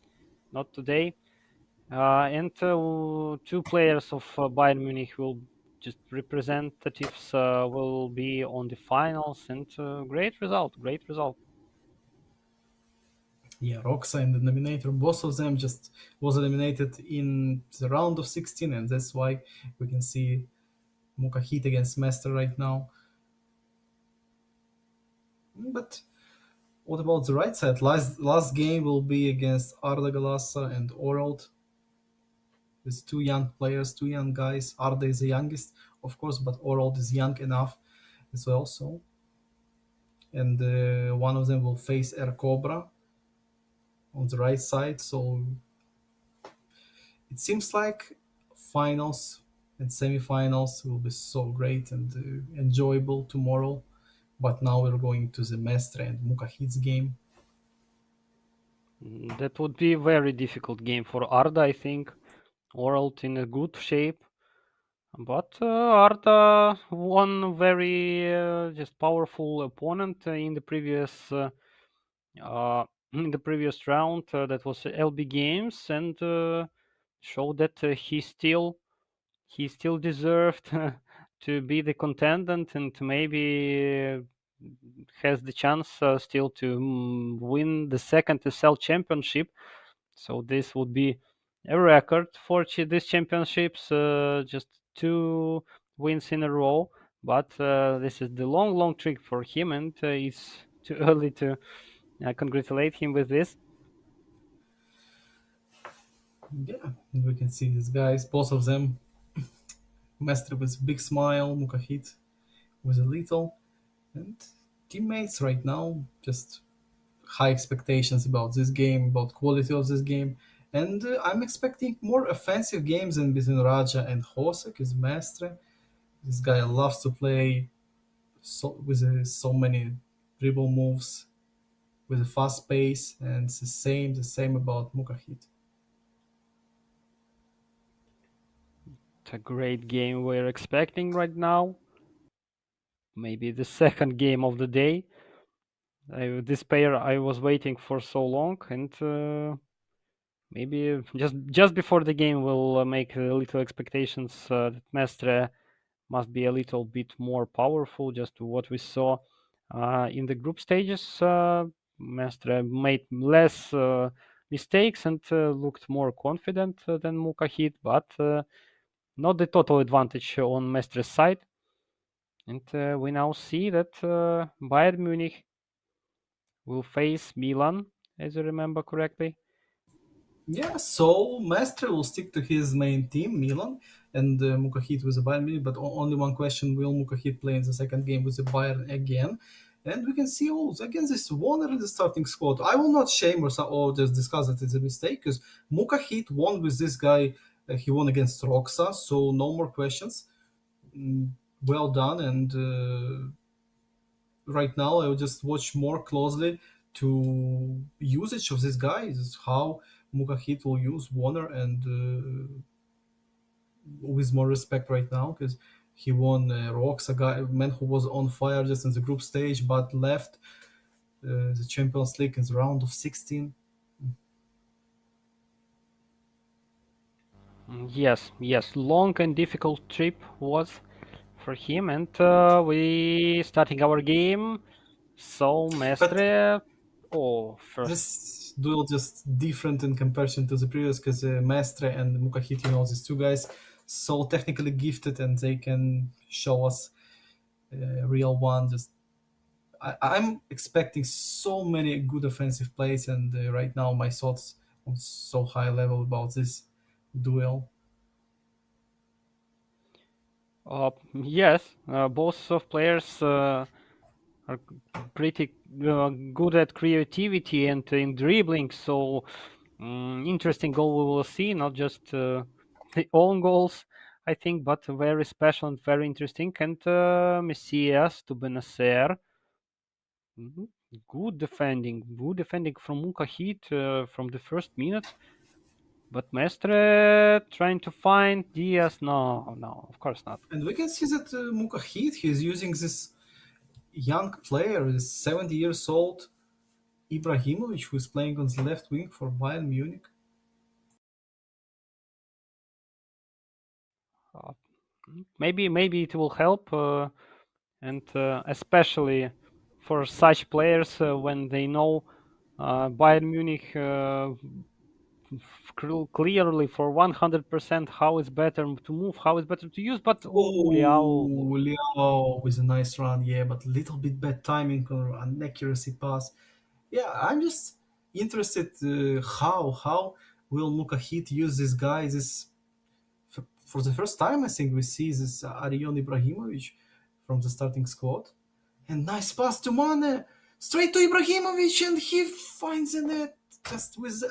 not today. And two players of Bayern Munich will just representatives will be on the finals, and great result, great result. yeah. Roxa and the Nominator, both of them just was eliminated in the round of 16, and that's why we can see Mukahit against Master right now. But what about the right side? Last game will be against Arda Galassa and Orald. With two young players, two young guys. Arda is the youngest, of course, but Orald is young enough as well. So, and one of them will face Air Cobra on the right side. So it seems like finals and semifinals will be so great and enjoyable tomorrow. But now we're going to the Mestre and Mukahit's game. That would be a very difficult game for Arda, I think. World in a good shape, but Arda won very just powerful opponent in the previous uh, in the previous round. That was LB Games, and showed that he still deserved to be the contendant and to maybe has the chance still to win the second ESEL championship. So this would be a record for these championships, just two wins in a row. But this is the long, long trick for him, and it's too early to congratulate him with this. Yeah, we can see these guys, both of them. Mestre with a big smile, Mukahit with a little, and teammates right now just high expectations about this game, about quality of this game, and I'm expecting more offensive games in between Raja and Hosek as Mestre. This guy loves to play with so many dribble moves, with a fast pace, and it's the same about Mukahit. It's a great game we're expecting right now. Maybe the second game of the day. This pair I was waiting for so long, and maybe just before the game we'll make a little expectations that Mestre must be a little bit more powerful. Just to what we saw in the group stages, Mestre made less mistakes and looked more confident than Mukahit, but not the total advantage on Mestre's side. And we now see that Bayern Munich will face Milan, as I remember correctly. Yeah, so Mestre will stick to his main team, Milan, and Mukahit with the Bayern Munich. But only one question: will Mukahit play in the second game with the Bayern again? And we can see, oh, again, this Warner in the starting squad. I will not shame or just discuss that it's a mistake because Mukahit won with this guy. He won against Roxa, so no more questions. Mm, well done, and right now I will just watch more closely to usage of this guy. This is how Mukahit will use Warner and with more respect right now because he won Rocks, a guy man who was on fire just in the group stage but left the Champions League in the round of 16. Yes, yes, long and difficult trip was for him, and we starting our game. So But Mestre, oh, first, this duel just different in comparison to the previous because Mestre and Mukahit, these two guys, so technically gifted and they can show us real one. Just I'm expecting so many good offensive plays, and right now my thoughts on so high level about this duel. yes, both of players are pretty good at creativity and in dribbling. So interesting goal we will see, not just the own goals, I think, but very special and very interesting. And Messias to Benacer. Mhm. Good defending from Mukahit from the first minutes. But Mestre trying to find Diaz. No, no, of course not. And we can see that Mukahit, he's using this young player, this 70 years old Ibrahimovic, who is playing on the left wing for Bayern Munich. Uh, maybe it will help, and especially for such players when they know Bayern Munich clearly for 100% how it's better to move, how it's better to use. But oh, Liao. Oh, Leo with a nice run, yeah, but little bit bad timing or an accuracy pass. Yeah, I'm just interested how will Mukahit use this guy. This for the first time, I think we see this Arion Ibrahimovic from the starting squad. And nice pass to Mane, straight to Ibrahimovic, and he finds the net just with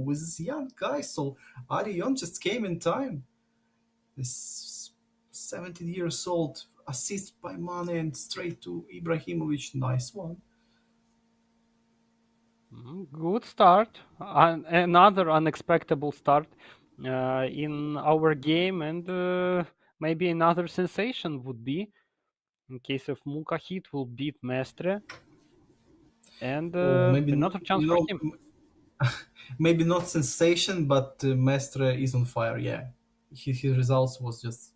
with this young guy. So Arion just came in time. This 17 years old assist by Mane and straight to Ibrahimovic. Nice one. Good start. Another unexpected start in our game, and maybe another sensation would be in case of Mukahit will beat Mestre, and Oh, maybe another chance for him. maybe not sensation, but Mestre is on fire. Yeah, his results was just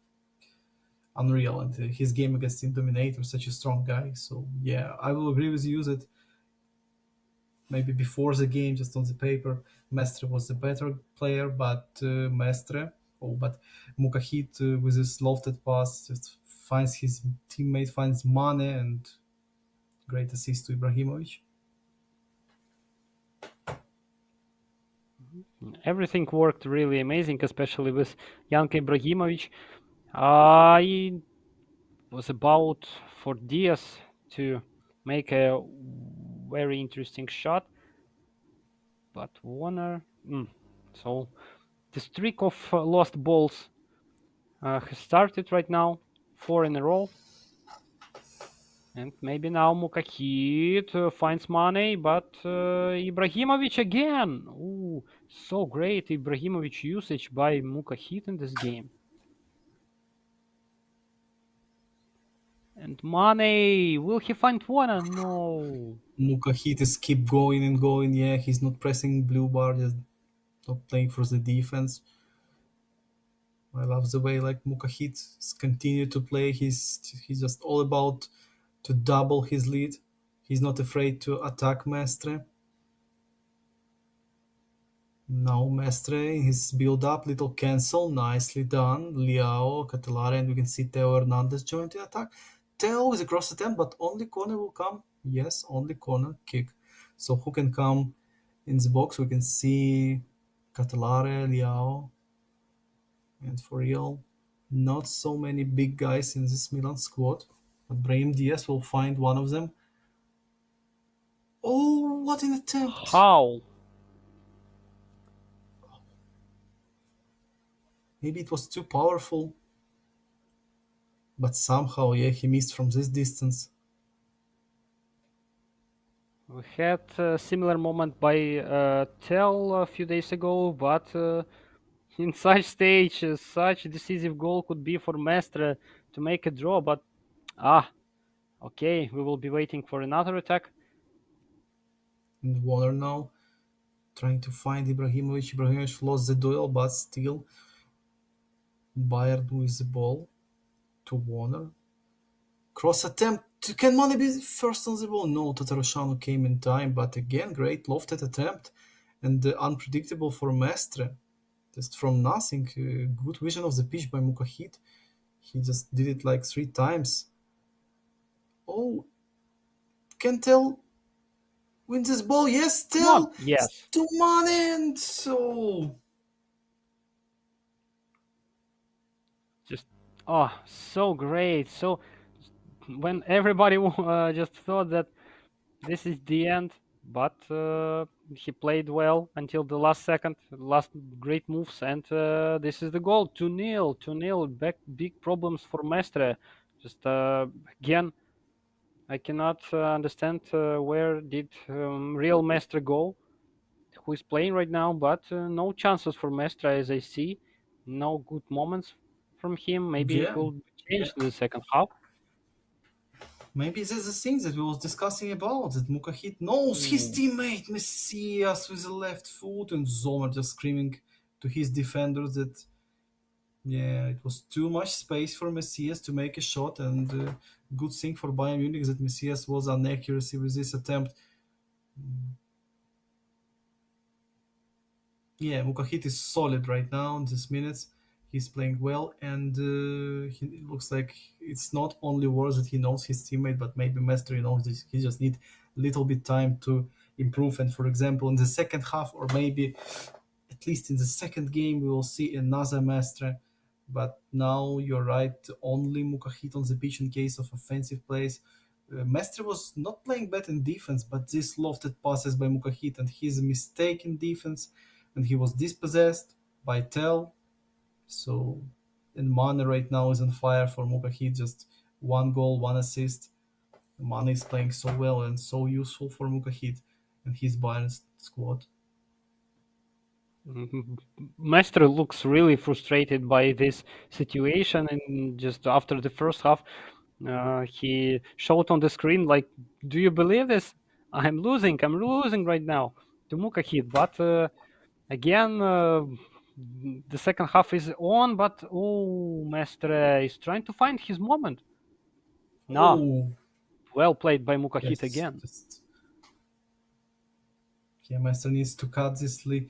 unreal, and his game against Team Dominator, such a strong guy. So yeah, I will agree with you that maybe before the game, just on the paper, Mestre was the better player, but but Mukahit with his lofted pass just finds his teammate, finds Mane, and great assist to Ibrahimovic. Everything worked really amazing, especially with young Ibrahimovic. I was about for Diaz to make a very interesting shot, but Warner. So the streak of lost balls has started right now, 4 in a row. And maybe now Mukahit finds money, but Ibrahimovic again. Ooh, so great Ibrahimovic usage by Mukahit in this game. And Mane, will he find one? No. Mukahit is keep going and going. Yeah, he's not pressing blue bar, just not playing for the defense. I love the way like Mukahit is continue to play. He's just all about to double his lead. He's not afraid to attack Mestre. Now Mestre, his build up, little cancel, nicely done. Liao, Catalare, and we can see Teo Hernandez join the attack. Teo is a cross attempt, but only corner will come. Yes, only corner kick. So who can come in the box? We can see Catalare, Liao, and for real, not so many big guys in this Milan squad. But Brahim Diaz will find one of them. Oh, what an attempt! How? Maybe it was too powerful, but somehow, yeah, he missed from this distance. We had a similar moment by Tel a few days ago, but in such stage, such a decisive goal could be for Mestre to make a draw. But ah, okay, we will be waiting for another attack. And Warner now trying to find Ibrahimovic. Ibrahimovic lost the duel, but still Bayern with the ball to Warner. Cross attempt. Can Mane be first on the ball? No, Tatarusanu came in time, but again, great lofted attempt and unpredictable for Mestre. Just from nothing, good vision of the pitch by Mukahit. He just did it like 3 times. Oh, can tell wins this ball. Yes, Come on. tell Yes. to Mane, and so Just so great. So when everybody just thought that this is the end, but he played well until the last second, last great moves, and this is the goal. 2-0, 2-0. Back big problems for Mestre. Just again, I cannot understand where did real Mestre go, who is playing right now, but no chances for Mestre as I see. No good moments from him. Maybe it yeah, will change in the second half. maybe this is the thing that we was discussing about that Mukahit knows his Ooh. teammate Messias with the left foot, and Zomer just screaming to his defenders that yeah, it was too much space for Messias to make a shot, and good thing for Bayern Munich that Messias was an accuracy with this attempt. Yeah, Mukahit is solid right now in these minutes. He's playing well, and he looks like it's not only words that he knows his teammate, but maybe Mestre knows that he just need a little bit time to improve. And for example, in the second half, or maybe at least in the second game, we will see another Mestre. But now you're right, only Mukahit on the pitch in case of offensive plays. Mestre was not playing bad in defense, but this lofted passes by Mukahit and his mistake in defense, and he was dispossessed by Tel. So, and Mane right now is on fire for Mukahit, just 1 goal, 1 assist. Mane is playing so well and so useful for Mukahit and his Bayern squad. Mestre looks really frustrated by this situation, and just after the first half, he showed on the screen like, "Do you believe this? I'm losing right now to Mukahit." But again, The second half is on, but oh, Mestre is trying to find his moment. No, Oh, well played by Mukahit yes, again. just yeah, Master needs to cut this lead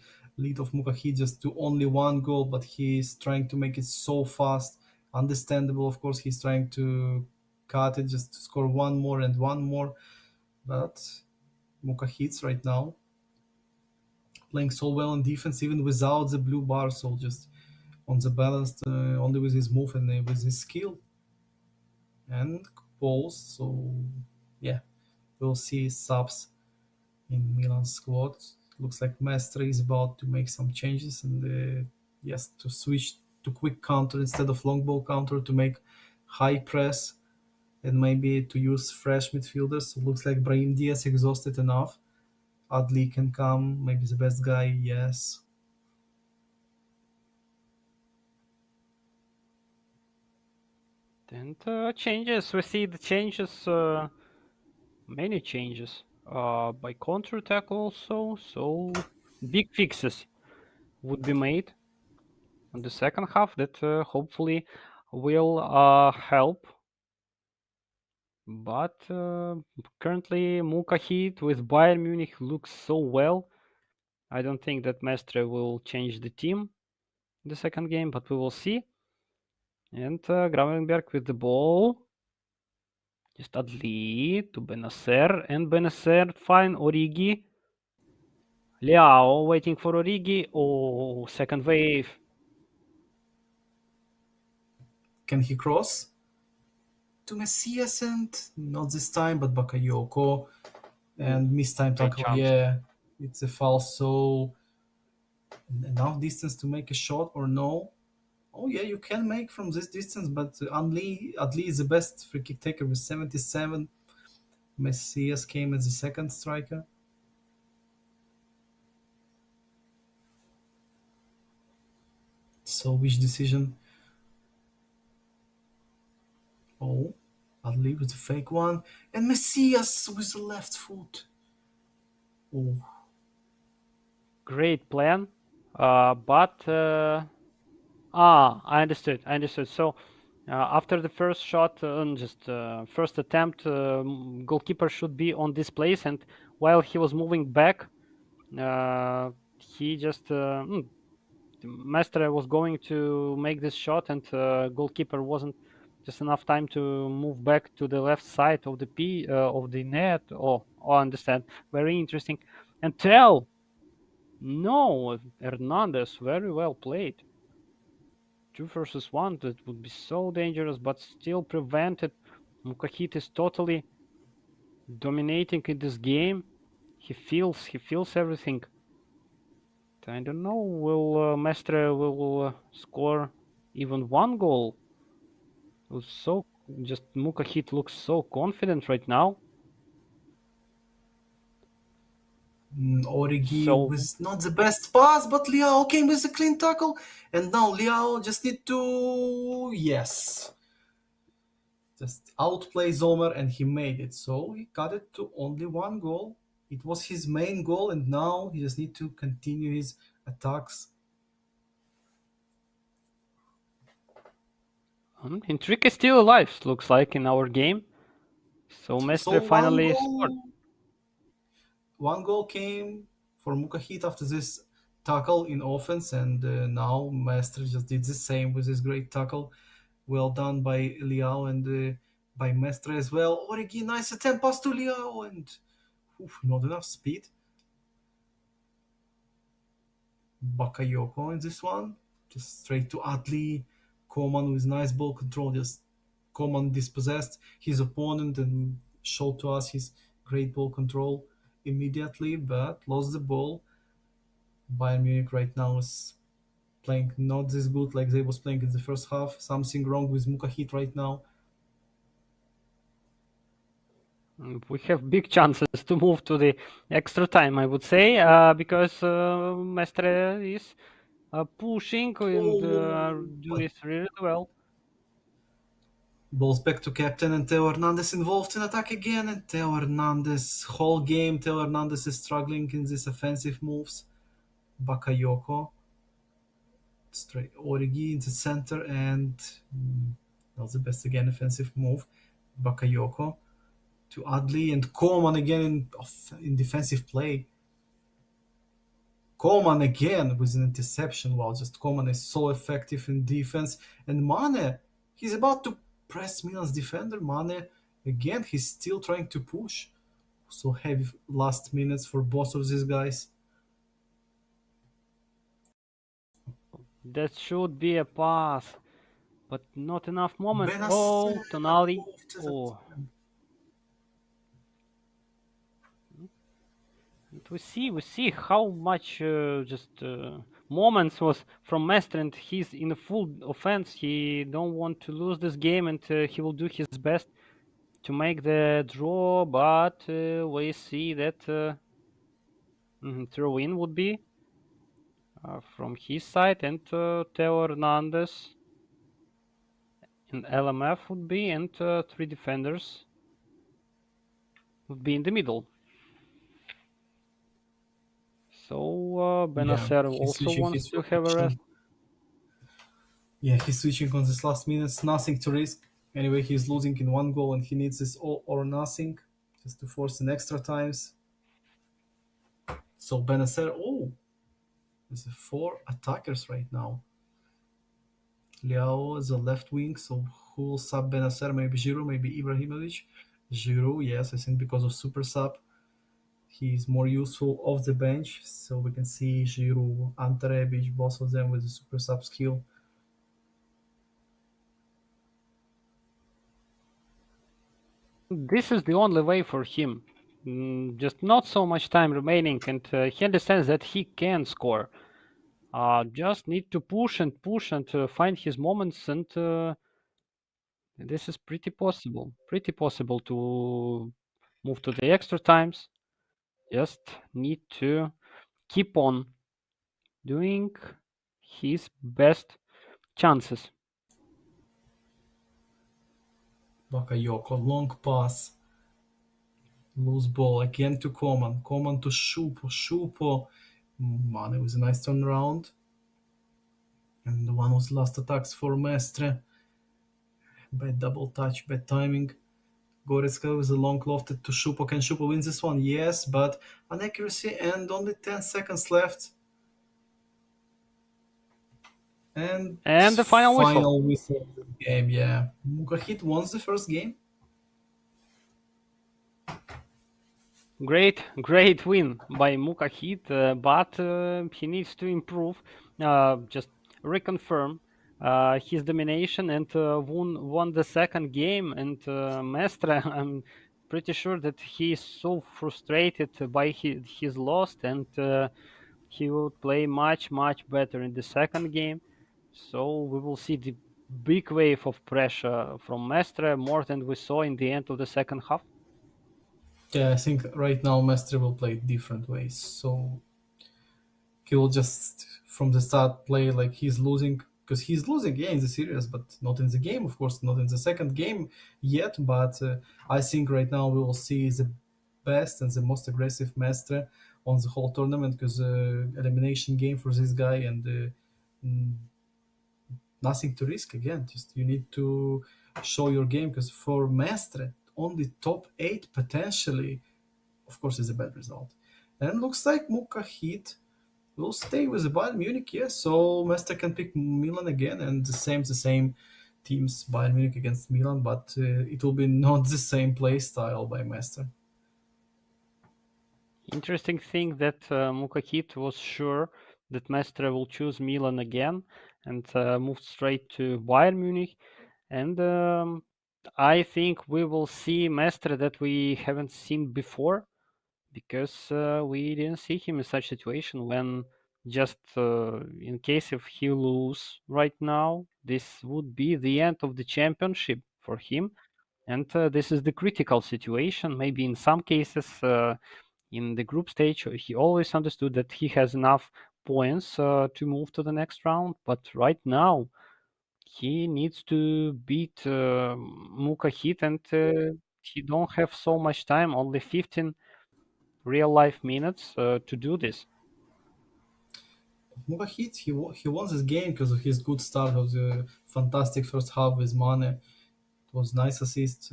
of Mukahi just to only one goal, but he's trying to make it so fast. Understandable, of course, he's trying to cut it just to score one more and one more. But Mukahit's right now playing so well on defense, even without the blue bar, so just on the balance, only with his move and with his skill and balls. So yeah, we'll see subs in Milan's squad. Looks like Mestre is about to make some changes and yes, to switch to quick counter instead of long ball counter to make high press and maybe to use fresh midfielders. So looks like Brahim Diaz exhausted enough. Adli can come, maybe the best guy, yes. And changes, we see the changes, many changes by counter attack also. So big fixes would be made on the second half that hopefully will help. But currently, Mukahit with Bayern Munich looks so well. I don't think that Mestre will change the team in the second game, but we will see. And Gravenberg with the ball. Just Adli to Benacer. And Benacer, fine. Origi. Liao waiting for Origi. Oh, second wave. Can he cross? To Messias and not this time, but Bakayoko Ooh, and missed time great tackle. chance. Yeah, it's a foul. So enough distance to make a shot or no? Oh yeah, you can make from this distance, but Adli is the best free kick taker with 77. Messias came as the second striker. So which decision? Oh, Adli with the fake one, and Messias with the left foot. Oh, Great plan. But I understood. I understood. So after the first shot, just first attempt, goalkeeper should be on this place, and while he was moving back, he just Mestre was going to make this shot, and goalkeeper wasn't just enough time to move back to the left side of the of the net. Oh, I understand. Very interesting. And tell no, Hernandez, very well played. Two versus one, that would be so dangerous, but still prevented. Mukahit is totally dominating in this game. He feels everything. I don't know. Will Mestre will score even one goal? It was so just Mukahit looks so confident right now. Origi So was not the best pass, but Liao came with a clean tackle, and now Liao just need to just outplay Zomer, and he made it. So he cut it to only one goal. It was his main goal, and now he just need to continue his attacks. Intrigue is still alive. Looks like in our game. So So Mestre finally scored. one goal came for Mukahit after this tackle in offense, and now Master just did the same with his great tackle. Well done by Liao and by Mestre as well. Origi, nice attempt pass to Liao, and not enough speed. Bakayoko in this one, just straight to Adli. Koman with nice ball control, just Koman dispossessed his opponent and showed to us his great ball control immediately, but lost the ball. Bayern Munich right now is playing not this good like they was playing in the first half. Something wrong with Mukahit right now. We have big chances to move to the extra time, I would say, because Mestre is pushing and Oh, do but it really well. balls back to captain and Theo Hernandez involved in attack again. And Theo Hernandez, whole game, Theo Hernandez is struggling in these offensive moves. Bakayoko. Straight Origi in the center, and that's the best again offensive move. Bakayoko to Adli and Coleman again in defensive play. Coleman again with an interception. Wow, just Coleman is so effective in defense. And Mane, he's about to press Milan's defender. Mane, again, he's still trying to push. So heavy last minutes for both of these guys. That should be a pass, but not enough moments. Benacer Oh, Tonali. moved to the Oh, and we see how much just moments was from Mestre, and he's in a full offense. He don't want to lose this game, and he will do his best to make the draw. But we see that throw in would be from his side, and Theo Hernandez and LMF would be, and three defenders would be in the middle. So Yeah, Benacer he's also switching wants his to have a rest. formation. Yeah, he's switching on this last minutes. Nothing to risk. Anyway, he's losing in one goal and he needs this all or nothing just to force an extra times. So Benacer, oh, there's four attackers right now. Liao is a left wing, so who will sub Benacer? Maybe Giroud, maybe Ibrahimovic. Giroud, yes, I think because of super sub, he's more useful off the bench. So we can see Giroud, Ante Rebic, both of them with the super sub skill. This is the only way for him. Just not so much time remaining, and he understands that he can score. Just need to push and find his moments, and this is pretty possible. Pretty possible to move to the extra times. Just need to keep on doing his best chances. Bakayoko, long pass, loose ball again to Coman. Coman to Shupo. Shupo. Man, it was a nice turnaround. And the one was last attacks for Mestre. Bad double touch, bad timing. Goretzka with a long lofted to Shupo. Can Shupo win this one? Yes, but an accuracy and only 10 seconds left. And And the final whistle. final whistle of the game, yeah. Mukahit won the first game. Great win by Mukahit, but he needs to improve, just reconfirm his domination, and won the second game. And Mestre, I'm pretty sure that he is so frustrated by his loss, and he will play much better in the second game. So we will see the big wave of pressure from Mestre, more than we saw in the end of the second half. Yeah, I think right now Mestre will play different ways. So he will just from the start play like he's losing because he's losing, yeah, in the series, but not in the game, of course, not in the second game yet. But I think right now we will see the best and the most aggressive Mestre on the whole tournament because elimination game for this guy and mm, nothing to risk again. Just you need to show your game because for Mestre, only top eight potentially, of course, is a bad result. And looks like Mukahit will stay with the Bayern Munich, yes. So Mestre can pick Milan again, and the same teams, Bayern Munich against Milan, but it will be not the same play style by Mestre. Interesting thing that Mukahit was sure that Mestre will choose Milan again, and moved straight to Bayern Munich. And I think we will see Mestre that we haven't seen before, because we didn't see him in such situation when, just in case if he lose right now, this would be the end of the championship for him. And this is the critical situation. Maybe in some cases, in the group stage, he always understood that he has enough points to move to the next round. But right now, he needs to beat Mukahit, and he don't have so much time, only 15 real life minutes to do this. Mukahit, he won this game because of his good start of the fantastic first half with Mane. It was nice assist,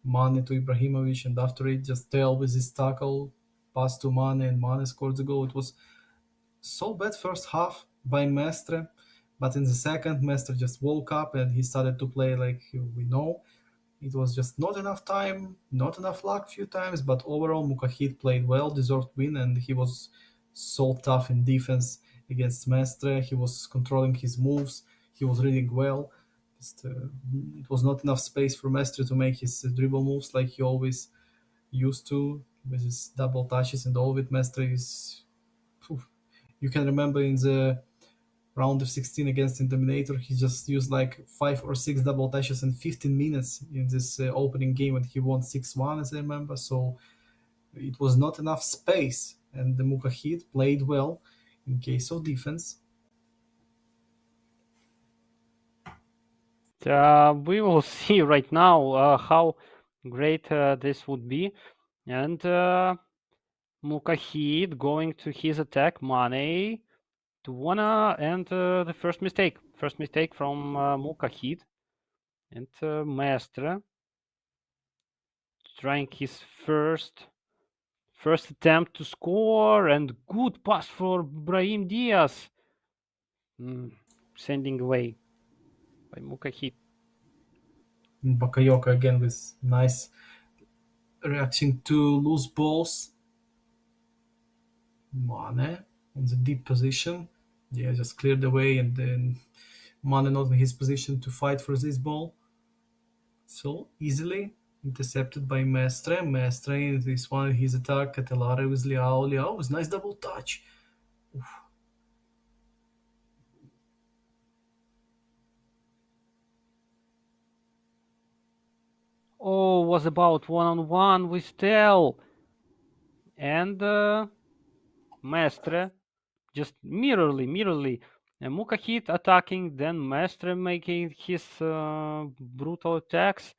Mane to Ibrahimovic, and after it, just Tel with his tackle, pass to Mane, and Mane scored the goal. It was so bad first half by Mestre, but in the second, Mestre just woke up and he started to play like we know. It was just not enough time, not enough luck few times, but overall Mukahit played well, deserved win, and he was so tough in defense against Mestre. He was controlling his moves, he was reading well. Just, it was not enough space for Mestre to make his dribble moves like he always used to with his double touches and all of it. Mestre is, phew, you can remember in the round of 16 against Intimidator, he just used like 5 or 6 double touches in 15 minutes in this opening game, and he won 6-1, as I remember. So it was not enough space, and the Mukahid played well in case of defense. We will see right now how great this would be. And Mukahid going to his attack, Mane to wanna, and the first mistake from Mukahid, and Maestre trying his first attempt to score, and good pass for Brahim Diaz, sending away by Mukahid. Bakayoko again with nice reaction to loose balls. Mane on the deep position. Yeah, just cleared the way, and then Mane not in his position to fight for this ball. So easily intercepted by Mestre. Mestre in this one, his attack at Elare with Liao. Liao was nice double touch. Oh, was about one-on-one with Tel, and Mestre just mirrorly. Mukahid attacking, then Mestre making his brutal attacks.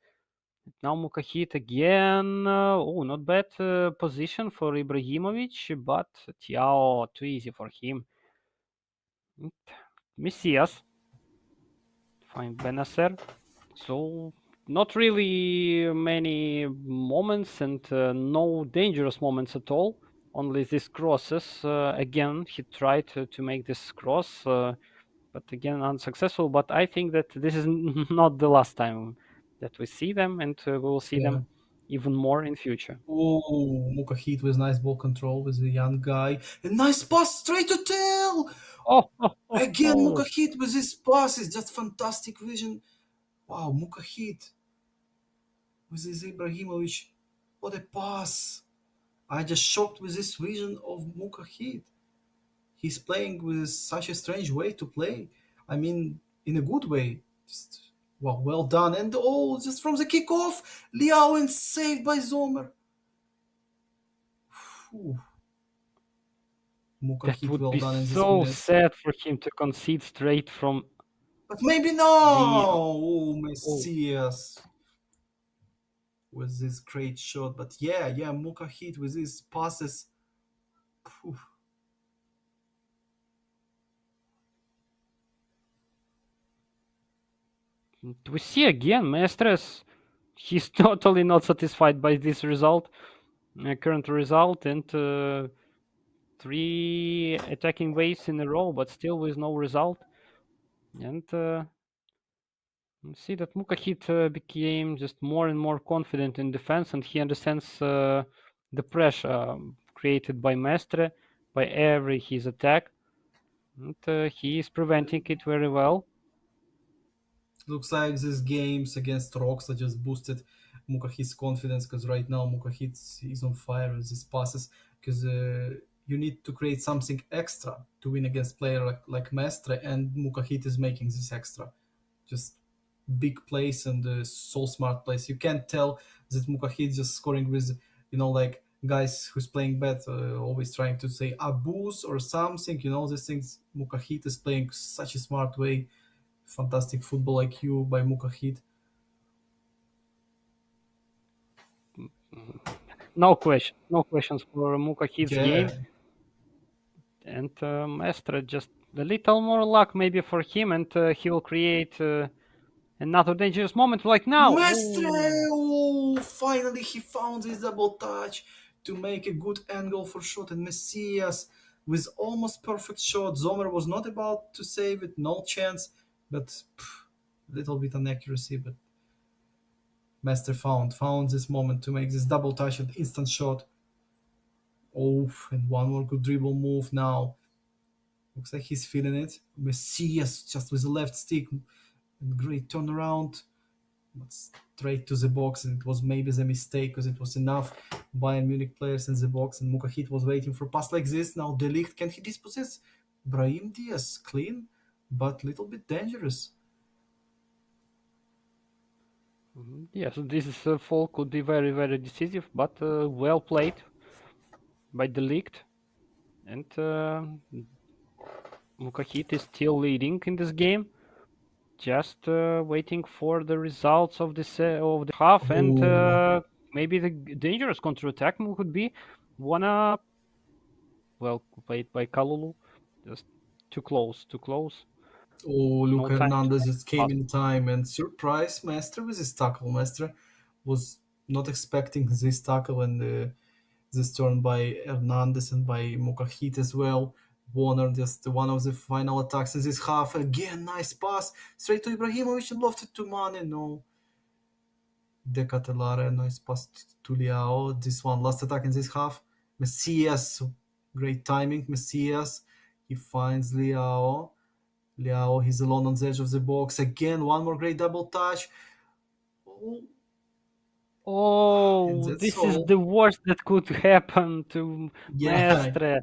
Now Mukahid again. Oh, not bad position for Ibrahimovic, but Tiao too easy for him. Messias find Benacer. So not really many moments, and no dangerous moments at all. Only these crosses. Again, he tried to make this cross, but again unsuccessful. But I think that this is not the last time that we see them, and we will see Yeah. them even more in future. Oh, Mukahid with nice ball control with the young guy. A nice pass straight to tail. Oh, oh, oh, Again, oh. Mukahid with his pass is just fantastic vision. Wow, Mukahid with his Ibrahimovic. What a pass. I just shocked with this vision of Mukahid. He's playing with such a strange way to play. I mean, in a good way. Just, wow, well done. And oh, just from the kickoff, Liao and saved by Zomer. Phew. That Mukahit would well be done in this so minutes. sad for him to concede straight from But maybe no! the. Oh, Oh, Messias with this great shot. But yeah, Mukahit with his passes. Phew. we see again, Mestres. He's totally not satisfied by this result, current result, and three attacking waves in a row, but still with no result. And see that Mukahit became just more and more confident in defense, and he understands the pressure created by Mestre by every his attack, and he is preventing it very well. Looks like these games against Roxa just boosted Mukahit's confidence because right now Mukahit is on fire with his passes because you need to create something extra to win against player like Mestre, and Mukahit is making this extra. Just big plays and so smart plays. You can't tell that Mukahid just scoring with, like guys who's playing bad, always trying to say abuse or something. These things. Mukahid is playing such a smart way. Fantastic football IQ by Mukahid. Mm, no questions for Mukahit's game. Yeah, And Mestre, just a little more luck maybe for him, and he will create another dangerous moment like now. Mestre! Oh, Oh, finally he found his double touch to make a good angle for shot, and Messias with almost perfect shot. Zomer was not about to save it, no chance, but little bit inaccuracy. But Mestre found this moment to make this double touch and instant shot. Oh, and one more good dribble move now. Looks like he's feeling it. Messias just with the left stick, and great turnaround. But straight to the box, and it was maybe the mistake because it was enough Bayern Munich players in the box, and Mukahit was waiting for a pass like this. Now De Ligt, can he dispossess Brahim Diaz? Clean, but little bit dangerous. yes, this fall could be very, very decisive, but well played by the leaked. And Mukahit is still leading in this game. Just waiting for the results of of the half, and Oh, maybe the dangerous counter-attack could be wanna well played by Kalulu. Just too close, too close. oh, No Luca time to Hernandez make just the came pass. in time and surprised Master with his tackle. Master was not expecting this tackle, and this turn by Hernandez and by Mukahit as well. Warner just one of the final attacks in this half. Again, nice pass straight to Ibrahimovic and lofted to Mane. No, De Catelara, nice pass to Liao. This one, last attack in this half. Messias, great timing. Messias, he finds Liao. Liao, he's alone on the edge of the box. Again, one more great double touch. Oh, and Oh, that's this is all. the worst that could happen to Yeah, Mestre.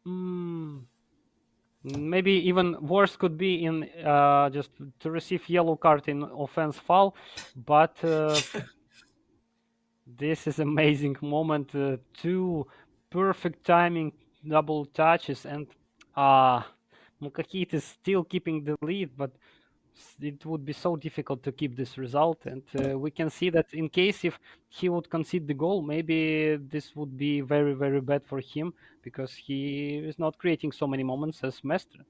Mm, maybe even worse could be in just to receive yellow card in offense foul, but this is amazing moment. Two perfect timing double touches, and uh Mukahit is still keeping the lead, but it would be so difficult to keep this result. And we can see that in case if he would concede the goal, maybe this would be very, very bad for him because he is not creating so many moments as Mestre.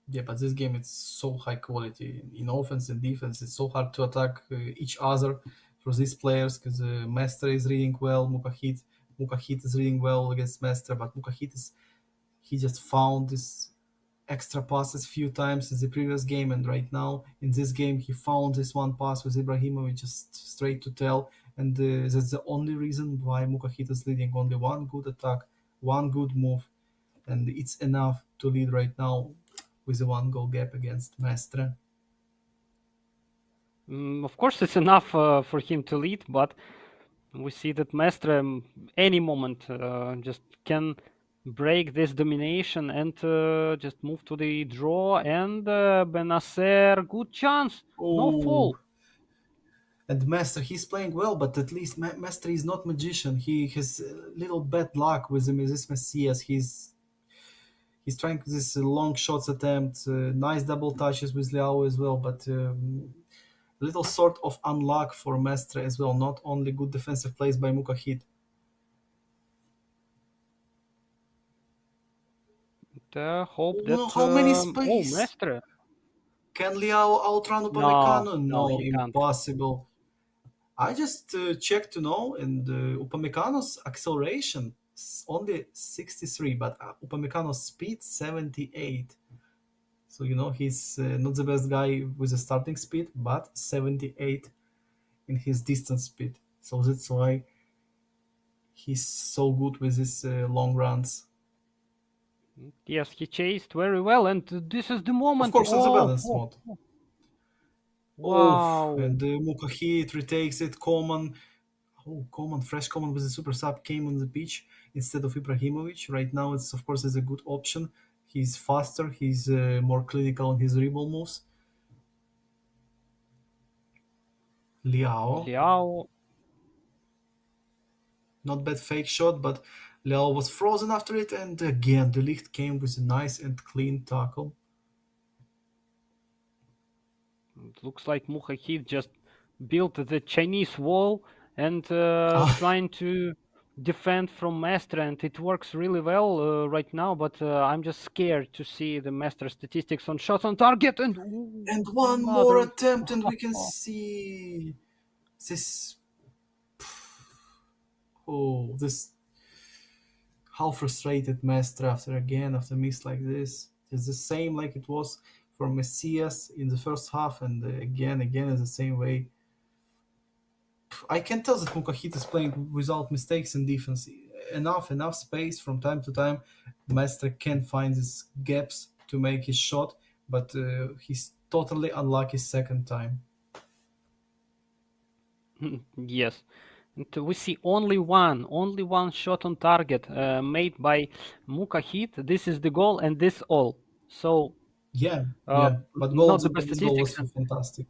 yeah, but this game it's so high quality in offense and defense. It's so hard to attack each other for these players because Mestre is reading well, Mukahit is reading well against Mestre, but Mukahit is he just found this extra passes few times in the previous game, and right now in this game he found this one pass with Ibrahimovic just straight to tell, and that's the only reason why Mukahit is leading. Only one good attack, one good move, and it's enough to lead right now with a one goal gap against Mestre. Of course, it's enough for him to lead, but we see that Mestre any moment just can break this domination and just move to the draw. And Benacer, good chance, no Oh, fall. and Mestre, he's playing well, but at least Mestre is not magician. He has a little bad luck with this Messias. He's trying this long shots attempt, nice double touches with Leao as well, but little sort of unluck for Mestre as well. Not only good defensive plays by Mukahit. Hope Well, that how many oh space? Mestre. Can Leao outrun No, Upamecano? no, No, he can't. impossible. I just checked to know, and Upamecano's acceleration is only 63, but Upamecano's speed 78. So he's not the best guy with a starting speed, but 78 in his distance speed. So that's why he's so good with his long runs. Yes, he chased very well, and this is the Of moment. course, in the Oh, balance oh, mode. oh. Oh, Wow. and Mukahit retakes it. Coman, fresh Coman with a super sub came on the pitch instead of Ibrahimovic. Right now, it's of course is a good option. He's faster. He's more clinical in his dribble moves. Liao, Liao. not bad fake shot, but Liao was frozen after it, and again the Ligt came with a nice and clean tackle. It looks like Mujahid just built the Chinese wall and Ah, trying to defend from Mestre, and it works really well right now. But I'm just scared to see the Mestre statistics on shots on target, and ooh, And one more another. attempt, and we can see this. Oh, this how frustrated Mestre after miss like this. It's the same like it was for Messias in the first half, and again is the same way. I can tell that Mukahit is playing without mistakes in defense. Enough space from time to time. Mestre can find these gaps to make his shot, but he's totally unlucky second time. Yes. And we see only one shot on target made by Mukahit. This is the goal, and this all. So Yeah, uh, yeah. But not the best this goal statistics. was fantastic.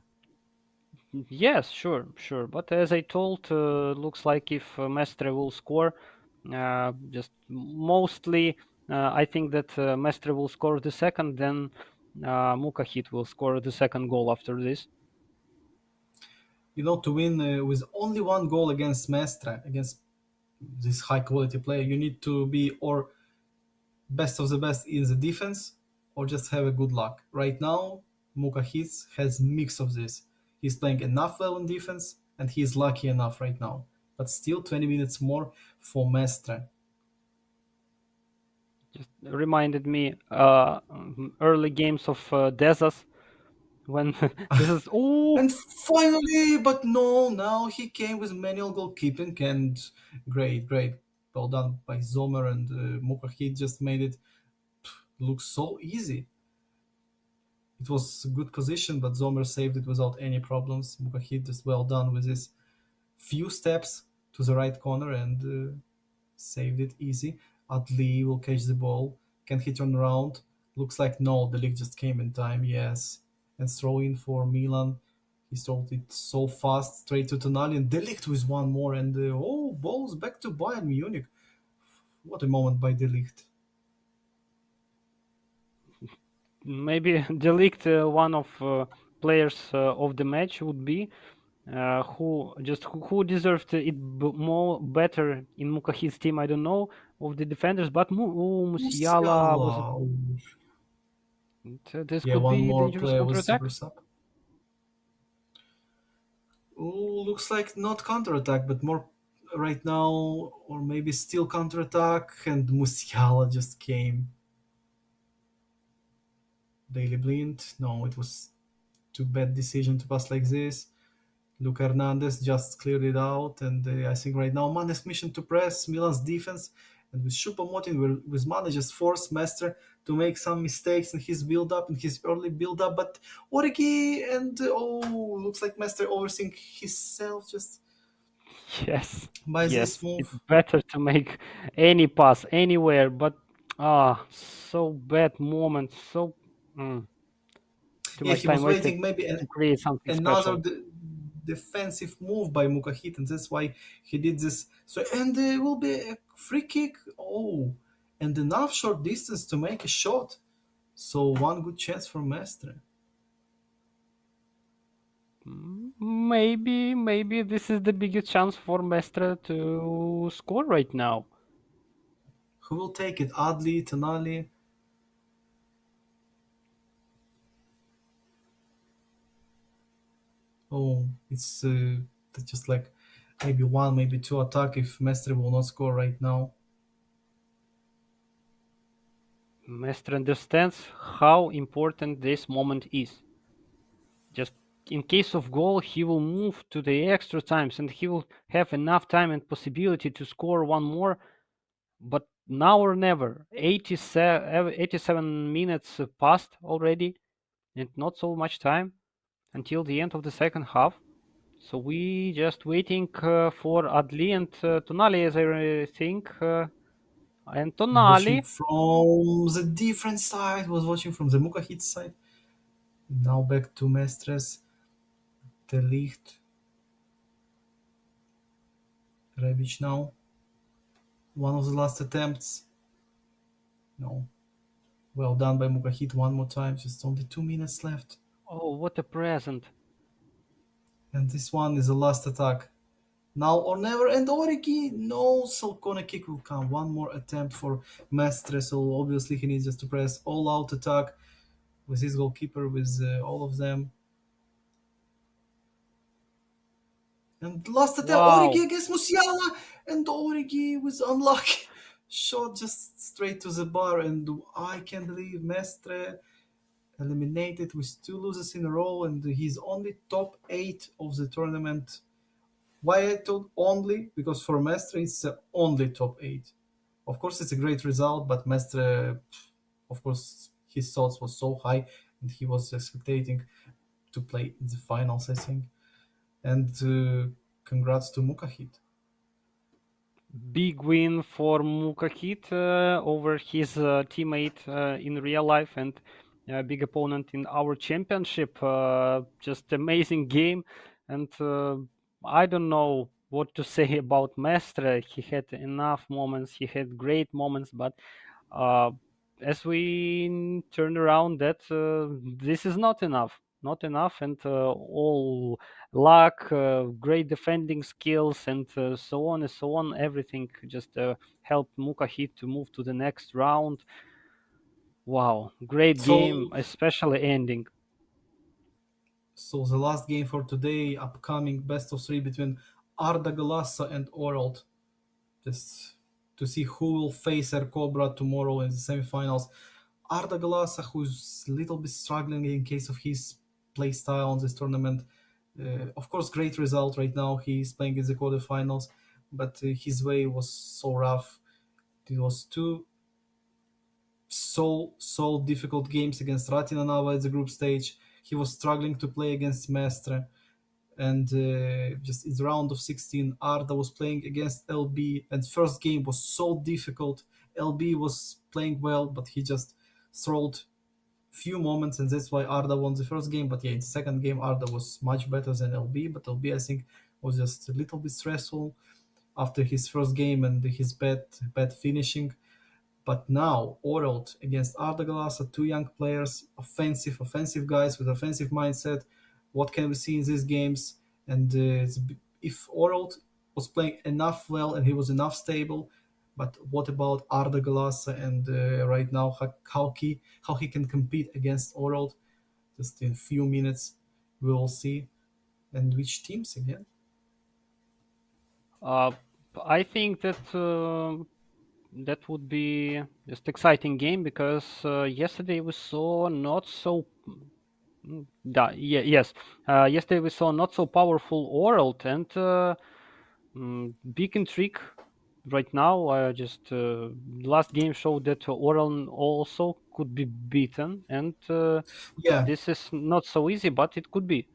Yes, sure. But as I told, looks like if Mestre will score, just mostly, I think that Mestre will score the second, then Mukahit will score the second goal after this. To win with only one goal against Mestre, against this high quality player, you need to be or best of the best in the defense or just have a good luck. Right now, Mukahits has mix of this. He's playing enough well in defense and he's lucky enough right now. But still 20 minutes more for Mestre. Just reminded me early games of Desas when this is oh And finally, but no, now he came with manual goalkeeping and great. Well done by Zomer and Mukahit just made it look so easy. It was a good position, but Zomer saved it without any problems. Mukahid is well done with his few steps to the right corner and saved it easy. Adli will catch the ball. Can he turn around? Looks like no, the league just came in time, yes. And throw in for Milan. He stole it so fast, straight to Tonali, and Delict with one more. And balls back to Bayern Munich. What a moment by Delict. maybe Delict one of players of the match would be who deserved it more better in Mukahid's team. I don't know of the defenders, but Musiala Musiala. was. This Yeah, could one be more dangerous player was counterattack. super sub. Oh, looks like not counterattack, but more right now, or maybe still counterattack. And Musiala just came. Daily blind. No, it was too bad decision to pass like this. Luke Hernandez just cleared it out, and I think right now Mane's mission to press Milan's defense, and with Choupo-Moting, with Mane just force Master to make some mistakes in his build-up, in his early build-up, but Origi and looks like Master overthink himself just Yes, by this yes, move. it's better to make any pass anywhere, but so bad moment, so mm, too Yeah, much he time was wasted waiting maybe to create something another special. defensive move by Mukahit, and that's why he did this. So, and there will be a free kick. Oh, and enough short distance to make a shot. So, one good chance for Mestre, Maybe this is the biggest chance for Mestre to score right now. who will take it. Adli, Tonali. Oh, it's just like maybe one, maybe two attack if Mestre will not score right now. Mestre understands how important this moment is. Just in case of goal, he will move to the extra times and he will have enough time and possibility to score one more. But now or never, 87 minutes passed already, and not so much time until the end of the second half. So we just waiting for Adli and Tonali, as I think. And Watching Tonali, from the different side, was watching from the Mukahit side. Now back to Mestres, De Ligt, Rebic now. One of the last attempts. No. Well done by Mukahit one more time. Just only 2 minutes left. oh, what a present. And this one is the last attack. Now or never. And Origi, no, so corner kick will come. One more attempt for Mestre. So obviously he needs just to press all out attack with his goalkeeper, with all of them. And last attempt, Wow. Origi against Musiala, and Origi was unlucky. Shot just straight to the bar, and I can't believe Mestre eliminated with two losses in a row, and he's only top 8 of the tournament. Why I told only? Because for Mestre it's only top 8. Of course, it's a great result, but Mestre, of course, his thoughts was so high, and he was expecting to play in the finals, I think. And congrats to Mukahit. Big win for Mukahit over his teammate in real life and big opponent in our championship. Just amazing game, and I don't know what to say about Mestre. He had enough moments, he had great moments, but uh, as we turn around, that this is not enough. Not enough, and all luck, great defending skills, and so on and so on. Everything just helped Mukahit to move to the next round. Wow, great game, So, especially ending. so the last game for today, upcoming best of three between Arda Galassa and Orald. Just to see who will face Air Cobra tomorrow in the semifinals. Arda Galassa, who's a little bit struggling in case of his play style on this tournament. Of course, great result right now. He's playing in the quarterfinals, but his way was so rough. It was two so difficult games against Ratina Nava at the group stage. He was struggling to play against Mestre, and just in the round of 16, Arda was playing against LB, and first game was so difficult. LB was playing well, but he just throwed few moments, and that's why Arda won the first game. But yeah, in the second game, Arda was much better than LB, but LB I think was just a little bit stressful after his first game and his bad finishing. But now, Orald against Arda Glass are two young players, offensive guys with offensive mindset. What can we see in these games? And if Orald was playing enough well and he was enough stable, but what about Arda Glass and right now how he can compete against Orald? Just in a few minutes, we will see. And which teams again? Uh, I think that that would be just exciting game because yesterday we saw not so yes. Yesterday we saw not so powerful Oralt and big intrigue right now. Just last game showed that Oral also could be beaten, and Yeah, this is not so easy, but it could be.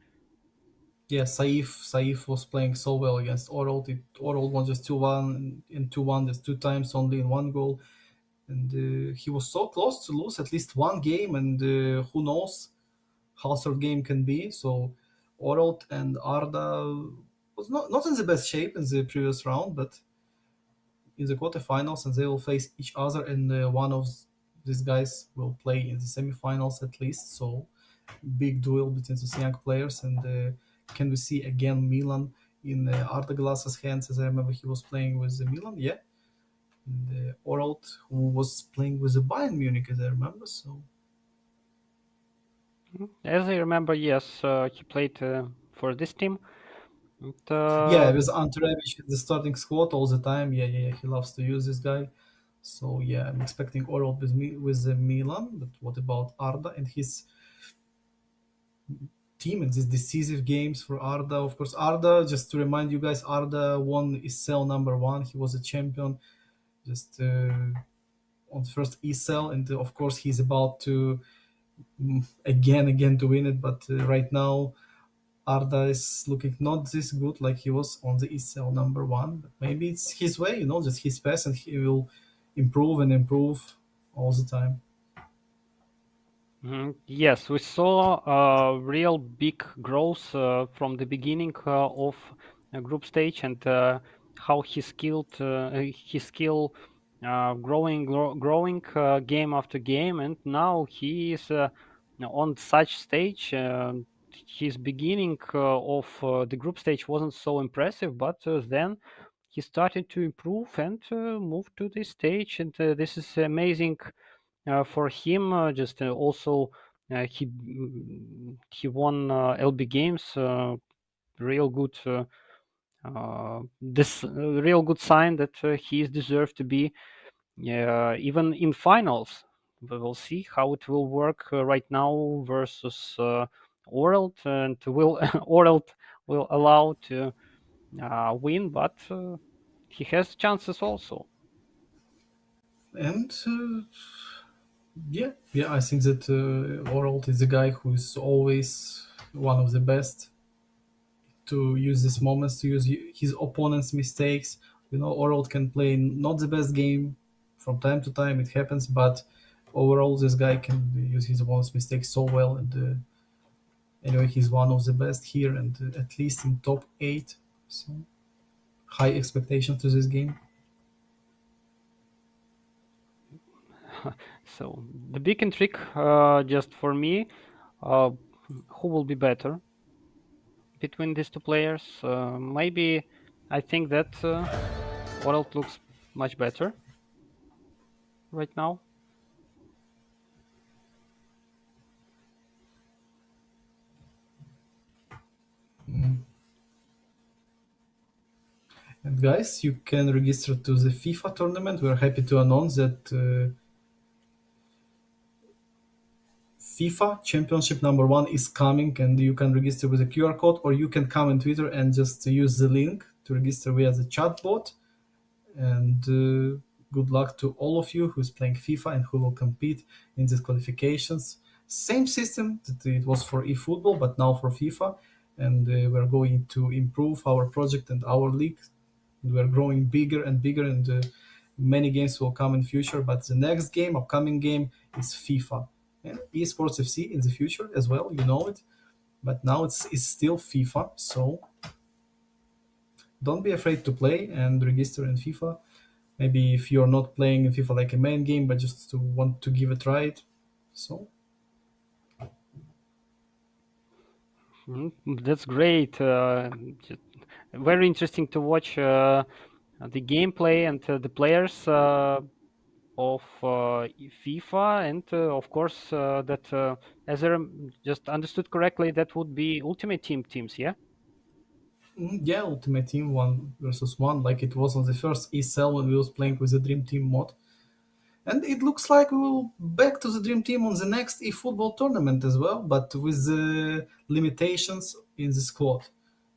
yeah, Saif was playing so well against Orald. Orald won just 2-1 in 2-1, just two times only in one goal. And he was so close to lose at least one game, and who knows how third game can be. So Orald and Arda was not in the best shape in the previous round, but in the quarterfinals, and they will face each other, and one of these guys will play in the semifinals at least. So big duel between these young players, and can we see again Milan in Arda Glass's hands? As I remember, he was playing with Milan, yeah, and Oralt, who was playing with the Bayern Munich, as I remember. So As I remember, yes, he played for this team. And, yeah, with Ante Rebic in the starting squad all the time. Yeah, yeah, yeah, he loves to use this guy. So yeah, I'm expecting Oralt with the Milan. But what about Arda and his team in these decisive games for Arda? Of course, Arda. Just to remind you guys, Arda won ESEL number one. He was a champion just on the first ESEL, and of course he's about to again to win it. But right now Arda is looking not this good like he was on the ESL number one. But maybe it's his way, just his pace, and he will improve and improve all the time. yes, we saw real big growth from the beginning of a group stage and how his skill growing game after game, and now he is on such stage. his beginning of the group stage wasn't so impressive, but then he started to improve and move to this stage, and this is amazing for him. Just also he won LB games, real good. This real good sign that he is deserved to be even in finals. We will see how it will work right now versus Orelt, and will Orelt will allow to win, but he has chances also. And yeah, I think that Oralt is a guy who is always one of the best to use these moments, to use his opponent's mistakes. Oralt can play not the best game from time to time, it happens, but overall, this guy can use his opponent's mistakes so well. And anyway, he's one of the best here, and at least in top 8. So, high expectations to this game. So the big intrigue, just for me, uh, who will be better between these two players? Maybe I think that Orelt looks much better right now. And guys, you can register to the FIFA tournament. We're happy to announce that FIFA Championship number 1 is coming, and you can register with a QR code, or you can come on Twitter and just use the link to register via the chat bot. And good luck to all of you who's playing FIFA and who will compete in these qualifications. Same system that it was for eFootball, but now for FIFA. And we're going to improve our project and our league. We're growing bigger and bigger, and many games will come in future. But the next game, upcoming game, is FIFA and esports FC in the future as well. You know it, but now it's still FIFA. So don't be afraid to play and register in FIFA. Maybe if you're not playing in FIFA like a main game, but just to want to give a try it. So Mhm, that's great. Very interesting to watch the gameplay and the players of FIFA, and of course that as I just understood correctly, that would be Ultimate Team teams, yeah. yeah, Ultimate Team 1 versus 1, like it was on the first ESEL when we was playing with the Dream Team mod. And it looks like we will back to the Dream Team on the next eFootball tournament as well, but with the limitations in the squad.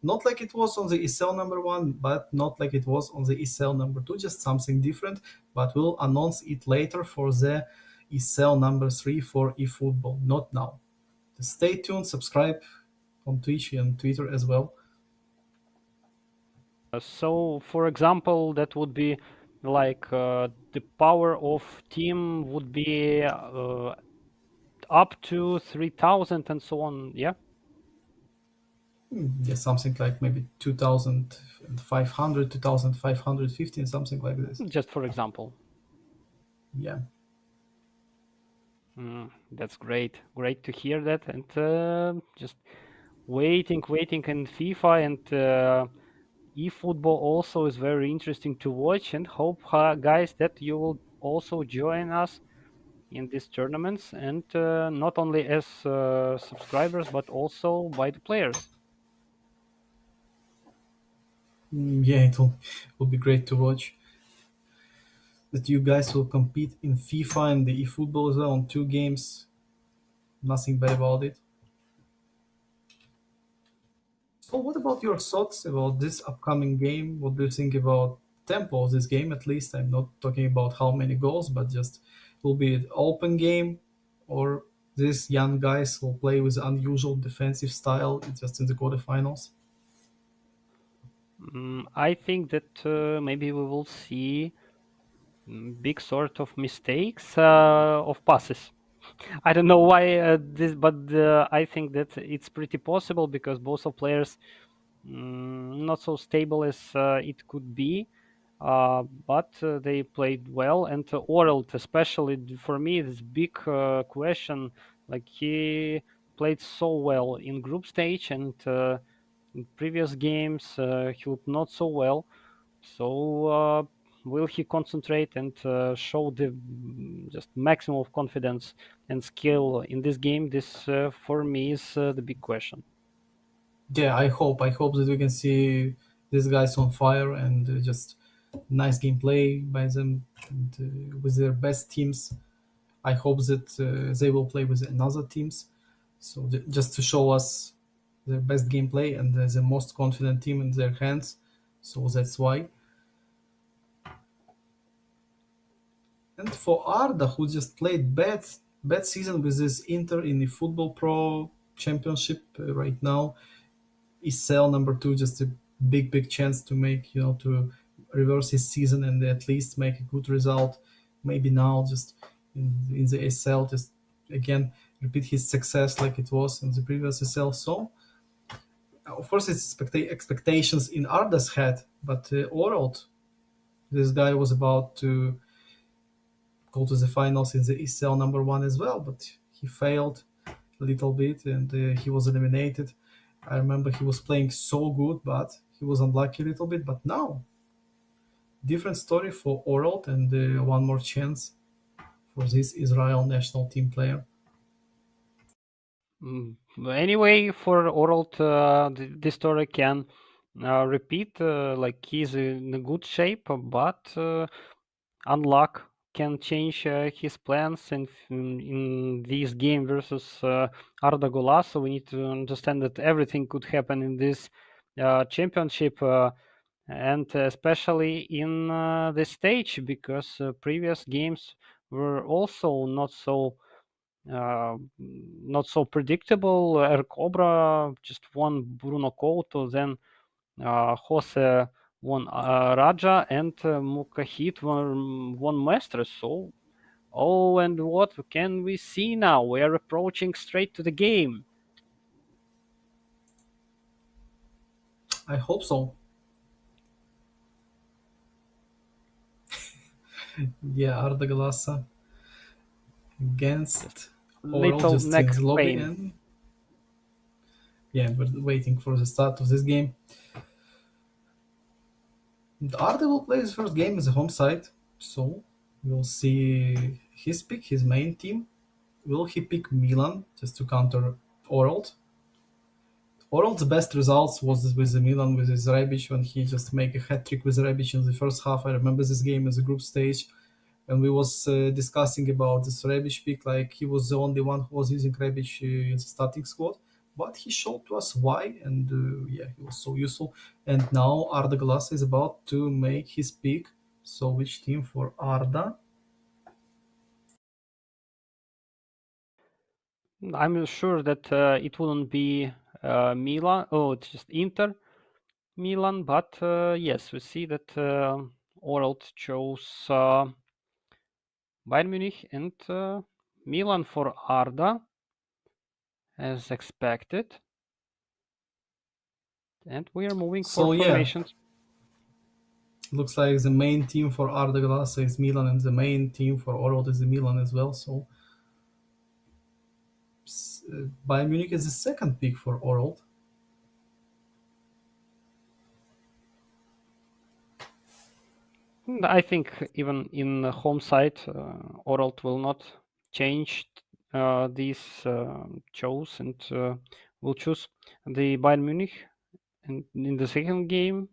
Not like it was on the ESL number 1, but not like it was on the ESL number 2, just something different. But we'll announce it later for the ESL number 3 for eFootball, not now. Just stay tuned, subscribe on Twitch and Twitter as well. So, for example, that would be like the power of team would be up to 3,000 and so on, yeah. Yeah, something like maybe 2,500, 2,515, something like this. Just for example. Yeah. That's great. Great to hear that. And just waiting in FIFA, and eFootball also is very interesting to watch, and hope, guys, that you will also join us in these tournaments, and not only as subscribers, but also by the players. Yeah, it will be great to watch that you guys will compete in FIFA and the eFootball as well on 2 games. Nothing bad about it. So, what about your thoughts about this upcoming game? What do you think about tempo of this game? At least I'm not talking about how many goals, but just will be an open game, or these young guys will play with unusual defensive style just in the quarterfinals. I think that maybe we will see big sort of mistakes of passes. I don't know why this, but I think that it's pretty possible because both of players not so stable as it could be, but they played well. And Orelt, especially for me, this big question. Like he played so well in group stage, and in previous games he looked not so well. So will he concentrate and show the just maximum of confidence and skill in this game? This for me is the big question. Yeah, I hope that we can see these guys on fire and just nice gameplay by them and, with their best teams. I hope that they will play with another teams, so just to show us the best gameplay and the most confident team in their hands. So that's why. And for Arda, who just played bad season with this Inter in the Football Pro Championship right now, ESEL number two, just a big chance to make, to reverse his season and at least make a good result. Maybe now just in the ESEL, just again repeat his success like it was in the previous ESEL. So of course it's expectations in Arda's head, but Oralt, this guy was about to go to the finals in the ESL number one as well, but he failed a little bit and he was eliminated. I remember he was playing so good, but he was unlucky a little bit. But now, different story for Oralt and one more chance for this Israel national team player. Anyway, for Oralt, the story can repeat. Like he's in a good shape, but unluck can change his plans in this game versus Arda Güler. So we need to understand that everything could happen in this championship, and especially in this stage, because previous games were also not so predictable. Air Cobra just won Bruno Couto, then Jose won Raja, and Mukahit won Mestre. So, oh, and what can we see now? We are approaching straight to the game. I hope so. Yeah, Arda Glasa Just against Oral little just in neck the lobby, pain. and yeah, we're waiting for the start of this game. And Arda will play his first game as a home side, so we'll see his pick, his main team. Will he pick Milan just to counter Orald? Orald's best results was with the Milan with his Rebic when he just make a hat trick with Rebic in the first half. I remember this game as a group stage, and we was discussing about this Rebic pick like he was the only one who was using Rebic in the starting squad. But he showed to us why, and yeah, he was so useful. And now Arda Glass is about to make his pick. So which team for Arda? I'm sure that it wouldn't be Milan. Oh, it's just Inter Milan. But yes, we see that Oralt chose Bayern Munich and Milan for Arda, as expected. And we are moving for So yeah, formations. looks like the main team for Arda Glass is Milan, and the main team for Orald is the Milan as well. So Bayern Munich is the second pick for Orald. I think even in the home side, Oralt will not change these choice and will choose the Bayern Munich. And in the second game,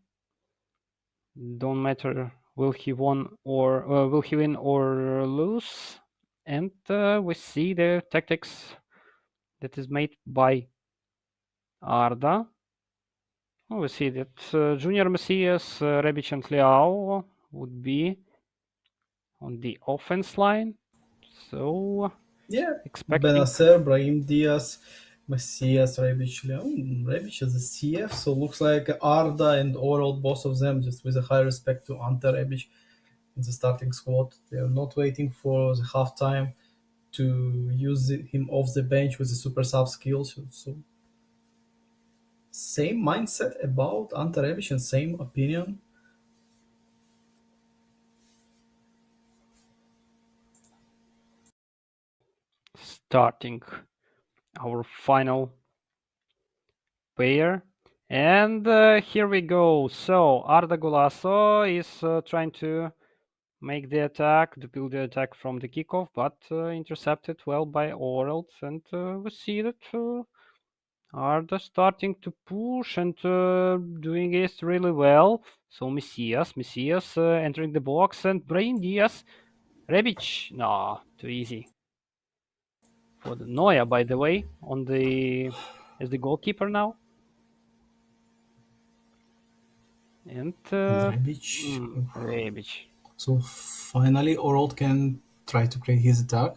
don't matter will he win or lose. And we see the tactics that is made by Arda. Oh, we see that Junior Messias, Rebic, and Leao would be on the offense line. So Yeah, expecting Benacer, Brahim Diaz, Messias, Rebic, Leon. Rebic is a CF, so looks like Arda and Orald, both of them, just with a high respect to Ante Rebic in the starting squad. They are not waiting for the halftime to use him off the bench with the super sub skills. So same mindset about Ante Rebic and same opinion. starting our final pair. And here we go. So Arda Golasso is trying to make the attack, to build the attack from the kickoff, but intercepted well by Orelt. And we see that Arda starting to push and doing it really well. So Messias entering the box, and Brain Diaz, Rebic. No, too easy for the Noya, by the way, on the as the goalkeeper now. And Rebic. Rebic. So finally, Orold can try to create his attack.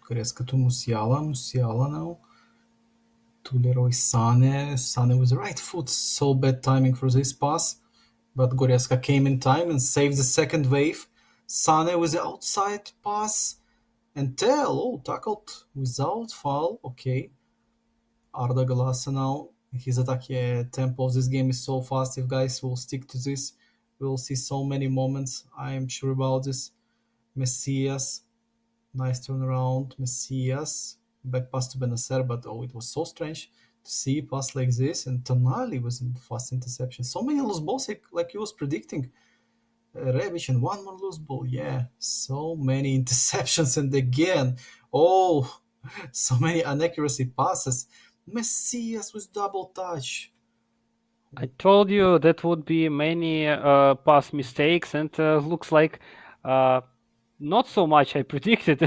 Goretzka to Musiala. Musiala now to Leroy Sane. Sane with the right foot. So bad timing for this pass. But Goretzka came in time and saved the second wave. Sane with the outside pass. And Tel, tackled without foul. Okay. Arda Galasa now. His attack tempo of this game is so fast. If guys will stick to this, we'll see so many moments. I am sure about this. Messias, nice turnaround. Messias, back pass to Benacer, but it was so strange to see a pass like this. And Tonali was in fast interception. So many loose balls, like he was predicting. Rebic and one more loose ball. Yeah, so many interceptions. And again, so many inaccuracy passes. Messias with double touch. I told you that would be many past mistakes, and looks like uh, not so much I predicted.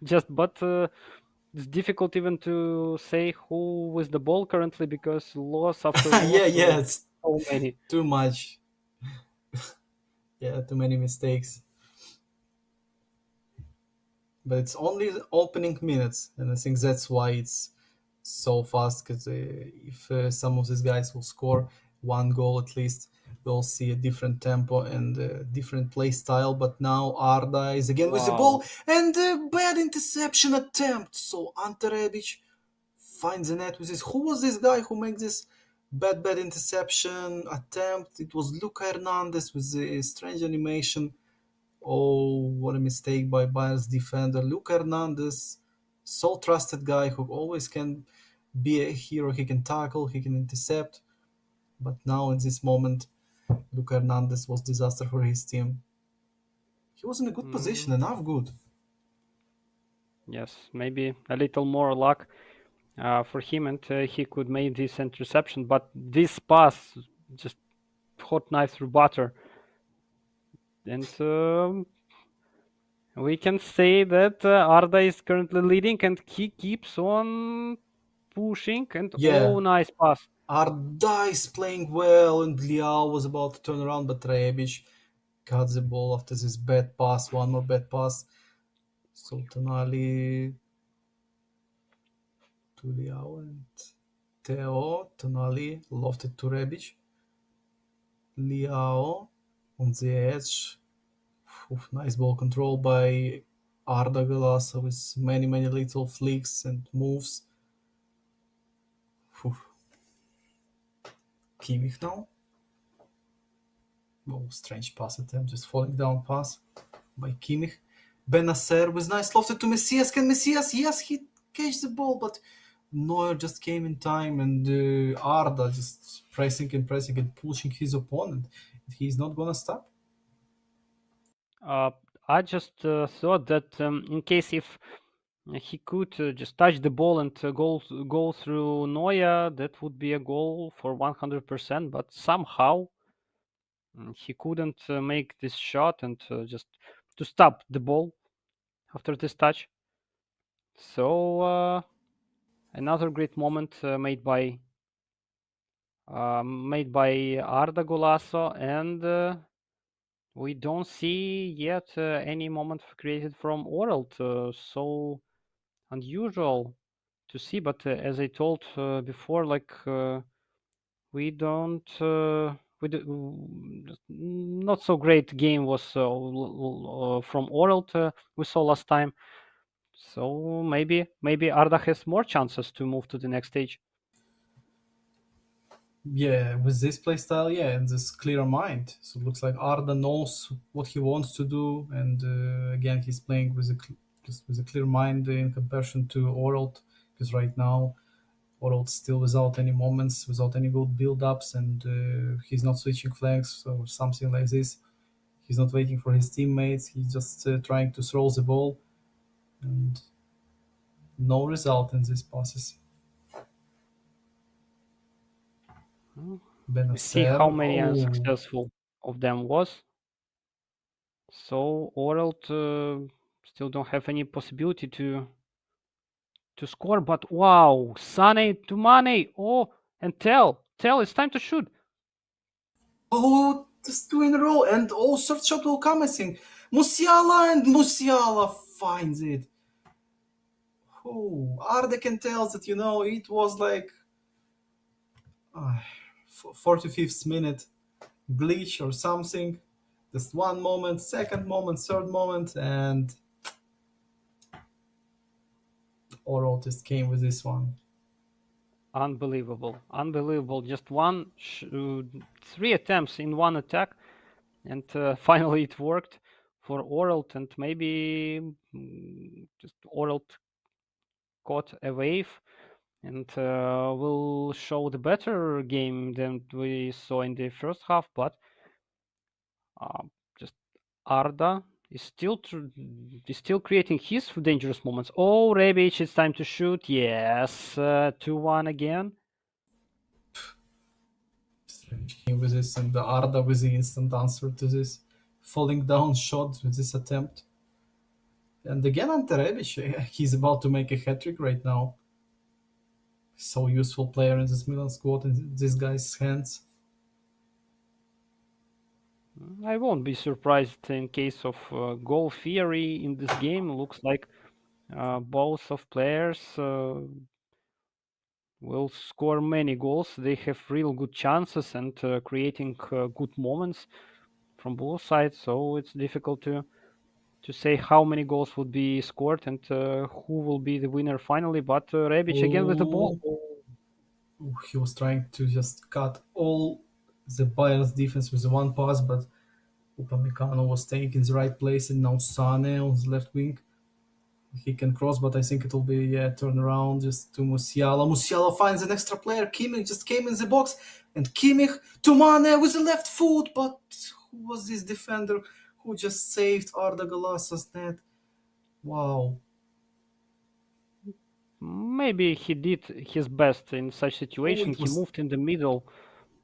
Just but it's difficult even to say who with the ball currently because loss after Yeah, loss, yeah, it's so many. too much. Yeah, too many mistakes. But it's only the opening minutes, and I think that's why it's so fast. Because if some of these guys will score one goal at least, we'll see a different tempo and different play style. But now Arda is again with the Wow. ball and a bad interception attempt. So Ante Rebic finds the net with this. Who was this guy who made this bad interception attempt? It was Luca Hernandez with the strange animation. Oh, what a mistake by Bayern's defender. Luca Hernandez, so trusted guy who always can be a hero. He can tackle, he can intercept. But now in this moment, Luca Hernandez was disaster for his team. He was in a good position, Mm, enough good. yes, maybe a little more luck for him, and he could make this interception. But this pass, just hot knife through butter, and we can say that Arda is currently leading, and he keeps on pushing. And Yeah, oh, nice pass! Arda is playing well, and Liao was about to turn around, but Rebic got the ball after this bad pass, one more bad pass. So Tonali to Liao and Theo, Tonali lofted to Rebic. Liao on the edge. Oof, nice ball control by Arda Galasa with many little flicks and moves. Oof. Kimmich now. Oh, strange pass attempt, just falling down pass by Kimmich. Benacer was nice lofted to Messias. Can Messias? Yes, he catch the ball, but Neuer just came in time, and Arda just pressing and pushing his opponent. He's not gonna stop. Uh, I just thought that in case if he could just touch the ball and go through Noya, that would be a goal for 100%. But somehow he couldn't make this shot and just to stop the ball after this touch. So another great moment made by Arda Golasso, and we don't see yet any moment created from Oralt. So unusual to see, but as I told before, like we don't we do, not so great game was from Oralt we saw last time. So maybe Arda has more chances to move to the next stage. Yeah, with this playstyle, yeah, and this clear mind. So it looks like Arda knows what he wants to do, and again, he's playing with a just with a clear mind in comparison to Oralt, because right now Oralt's still without any moments, without any good build-ups, and he's not switching flanks or something like this. He's not waiting for his teammates. He's just trying to throw the ball, and no result in these passes. Mm, we see Benacer, how many oh, unsuccessful of them was. So Oralt still don't have any possibility to score. But wow, Sane to Mane. Oh, and tell, it's time to shoot. oh, just two in a row, and oh, third shot will come, I think. Musiala, and Musiala finds it. Oh, Arda can tell that, it was like uh, 45th minute glitch or something. Just one moment, second moment, third moment, and Oro just came with this one. Unbelievable, unbelievable. Just three attempts in one attack, and finally it worked for Oralt, and maybe just Oralt caught a wave and will show the better game than we saw in the first half. But uh, just Arda is still creating his dangerous moments. Oh, Rebic, it's time to shoot. Yes, 2-1 again. Came with this, and the Arda with the instant answer to this falling down shot with this attempt. And again, Ante Rebic, he's about to make a hat trick right now. So useful player in this Milan squad in this guy's hands. I won't be surprised in case of goal theory in this game. Looks like both of players will score many goals. They have real good chances and creating good moments from both sides. So it's difficult to say how many goals would be scored and who will be the winner finally. But Rebic again with the ball. Oh, he was trying to just cut all the Bayern's defense with the one pass, but Upamecano was staying in the right place, and now Sane on the left wing. He can cross, but I think it will be turn around just to Musiala. Musiala finds an extra player. Kimmich just came in the box, and Kimmich to Mane with the left foot. But who was this defender who just saved Arda Galassa's net? Wow. Maybe he did his best in such Oh, situation. it He was, moved in the middle.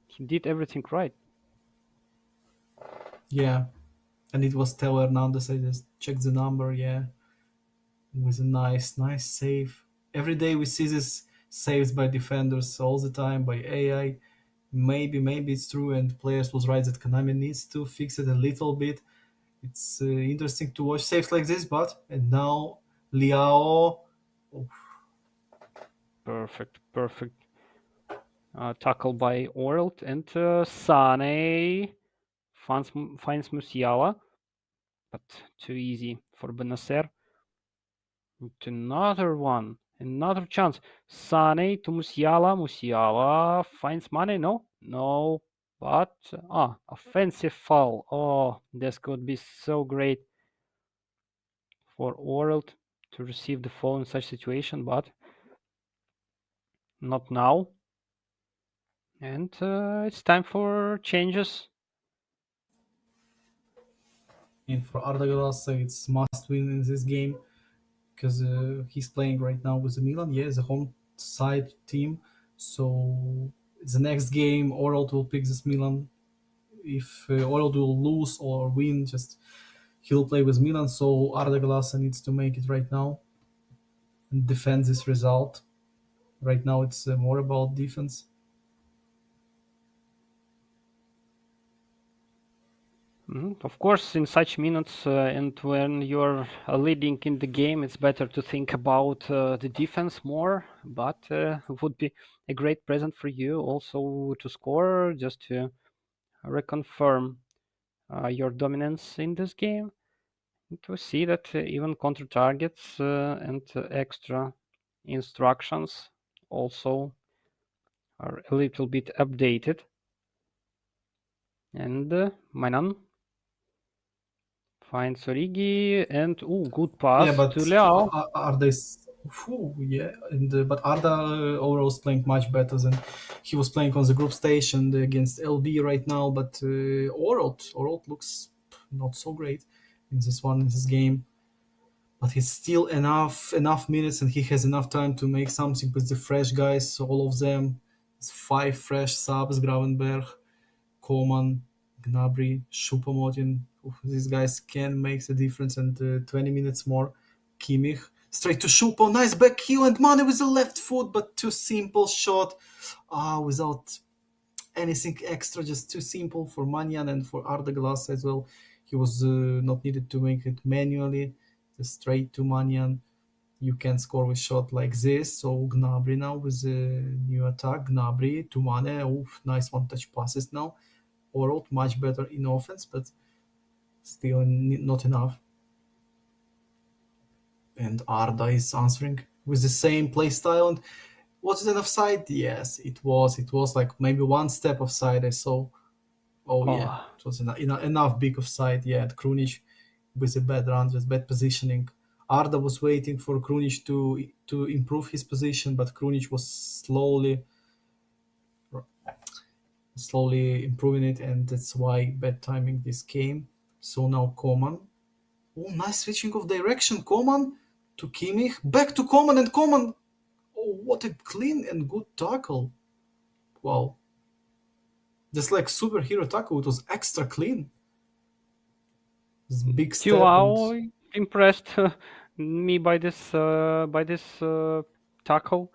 He did everything right. yeah. And it was Theo Hernandez. I just checked the number. Yeah, it was a nice save. Every day we see this saves by defenders all the time by AI. Maybe it's true, and players was right that Konami needs to fix it a little bit. It's interesting to watch saves like this, but and now Liao. Oh, Perfect, perfect. Tackle by Orlt and Sane finds Musiala, but too easy for Benacer. Another one, another chance. Sane to Musiala. Musiala finds Mane. No, but offensive foul. Oh, this could be so great for Orlt to receive the foul in such situation, but not now. And it's time for changes. and for Arda Güler, it's must win in this game because he's playing right now with the Milan. Yeah, the home side team. So the next game, Oralt will pick this Milan. If Oralt will lose or win, just he'll play with Milan. So Arda Güler needs to make it right now and defend this result. Right now, it's more about defense. Of course, in such minutes and when you're leading in the game, it's better to think about the defense more. But it would be a great present for you also to score, just to reconfirm your dominance in this game. And to see that even counter targets and extra instructions also are a little bit updated. And Mainan Finds Origi and good Yeah, pass to but Leao. Arda is, phew, yeah, and but Arda overall is playing much better than he was playing on the group stage and against LB right now. But Oralt looks not so great in this one in this game. But he's still enough minutes, and he has enough time to make something with the fresh guys. All of them, five fresh subs: Gravenberg, Coman, Gnabry, Choupo-Moting. These guys can make the difference. And 20 minutes more, Kimmich straight to Choupo, nice back heel, and Mane with the left foot, but too simple shot. Without anything extra, just too simple for Manyan and for Arda Glass as well. He was not needed to make it manually, just straight to Manyan. You can score with shot like this. So Gnabry now with the new attack. Gnabry to Mane. Oof, nice one-touch passes now. Oralt much better in offense, but still not enough. And Arda is answering with the same play style. And was it an offside? Yes, it was. It was like maybe one step offside. I saw. Oh yeah, Oh, it was enough big offside. Yeah, and Krunic with a bad run, just bad positioning. Arda was waiting for Krunic to improve his position, but Krunic was slowly improving it, and that's why bad timing this came. So now Coman. Oh, nice switching of direction. Coman to Kimmich. Back to Coman, and Coman. Oh, what a clean and good tackle. Wow. Just like superhero tackle, it was extra clean. This big step and Joao impressed me by this tackle.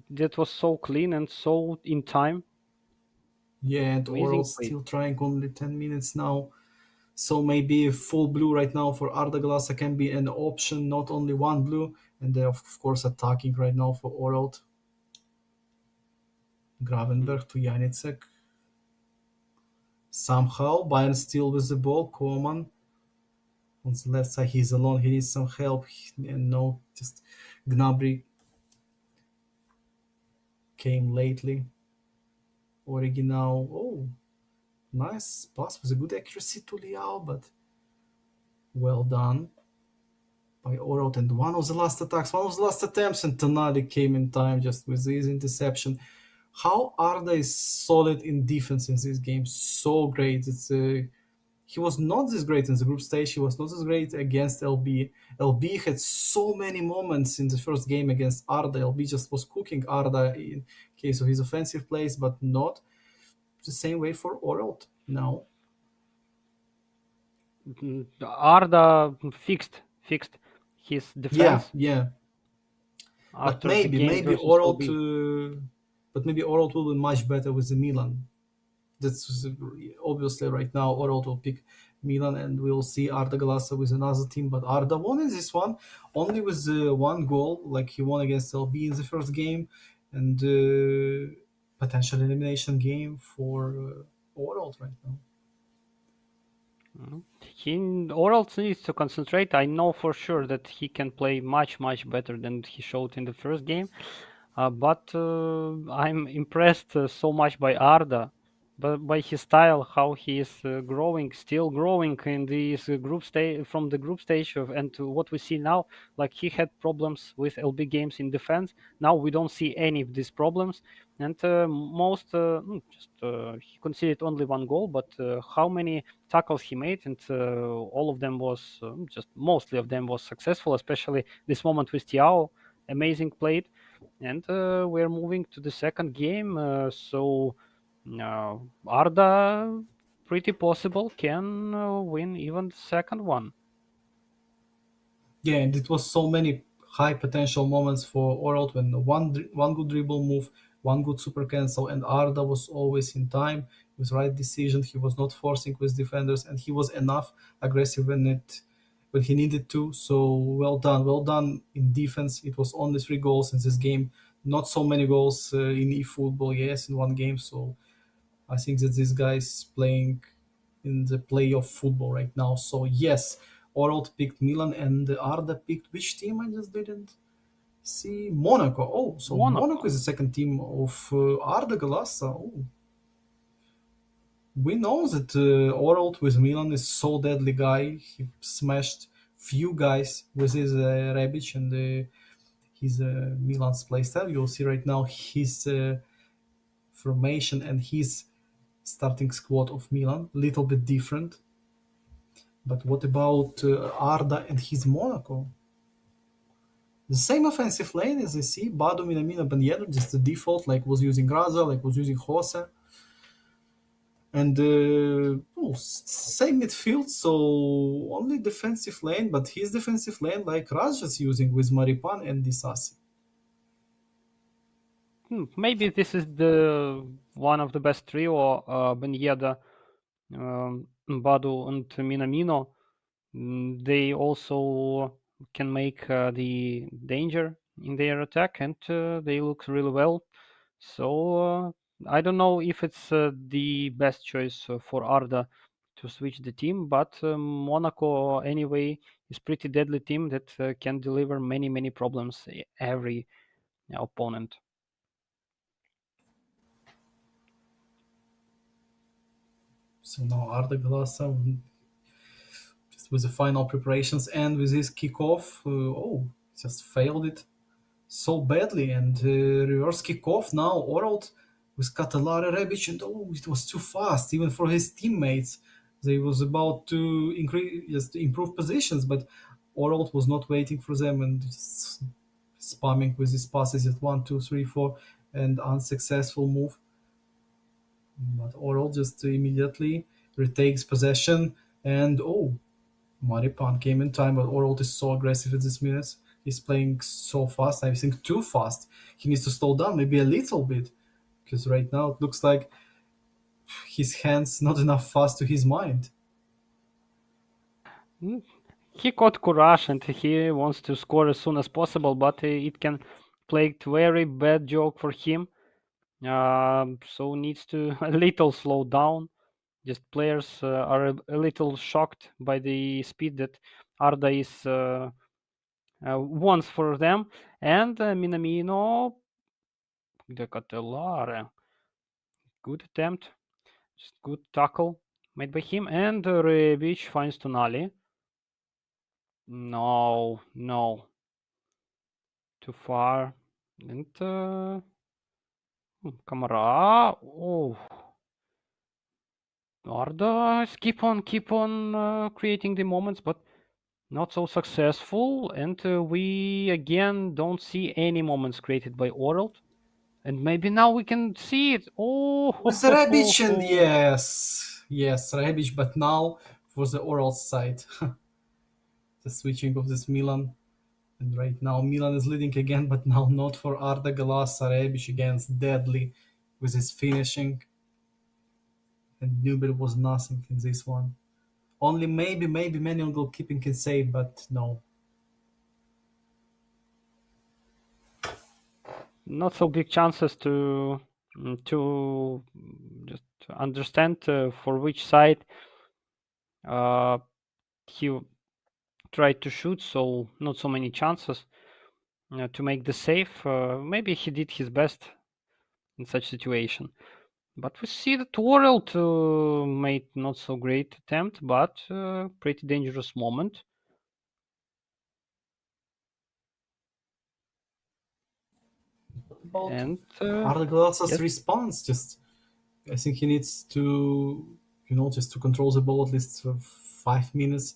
That was so clean and so in time. yeah, and Oral Amazing play. still trying only 10 minutes now. So maybe full blue right now for Arda Glasa can be an option, not only one blue. And they're of course attacking right now for Oralt. Mm. Gravenberg to Janicek. Somehow Bayern still with the ball. Koman on the left side, he's alone. He needs some help. And no, just Gnabry came lately. Original. Oh, nice pass with a good accuracy to Liao, but well done by Oralt. And one of the last attacks, one of the last attempts, and Tonali came in time just with his interception. How Arda is solid in defense in this game, so great. He was not this great in the group stage. He was not as great against LB. LB had so many moments in the first game against Arda. LB just was cooking Arda in case of his offensive plays, but not the same way for Oralt now. Arda fixed his Yeah, defense yeah, but after the game maybe versus Oralt, LB. but maybe Oralt will be much better with the Milan. That's obviously right now Oralt will pick Milan, and we'll see Arda Galasa with another team. But Arda won in this one only with one goal, like he won against LB in the first game, and potential elimination game for Oralt right now. Mhm. He Orals needs to concentrate. I know for sure that he can play much better than he showed in the first game. But I'm impressed so much by Arda, but by his style, how he is growing, still growing in this group stage from the group stage of, and to what we see now. Like he had problems with LB games in defense. Now we don't see any of these problems, and most just he conceded only one goal, but how many tackles he made, and all of them was just mostly of them was successful, especially this moment with Tiao, amazing play. And we're moving to the second game. Arda, pretty possible, can win even the second one. Yeah, and it was so many high potential moments for Oralt when one good dribble move, one good super cancel, and Arda was always in time with right decision. He was not forcing with defenders, and he was enough aggressive when he needed to. So well done in defense. It was only 3 goals in this game, not so many goals in eFootball. Yes, in one game. So I think that this guy is playing in the play of football right now. So yes, Oralt picked Milan and Arda picked which team? I just didn't see Monaco. Oh, so Monaco Monaco. is the second team of Arda Galassa. Oh, We know that Oralt with Milan is so deadly guy. He smashed few guys with his Rebic and his Milan's playstyle. You'll see right now his formation and his starting squad of Milan, little bit different. But what about Arda and his Monaco? The same offensive lane as I see, Badu, Minamino, Ben Yedder, just the default, like was using Raza, like was using Jose. And same midfield, so only defensive lane, but his defensive lane like Raja's using with Maripan and Disasi. Maybe this is the one of the best trio, Ben Yedder, Badu, and Minamino. They also can make the danger in their attack, and they look really well. So I don't know if it's the best choice for Arda to switch the team, but Monaco anyway is pretty deadly team that can deliver many problems every opponent. So now Arda Glasa just with the final preparations and with his kickoff, just failed it so badly. And reverse kickoff now, Oralt with Catalara Rebic, and it was too fast, even for his teammates. They was about to increase, just improve positions, but Oralt was not waiting for them and just spamming with his passes at 1, 2, 3, 4, and unsuccessful move. But Oralt just immediately retakes possession, and Maripan came in time, but Oralt is so aggressive at this minute. He's playing so fast. I think too fast. He needs to slow down, maybe a little bit, because right now it looks like his hands not enough fast to his mind. Mm, He caught courage and he wants to score as soon as possible, but it can play very bad joke for him. So needs to a little slow down. Just players are a little shocked by the speed that Arda is wants for them. And Minamino, the Catelare, good attempt, just good tackle made by him. And Rebic finds Tonali. No, no, too far. And Camara. Oh, Arda keep on creating the moments, but not so successful. And we again don't see any moments created by Oralt. And maybe now we can see it. Oh, ho, With ho, ho, Rebic, and ho. yes, Rebic, but now for the oral side. The switching of this Milan. And right now Milan is leading again, but now not for Arda Galas. Rebic against deadly with his finishing. And Nubel was nothing in this one. Only maybe manual goalkeeping can save, but no. Not so big chances to just understand for which side uh, he tried to shoot. So not so many chances to make the save. Maybe he did his best in such situation. But we see that World made not so great attempt, but pretty dangerous moment. About And Arda Galas's yes, response, just I think he needs to, just to control the ball at least for 5 minutes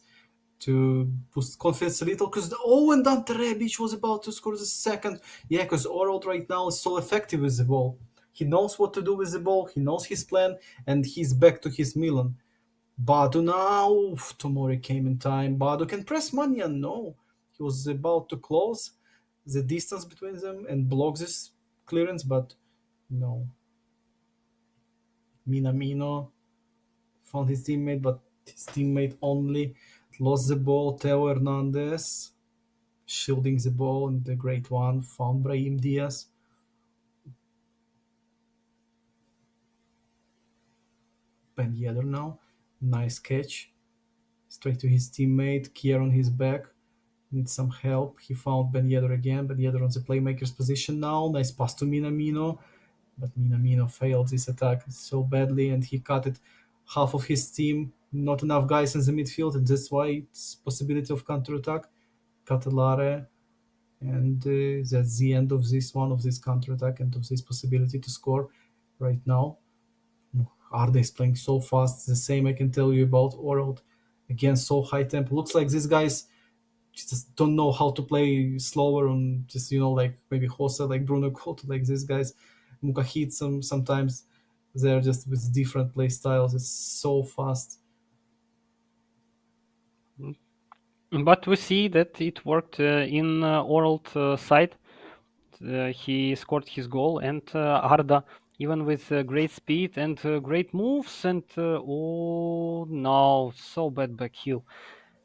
to boost confidence a little. Because and Dante Rebic was about to score the second. Yeah, because Orald right now is so effective with the ball. He knows what to do with the ball. He knows his plan, and he's back to his Milan. Badu now, Tomori came in time. Badu can press Mania. No, he was about to close the distance between them and block this clearance, but no. Minamino found his teammate, but his teammate only lost the ball. Theo Hernandez shielding the ball, and the great one found Brahim Diaz. Ben Yedder now, nice catch, straight to his teammate. Kier on his back, needs some help. He found Ben Yedder again. Ben Yedder on the playmaker's position now. Nice pass to Minamino, but Minamino failed this attack so badly, and he cut it half of his team, not enough guys in the midfield, and that's why it's possibility of counter attack. Catalare, and that's the end of this one of this counter attack and of this possibility to score right now. Arda is playing so fast. The same I can tell you about Orald. Again, so high tempo. Looks like these guys just don't know how to play slower and just like maybe Jose, like Bruno Couto, like these guys. Mukahit sometimes they're just with different play styles. It's so fast. But we see that it worked in Oralt side. He scored his goal, and Arda, even with great speed and great moves, and oh no, so bad back heel.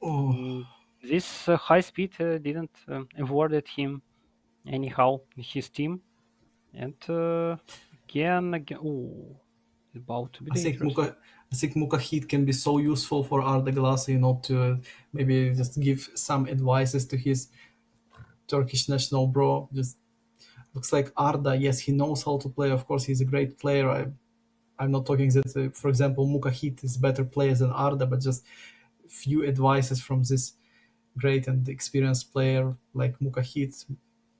Oh, Mm, this high speed didn't awarded him anyhow his team, and again, oh, about to be I think dangerous. Mukahit can be so useful for Arda Glass, to maybe just give some advices to his Turkish national bro. Just looks like Arda. Yes, he knows how to play. Of course, he's a great player. I'm not talking that, for example, Mukahit is better player than Arda, but just few advices from this great and experienced player like Mukahit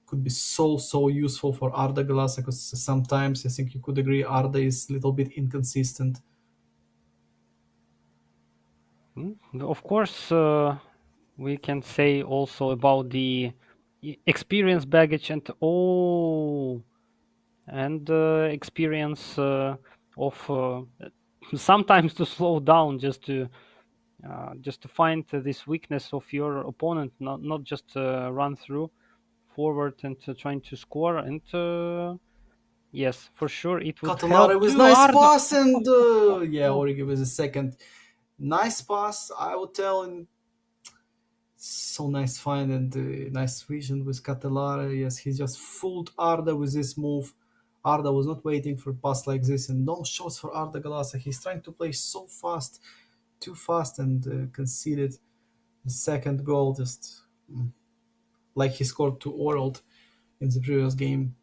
could be so useful for Arda Glass, because sometimes I think you could agree Arda is a little bit inconsistent. Of course, we can say also about the experience baggage and experience of sometimes to slow down just to find this weakness of your opponent, not just run through forward and trying to score. And yes, for sure, it would Catalare help with to nice Arda. pass, and Oh, yeah, oh. Origi with a second nice pass, I would tell, and so nice find and nice vision with Catalare. Yes, he just fooled Arda with this move. Arda was not waiting for a pass like this, and no shots for Arda Galasa. He's trying to play so fast, too fast, and conceded the second goal just like he scored to Orald in the previous game.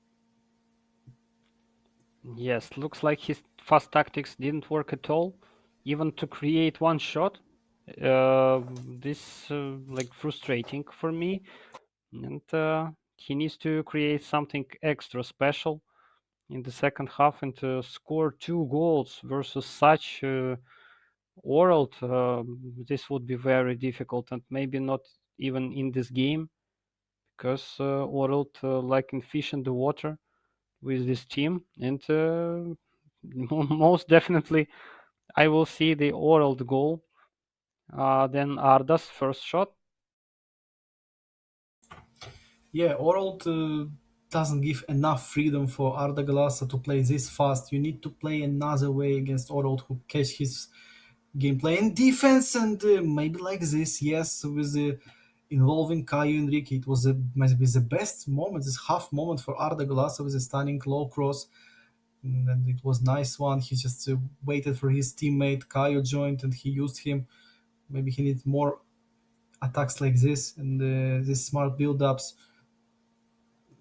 Yes, looks like his fast tactics didn't work at all, even to create one shot. This like frustrating for me, and he needs to create something extra special in the second half and to score two goals versus such world. This would be very difficult, and maybe not even in this game because world like in fish in the water with this team, and most definitely I will see the Orald goal, then Arda's first shot. Yeah, Orald doesn't give enough freedom for Arda Galasa to play this fast. You need to play another way against Orald, who catch his gameplay and defense, and maybe like this. Yes, with the involving Caio Enrique, it was maybe the best moment, this half moment for Arda Galasa with a stunning low cross. And it was nice one. He just waited for his teammate Caio joined, and he used him. Maybe he needs more attacks like this and these smart build-ups.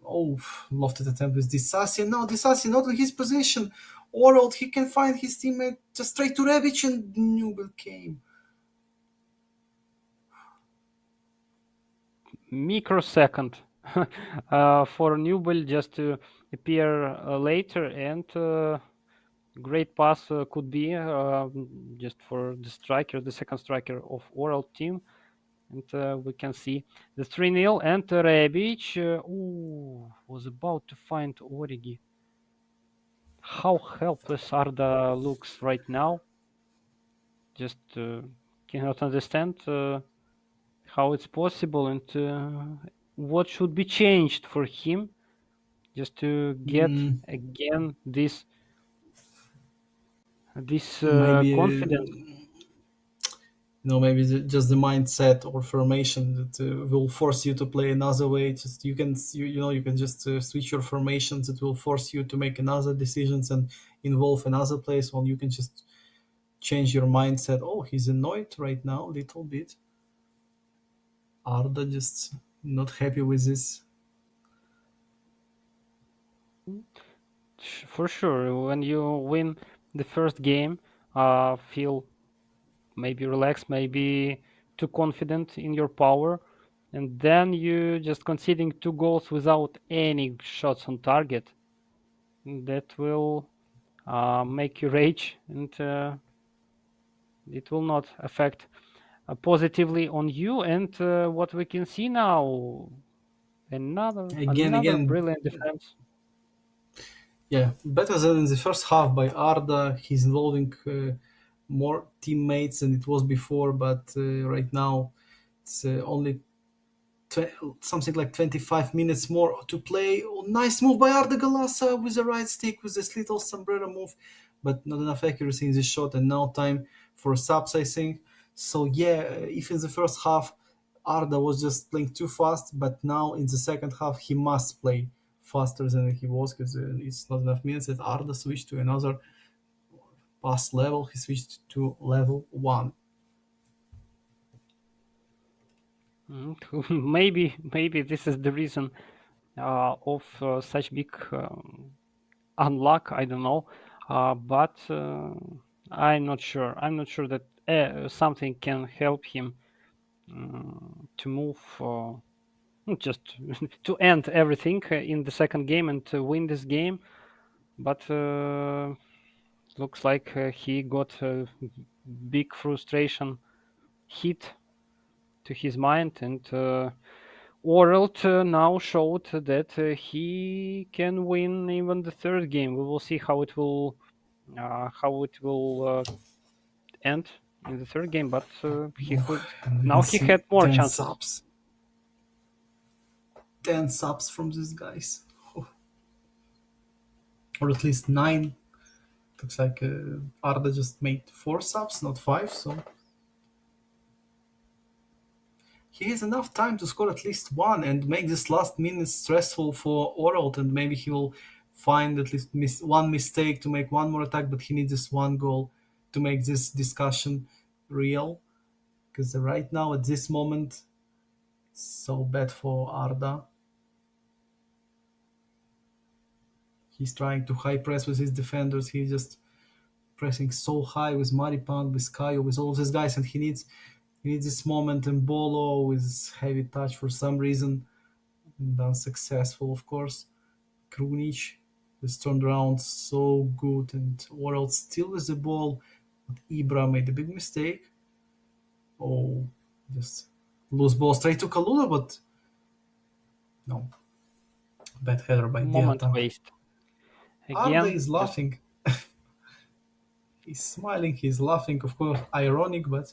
Oh, lofted attempt with Disasi. No, Disasi not in his position. Orald, he can find his teammate just straight to Rebic, and Newell came. Microsecond for Newell just to appear later, and great pass could be just for the striker, the second striker of Oral team. And we can see the 3-0, and Rebic was about to find Origi. How helpless Arda looks right now. Just cannot understand how it's possible, and what should be changed for him just to get Mm, again this maybe confidence. maybe just the mindset or formation that will force you to play another way. Just you can just switch your formations. It will force you to make another decisions and involve another place. Well, you can just change your mindset. Oh, he's annoyed right now a little bit. Arda just not happy with this. For sure, when you win the first game feel maybe relaxed, maybe too confident in your power, and then you just conceding 2 goals without any shots on target. That will make you rage, and it will not affect positively on you. And what we can see now, another Again, brilliant defense. yeah, better than in the first half by Arda. He's involving more teammates than it was before, but right now it's only something like 25 minutes more to play. Oh, nice move by Arda Galasa with the right stick with this little sombrero move, but not enough accuracy in this shot. And now time for subs, I think. So yeah, if in the first half Arda was just playing too fast, but now in the second half he must play faster than he was because it's not enough minutes. That Arda switched to another pass level. He switched to level one. Maybe this is the reason of such big unluck. I don't know, but I'm not sure. I'm not sure that something can help him to move, just to end everything in the second game and to win this game. But looks like he got a big frustration hit to his mind, and Orelt now showed that he can win even the third game. We will see how it will end in the third game. But he Oh, could and we now can he see had more 10 chances. subs. 10 subs from these guys. Oh, or at least 9. Looks like Arda just made 4 subs, not 5, so he has enough time to score at least one and make this last minute stressful for Oralt, and maybe he will find at least one mistake to make one more attack, but he needs this one goal to make this discussion real. Because right now, at this moment, so bad for Arda. He's trying to high press with his defenders. He's just pressing so high with Maripan, with Kayo, with all of these guys, and he needs this moment in Bolo with heavy touch for some reason, and unsuccessful, of course. Krunic is turned around so good, and World still with the ball, but Ibra made a big mistake. Oh, just loose ball straight to Kalula, but no, bad header by Moment Diata. waste Arda again. is Just laughing. He's smiling, he's laughing, of course, ironic, but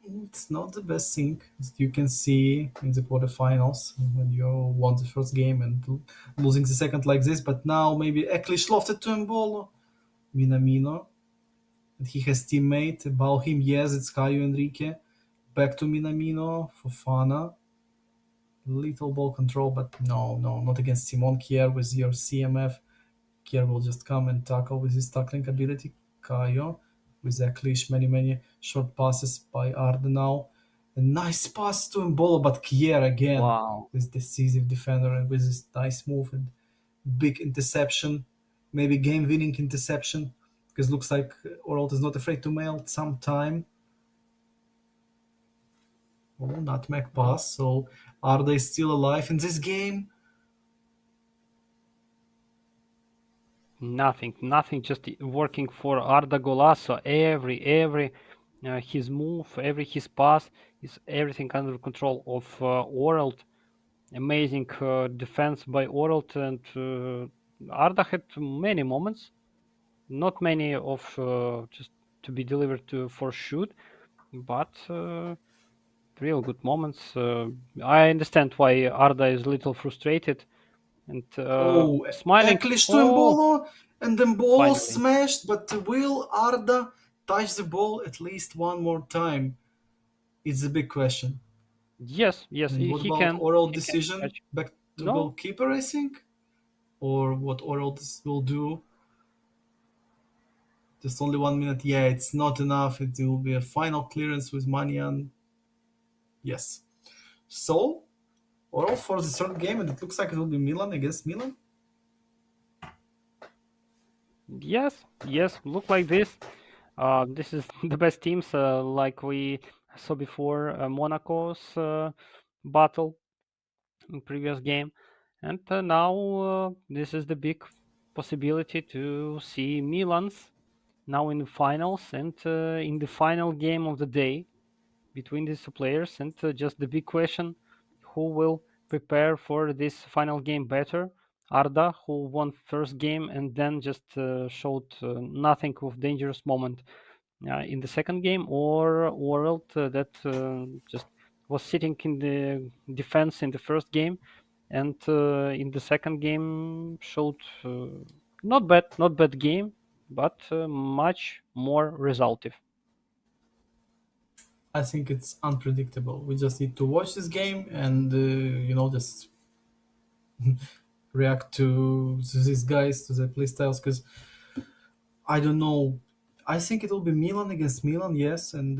it's not the best thing that you can see in the quarterfinals when you won the first game and losing the second like this. But now maybe Eklish lofted to Mbolo, Minamino, and he has teammate about him. Yes, it's Caio Enrique. Back to Minamino, Fofana. Little ball control, but no, no, not against Simon Kier with your CMF. Kier will just come and tackle with his tackling ability. Kayo with Eklish, many short passes by Ardenau. A nice pass to Mbolo, but Kier again, wow. this decisive defender and with this nice move and big interception, maybe game-winning interception, because looks like Oralt is not afraid to melt some time. Oh, nutmeg Mm, pass, so Arda is still alive in this game. nothing. Just working for Arda Golasso. Every his move, every his pass is everything under control of Oralt. Amazing defense by Oralt, and Arda had many moments, not many of just to be delivered to for shoot, but real good moments. I understand why Arda is a little frustrated and Oh, smiling. Eklish to Oh, Embolo, and Embolo finally. smashed, but will Arda touch the ball at least one more time? It's a big question. Yes, yes, And he, what he about can. oral He can decision? catch. Back to No, goalkeeper, I think? Or what oral will do? Just only 1 minute. Yeah, it's not enough. It will be a final clearance with Manian. Yes. So, oral for the third game, and it looks like it will be Milan against Milan. Yes, yes, look like this. This is the best teams, like we saw before, Monaco's battle in previous game, and now this is the big possibility to see Milan's now in the finals and in the final game of the day between these two players. And just the big question, who will prepare for this final game better? Arda, who won first game and then just showed nothing of dangerous moment in the second game, or World that just was sitting in the defense in the first game and in the second game showed not bad game, but much more resultive. I think it's unpredictable. We just need to watch this game and just react to these guys, to their playstyles, because I don't know. I think it will be Milan against Milan, yes, and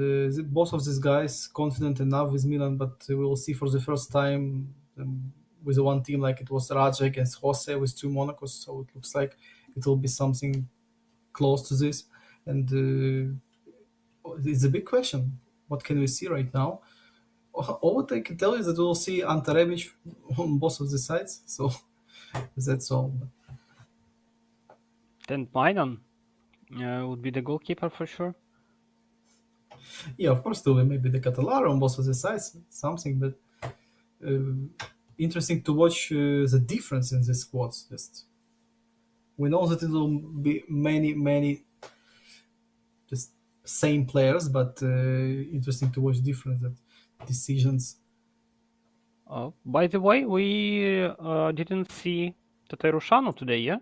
both of these guys confident enough with Milan, but we will see for the first time with the one team like it was Raja against Jose with two Monacos, so it looks like it will be something close to this, and it's a big question. What can we see right now? All what I can tell is that we'll see Ante Rebic on both of the sides, so that's all. Then Milan would be the goalkeeper for sure. Yeah, of course, there will maybe the Catalara on both of the sides, something, but interesting to watch the difference in the squads. Just we know that it will be many just same players, but interesting to watch different decisions. By the way, we didn't see Taterushanu today, yeah?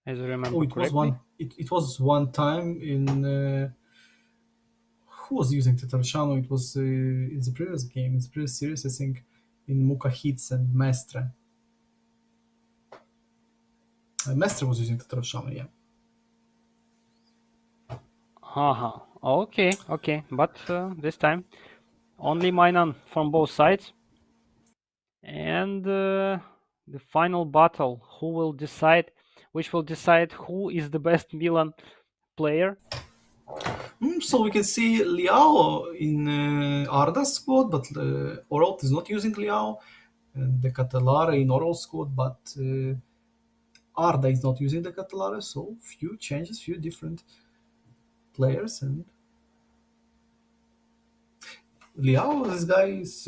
As I Oh, remember it was correctly. one. It was one time in. Who was using Tetarchano? It was in the previous game, in the previous series, I think, in Muka Hits and Mestre. Mestre was using Tetarchano, yeah. Uh-huh. Okay, okay. But this time only Milan from both sides. And the final battle, which will decide who is the best Milan player. So we can see Liao in Arda's squad, but Oralt is not using Liao. And the Catalare in Oral squad, but Arda is not using the Catalare, so few changes, few different players. And Liao, this guy is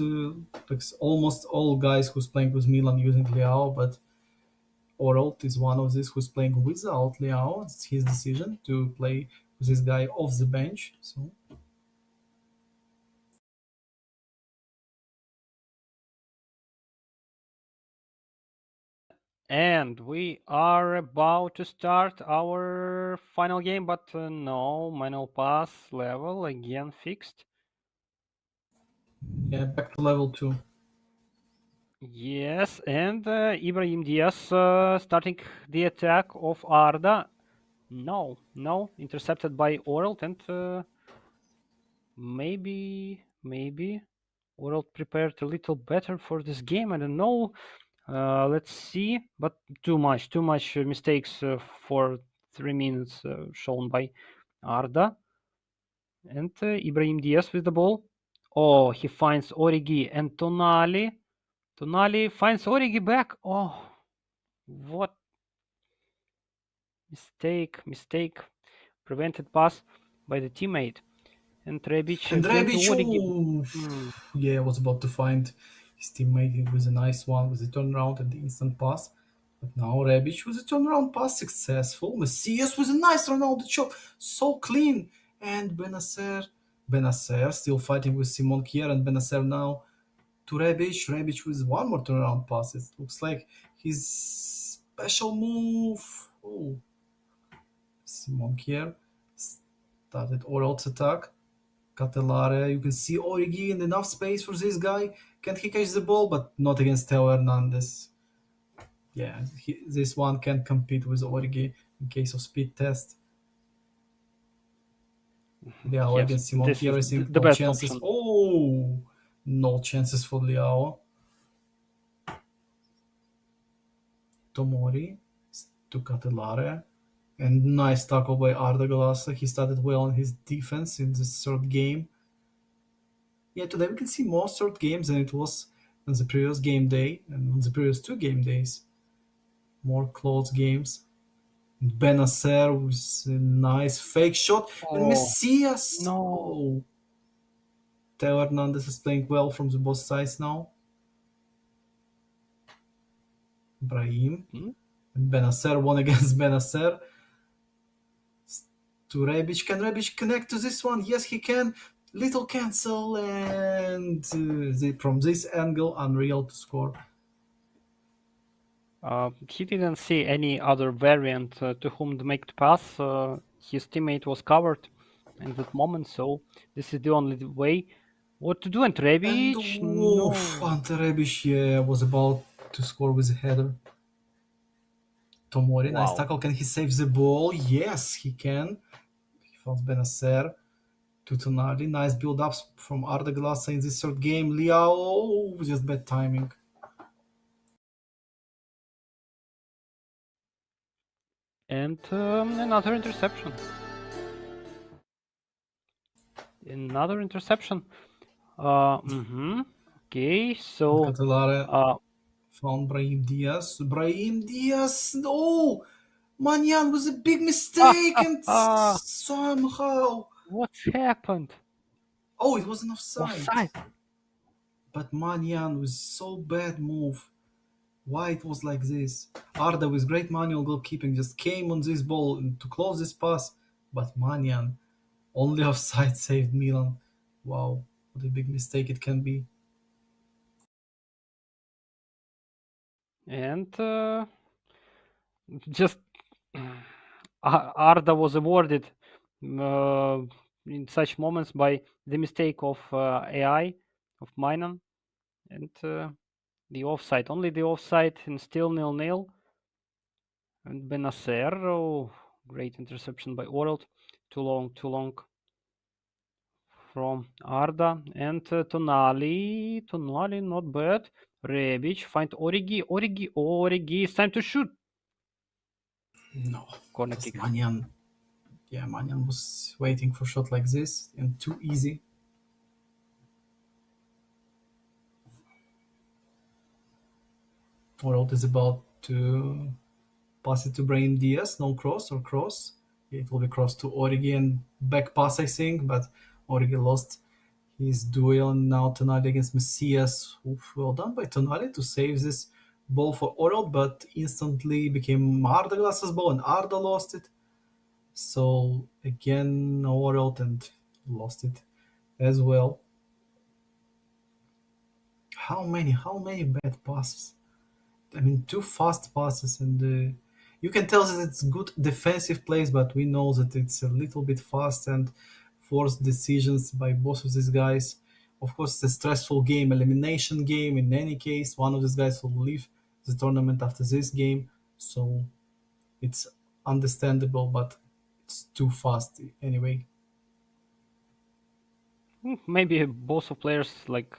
like almost all guys who's playing with Milan using Liao, but Oralt is one of these who's playing without Liao. It's his decision to play with this guy off the bench. So And we are about to start our final game, but no, manual pass level again fixed. yeah, back to level 2. Yes, and Ibrahim Diaz starting the attack of Arda. No, no, intercepted by Oralt, and maybe Oralt prepared a little better for this game. I don't know. Let's see, but too much mistakes for 3 minutes shown by Arda. And Ibrahim Diaz with the ball. Oh, he finds Origi and Tonali. Tonali finds Origi back. Oh, what mistake. Prevented pass by the teammate. And Rebic And again to Rebic, Origi. oh, Hmm. yeah, was about to find his teammate with a nice one with the turnaround and the instant pass. But now Rebic with a turnaround pass successful. Messias with a nice Ronaldo chop, so clean. And Benacer still fighting with Simon Kier and Benacer now to Rebic. Rebic with one more turnaround pass. It looks like his special move. Oh, Simon Kier started Oral's attack. Catelare, you can see Origi in enough space for this guy. Can he catch the ball? But not against Theo Hernandez. Yeah, this one can't compete with Origi in case of speed test. Liao Yes, against Simon this Kier, is I think the no best chances. option. Oh, no chances for Liao. Tomori. to Catelare. And nice tackle by Arda Galasa. He started well on his defense in this third game. Yeah, today we can see more third games than it was on the previous game day and on the previous two game days. More close games. Benacer with a nice fake shot. And Oh Messias! no. Oh, Teo Hernandez is playing well from the both sides now. Brahim. Hmm? And Benacer won against Benacer. To Rebic. Can Rebic connect to this one? Yes, he can. Little cancel and from this angle, unreal to score. He didn't see any other variant to whom to make the pass. His teammate was covered in that moment, so this is the only way. What to do? And And Rebic? woof, No. Ante Rebic was about to score with a header. Tomori, nice Wow. tackle. Can he save the ball? Yes, he can. He found Benacer to Tonali. Nice build ups from Arda Glassa in this third game. Liao, just bad timing. And another interception. Another interception. Okay, And so Catelare uh, found Brahim Diaz. Brahim Diaz, no! Manyan was a big ah, mistake ah, and ah, somehow. what's happened? Oh, it wasn't offside. Offside. But Manyan was so bad move. Why it was like this? Arda with great manual goalkeeping just came on this ball to close this pass, but Manyan only offside saved Milan. Wow, what a big mistake it can be. And just Arda was awarded uh, in such moments by the mistake of AI of Minan and the offside. Only the offside and still 0-0. And Benacer, oh, great interception by Orelt. Too long from Arda. And Tonali. Tonali, not bad. Rebic, find Origi. Origi, Origi. It's time to shoot. No, Corner just kick. Manyan. Yeah, Manyan was waiting for shot like this and too easy. World is about to pass it to Brahim Diaz. No cross or cross. It will be cross to Origi and back pass, I think, but Origi lost his duel and now Tonali against Messias. Oof, well done by Tonali to save this ball for Orel, but instantly became Arda Glas's ball and Arda lost it. So again, Orel and lost it as well. How many bad passes? I mean, two fast passes, and you can tell that it's good defensive plays, but we know that it's a little bit fast and forced decisions by both of these guys. Of course, it's a stressful game, elimination game. In any case, one of these guys will leave the tournament after this game, so it's understandable, but it's too fast anyway. Maybe both of players like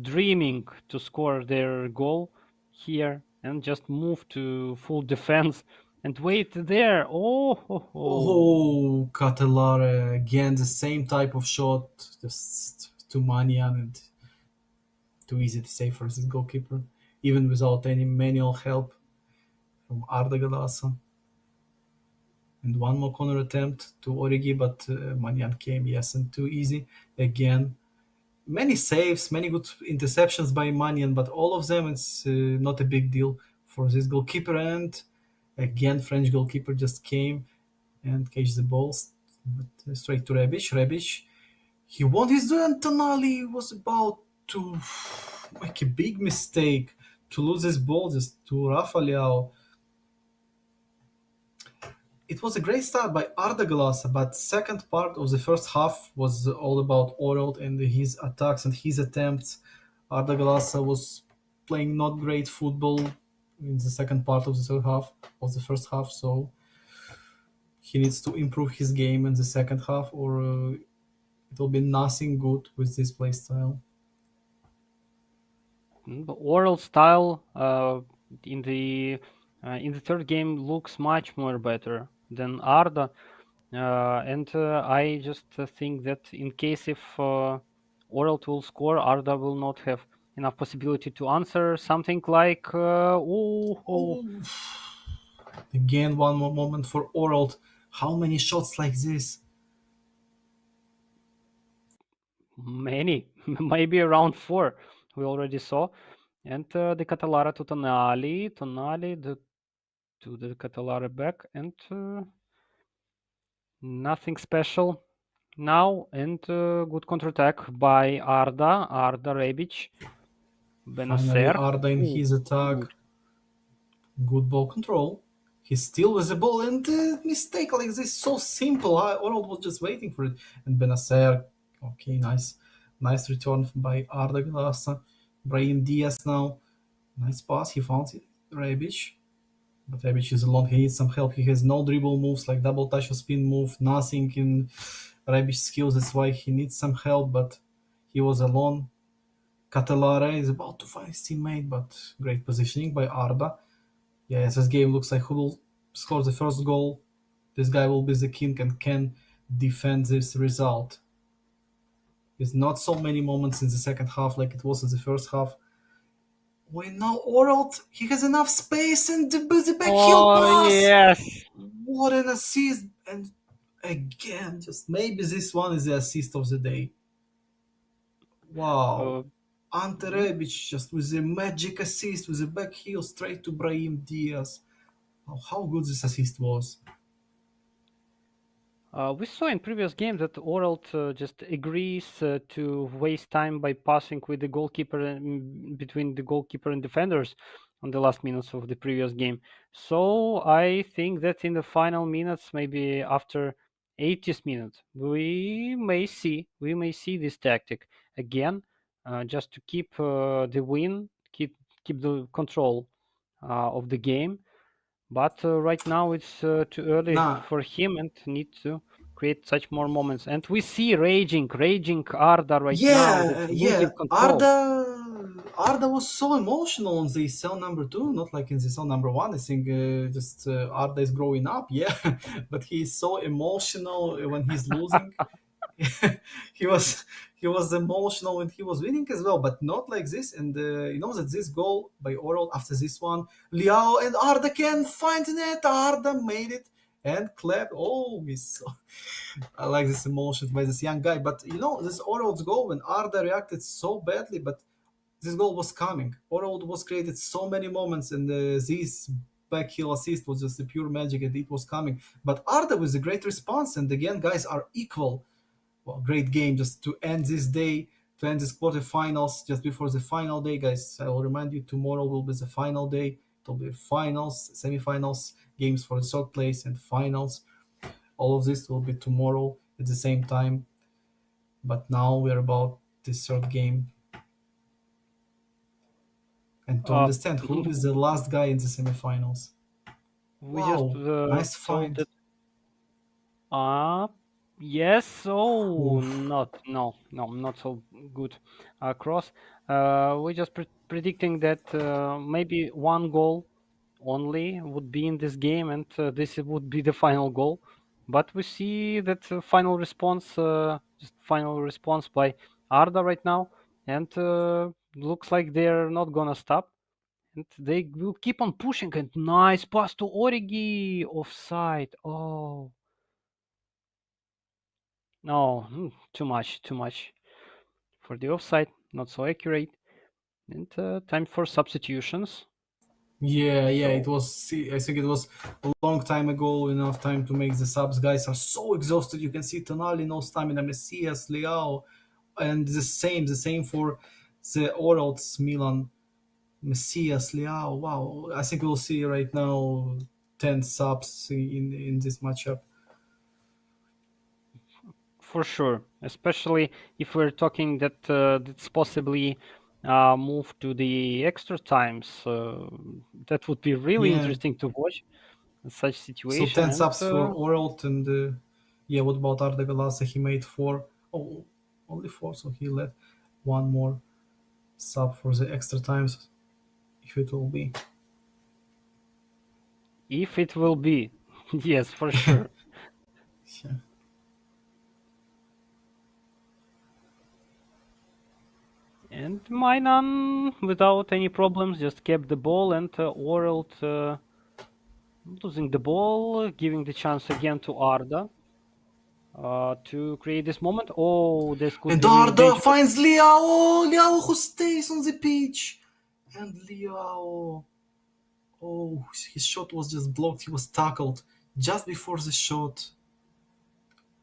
dreaming to score their goal here and just move to full defense and wait there. Oh, ho, ho. Oh, Catelare again, the same type of shot, just too Manian and too easy to save for this goalkeeper, even without any manual help from Arda Galasa. And one more corner attempt to Origi, but Manian came, yes, and too easy again. Many saves, many good interceptions by Manian, but all of them it's not a big deal for this goalkeeper. And again, French goalkeeper just came and catch the balls, but straight to Rebic. Rebic, he won his duel, and Tonali was about to make a big mistake to lose his ball just to Rafa Leao. It was a great start by Arda Güler, but second part of the first half was all about Orel and his attacks and his attempts. Arda Güler was playing not great football in the second part of the third half of the first half, so he needs to improve his game in the second half, or it will be nothing good with this play style. The oral style in the in the third game looks much more better than Arda. And I just think that in case if Oralt will score, Arda will not have enough possibility to answer something like oh, Oh, again, one more moment for Oral. How many shots like this? many, maybe around four. We already saw. And the Catalara to Tonali, to the Catalara back, and nothing special now. And good counterattack by Arda Rebic, Finally, Benacer. Arda in Ooh, his attack. good. Good ball control. He's still with the ball, and mistake like this so simple. Oral was just waiting for it. And Benacer, okay, nice return by Arda Glasa. Brahim Diaz now, nice pass. He found it. Rebic, but Rebic is alone. He needs some help. He has no dribble moves like double touch or spin move. Nothing in Rebic's skills. That's why he needs some help. But he was alone. Catalare is about to find his teammate, but great positioning by Arda. Yeah, as this game looks like who will score the first goal, this guy will be the king and can defend this result. There's not so many moments in the second half like it was in the first half. When now Oralt, he has enough space and the back heel Oh pass. yes. What an assist! And again, just maybe this one is the assist of the day. Wow. Uh, Ante mhm. Rebic just with a magic assist with a back heel straight to Brahim Diaz. Oh, how good this assist was. We saw in previous games that Oralt just agrees to waste time by passing with the goalkeeper between the goalkeeper and defenders on the last minutes of the previous game. So I think that in the final minutes, maybe after 80th minute, we may see this tactic again, just to keep the win, keep the control of the game. But right now it's too early Nah, for him and need to create such more moments. And we see raging Arda right now that yeah. losing control. Arda was so emotional on the cell number two, not like in the cell number one. I think just Arda is growing up, yeah, but he's so emotional when he's losing. he was he was emotional when he was winning as well, but not like this. And you know that this goal by Oral after this one, Liao and Arda can find the net. Arda made it and clapped. Oh, he's so I like this emotion by this young guy. But you know, this Orald's goal when Arda reacted so badly, but this goal was coming. Orald was created so many moments, and this back heel assist was just a pure magic, and it was coming. But Arda was a great response, and again, guys are equal. Well, great game just to end this day, to end this quarterfinals, just before the final day, guys. I will remind you tomorrow will be the final day. It will be finals, semifinals, games for the third place, and finals. All of this will be tomorrow at the same time. But now we're about this third game and to Uh, understand who is the last guy in the semifinals. we just Wow, nice saw find. that. Uh, yes. Oh, Oof. not so good cross. We just predicting that maybe one goal only would be in this game, and this would be the final goal. But we see that just final response by Arda right now, and looks like they're not gonna stop, and they will keep on pushing. And nice pass to Origi, offside. Oh no, too much for the offside. Not so accurate. And time for substitutions. Yeah, it So was. See, I think it was a long time ago. Enough time to make the subs. Guys are so exhausted. You can see Tonali, no stamina. Messias, Leao, and the same for the Orals, Milan, Messias, Leao. Wow, I think we'll see right now 10 subs in this matchup. for sure, especially if we're talking that that's possibly move to the extra times. That would be really Yeah, interesting to watch in such so situation. 10 And subs for Oralt and yeah, what about Arda Galasa? He made four. Oh, only four, so he let one more sub for the extra times if it will be. If it will be, yes, for sure. Yeah. And Mainan, without any problems, just kept the ball and Orelt losing the ball, giving the chance again to Arda to create this moment. Oh, this could And be really Arda dangerous. finds Liao. Liao who stays on the pitch. And Liao. Oh, his shot was just blocked. He was tackled just before the shot.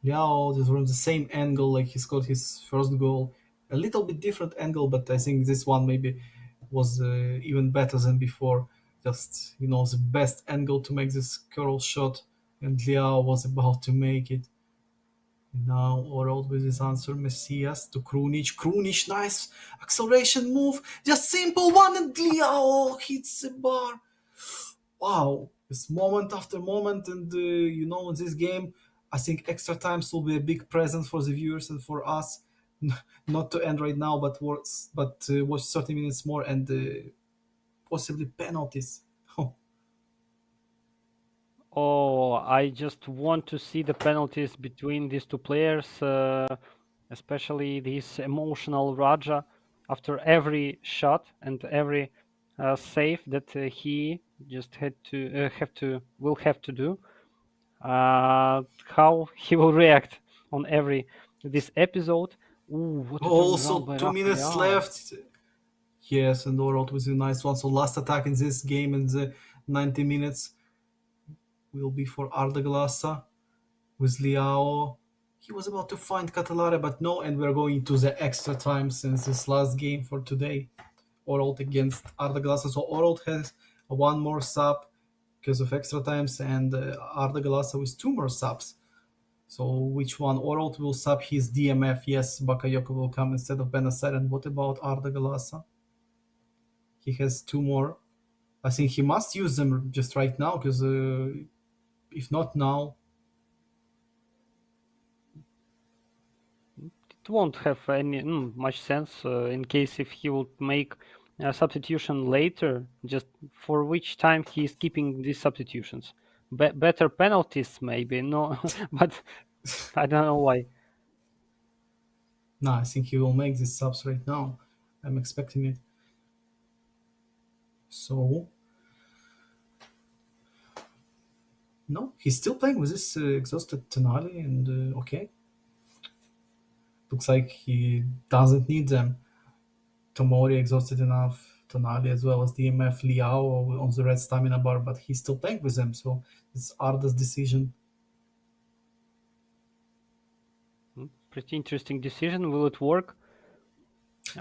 Liao just from the same angle like he scored his first goal. A little bit different angle, but I think this one maybe was even better than before. Just the best angle to make this curl shot, and Liao was about to make it. Now Orald with his answer, Messias to Krunic. Krunic, nice acceleration move. Just simple one, and Liao hits the bar. Wow, it's moment after moment, and in this game, I think extra times will be a big present for the viewers and for us. Not to end right now, but watch 30 minutes more and possibly penalties. Oh, I just want to see the penalties between these two players, especially this emotional Raja after every shot and every save that he just had to will have to do. How he will react on every this episode. Ooh, what a turnaround Also, by 2 minutes Rafael. left. Yes, and Orald was a nice one. So last attack in this game in the 90 minutes will be for Arda Glasa with Liao. He was about to find Catalare, but no, and we're going to the extra time since this last game for today. Oralt against Arda Glasa. So Oralt has one more sub because of extra times, and Arda Glasa with two more subs. So which one? Oralt will sub his DMF. Yes, Bakayoko will come instead of Benacer. And what about Arda Glasa? He has two more. I think he must use them just right now because if not now, It won't have any much sense in case if he would make a substitution later, just for which time he is keeping these substitutions. Better penalties maybe, no, but I don't know why. no, I think he will make these subs right now. I'm expecting it. So no, he's still playing with this exhausted Tonali, and okay, looks like he doesn't need them. Tomori exhausted enough, Tonali as well as DMF Liao on the red stamina bar, but he's still playing with them, so it's Arda's decision. Pretty interesting decision. Will it work?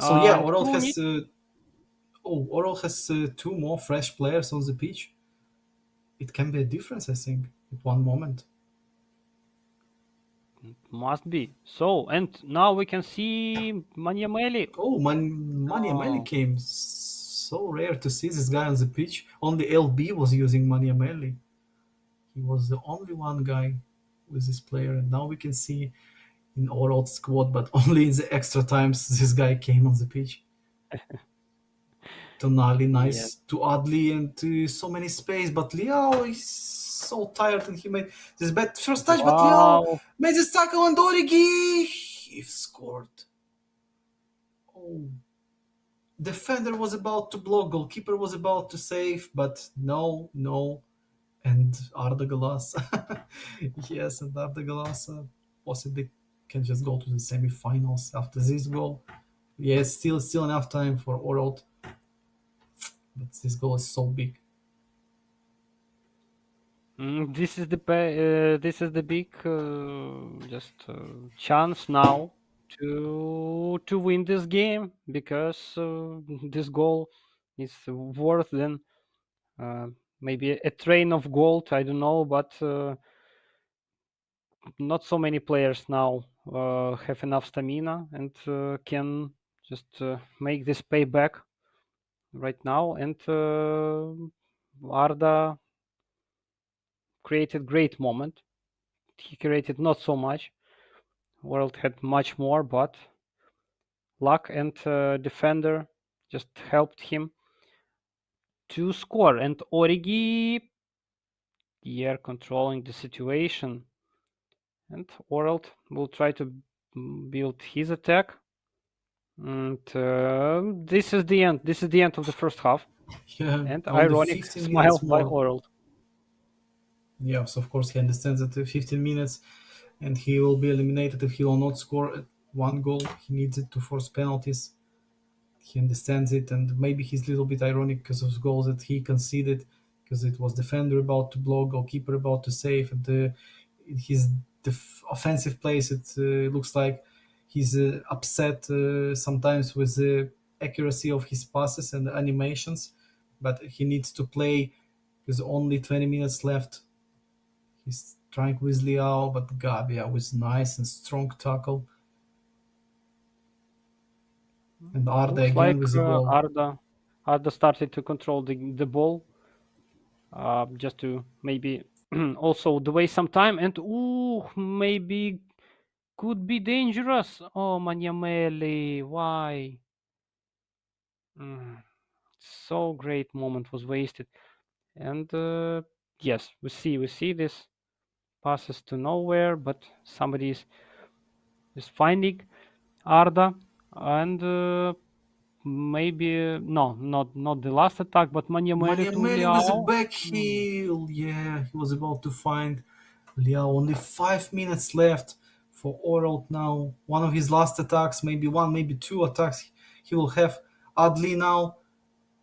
So yeah, And Krunic Oral has two more fresh players on the pitch. It can be a difference, I think, at one moment. must be. So, and now we can see Maniameli. Oh, Maniamelli Oh, came. So rare to see this guy on the pitch. Only LB was using Maniamelli. He was the only one guy with this player, and now we can see in Oralt squad, but only in the extra times this guy came on the pitch. Tonali yes. nice to Adli and to so many space, but Liao is so tired and he made this bad first touch, but Liao Wow. made this tackle and Origi he scored. Oh, defender was about to block, goalkeeper was about to save, but no, no, and Arda Galas, yes, and Arda Galas possibly can just go to the semi-finals after this goal. Yes, still enough time for Oralt, but this goal is so big. This is the big just chance now to win this game because this goal is worth than uh, maybe a train of gold. I don't know, but not so many players now have enough stamina and can just make this payback right now. And Arda created great moment. He created not so much. World had much more, but luck and defender just helped him to score. And Origi Yeah, controlling the situation. And Orelt will try to build his attack. And this is the end. This is the end of the first half. Yeah, And only ironic 15 smile minutes by more. Orelt. Yes, of course, he understands that 15 minutes and he will be eliminated if he will not score one goal. He needs it to force penalties. He understands it, and maybe he's a little bit ironic because of goals that he conceded, because it was defender about to block, goalkeeper about to save, and his offensive plays. It looks like he's upset sometimes with the accuracy of his passes and animations, but he needs to play because only 20 minutes left. He's trying with Liao, but Gabia with nice and strong tackle, and Arda Looks again like with the goal. Arda started to control the ball, just to maybe also the waste some time. And ooh, maybe could be dangerous. Oh, Maniameli, why? Mm, so great moment was wasted. And yes, we see this passes to nowhere, but somebody is finding Arda, and maybe no, not the last attack, but Maniameli to Maniameli with a Liao. back Mm. heel. Yeah, he was about to find Liao. Only 5 minutes left for Oralt now. One of his last attacks, maybe one, maybe two attacks he will have. Adli now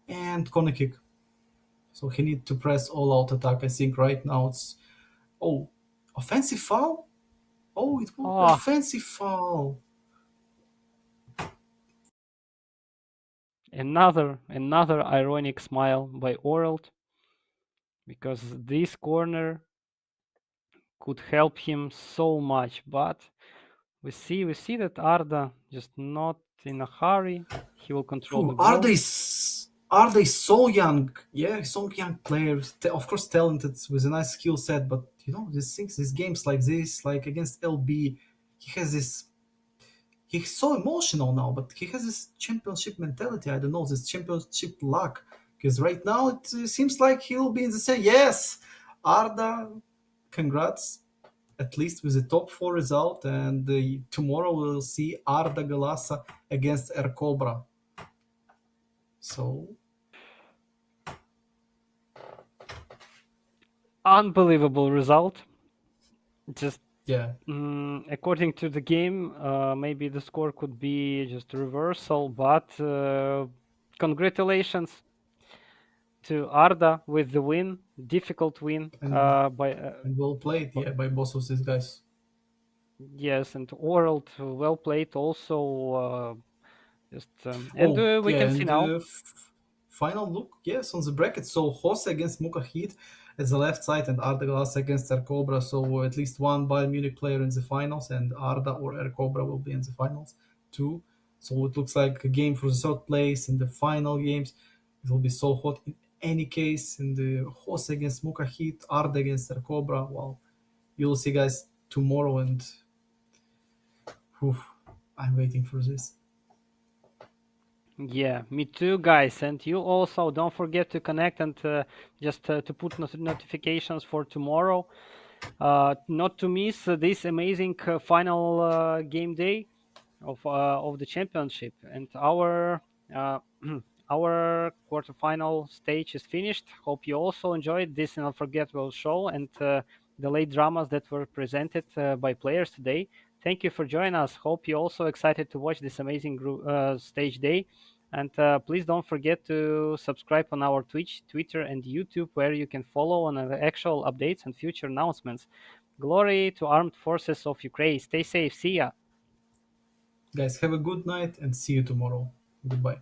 and corner kick. So he need to press all out attack. I think right now it's oh offensive foul. Oh, it will be Ah, offensive foul. another ironic smile by Oralt, because this corner could help him so much, but we see that Arda just not in a hurry. He will control the Who ball. are they so young? Yeah, so young players. Of course, talented with a nice skill set, but you know these things, these games like this, like against LB, he has this. He's so emotional now, but he has this championship mentality. I don't know this championship luck, because right now it seems like he will be in the same. Yes, Arda, congrats. At least with the top four result, and tomorrow we'll see Arda Galasa against Air Cobra. So Unbelievable result. Just yeah. according to the game, maybe the score could be just a reversal, but congratulations to Arda with the win, difficult win and by and well played, yeah, by both of these guys. yes, and Oralt well played also. Just and Oh we yeah, can see and now. final look, yes, on the bracket. So Jose against Mukahid at the left side, and Arda Glass against Air Cobra. So at least one Bayern Munich player in the finals, and Arda or Air Cobra will be in the finals too. So it looks like a game for the third place in the final games. It will be so hot in any case. In the Jose against Mukahid, Arda against Air Cobra. Well, you'll see guys tomorrow, and whew, I'm waiting for this. Yeah, me too, guys. And you also don't forget to connect and just to put notifications for tomorrow, not to miss this amazing final game day of the championship. And uh, our quarterfinal stage is finished. Hope you also enjoyed this unforgettable show and the late dramas that were presented by players today. Thank you for joining us. Hope you're also excited to watch this amazing stage day. And please don't forget to subscribe on our Twitch, Twitter, and YouTube, where you can follow on the actual updates and future announcements. Glory to Armed Forces of Ukraine. Stay safe. See ya. Guys, have a good night and see you tomorrow. Goodbye.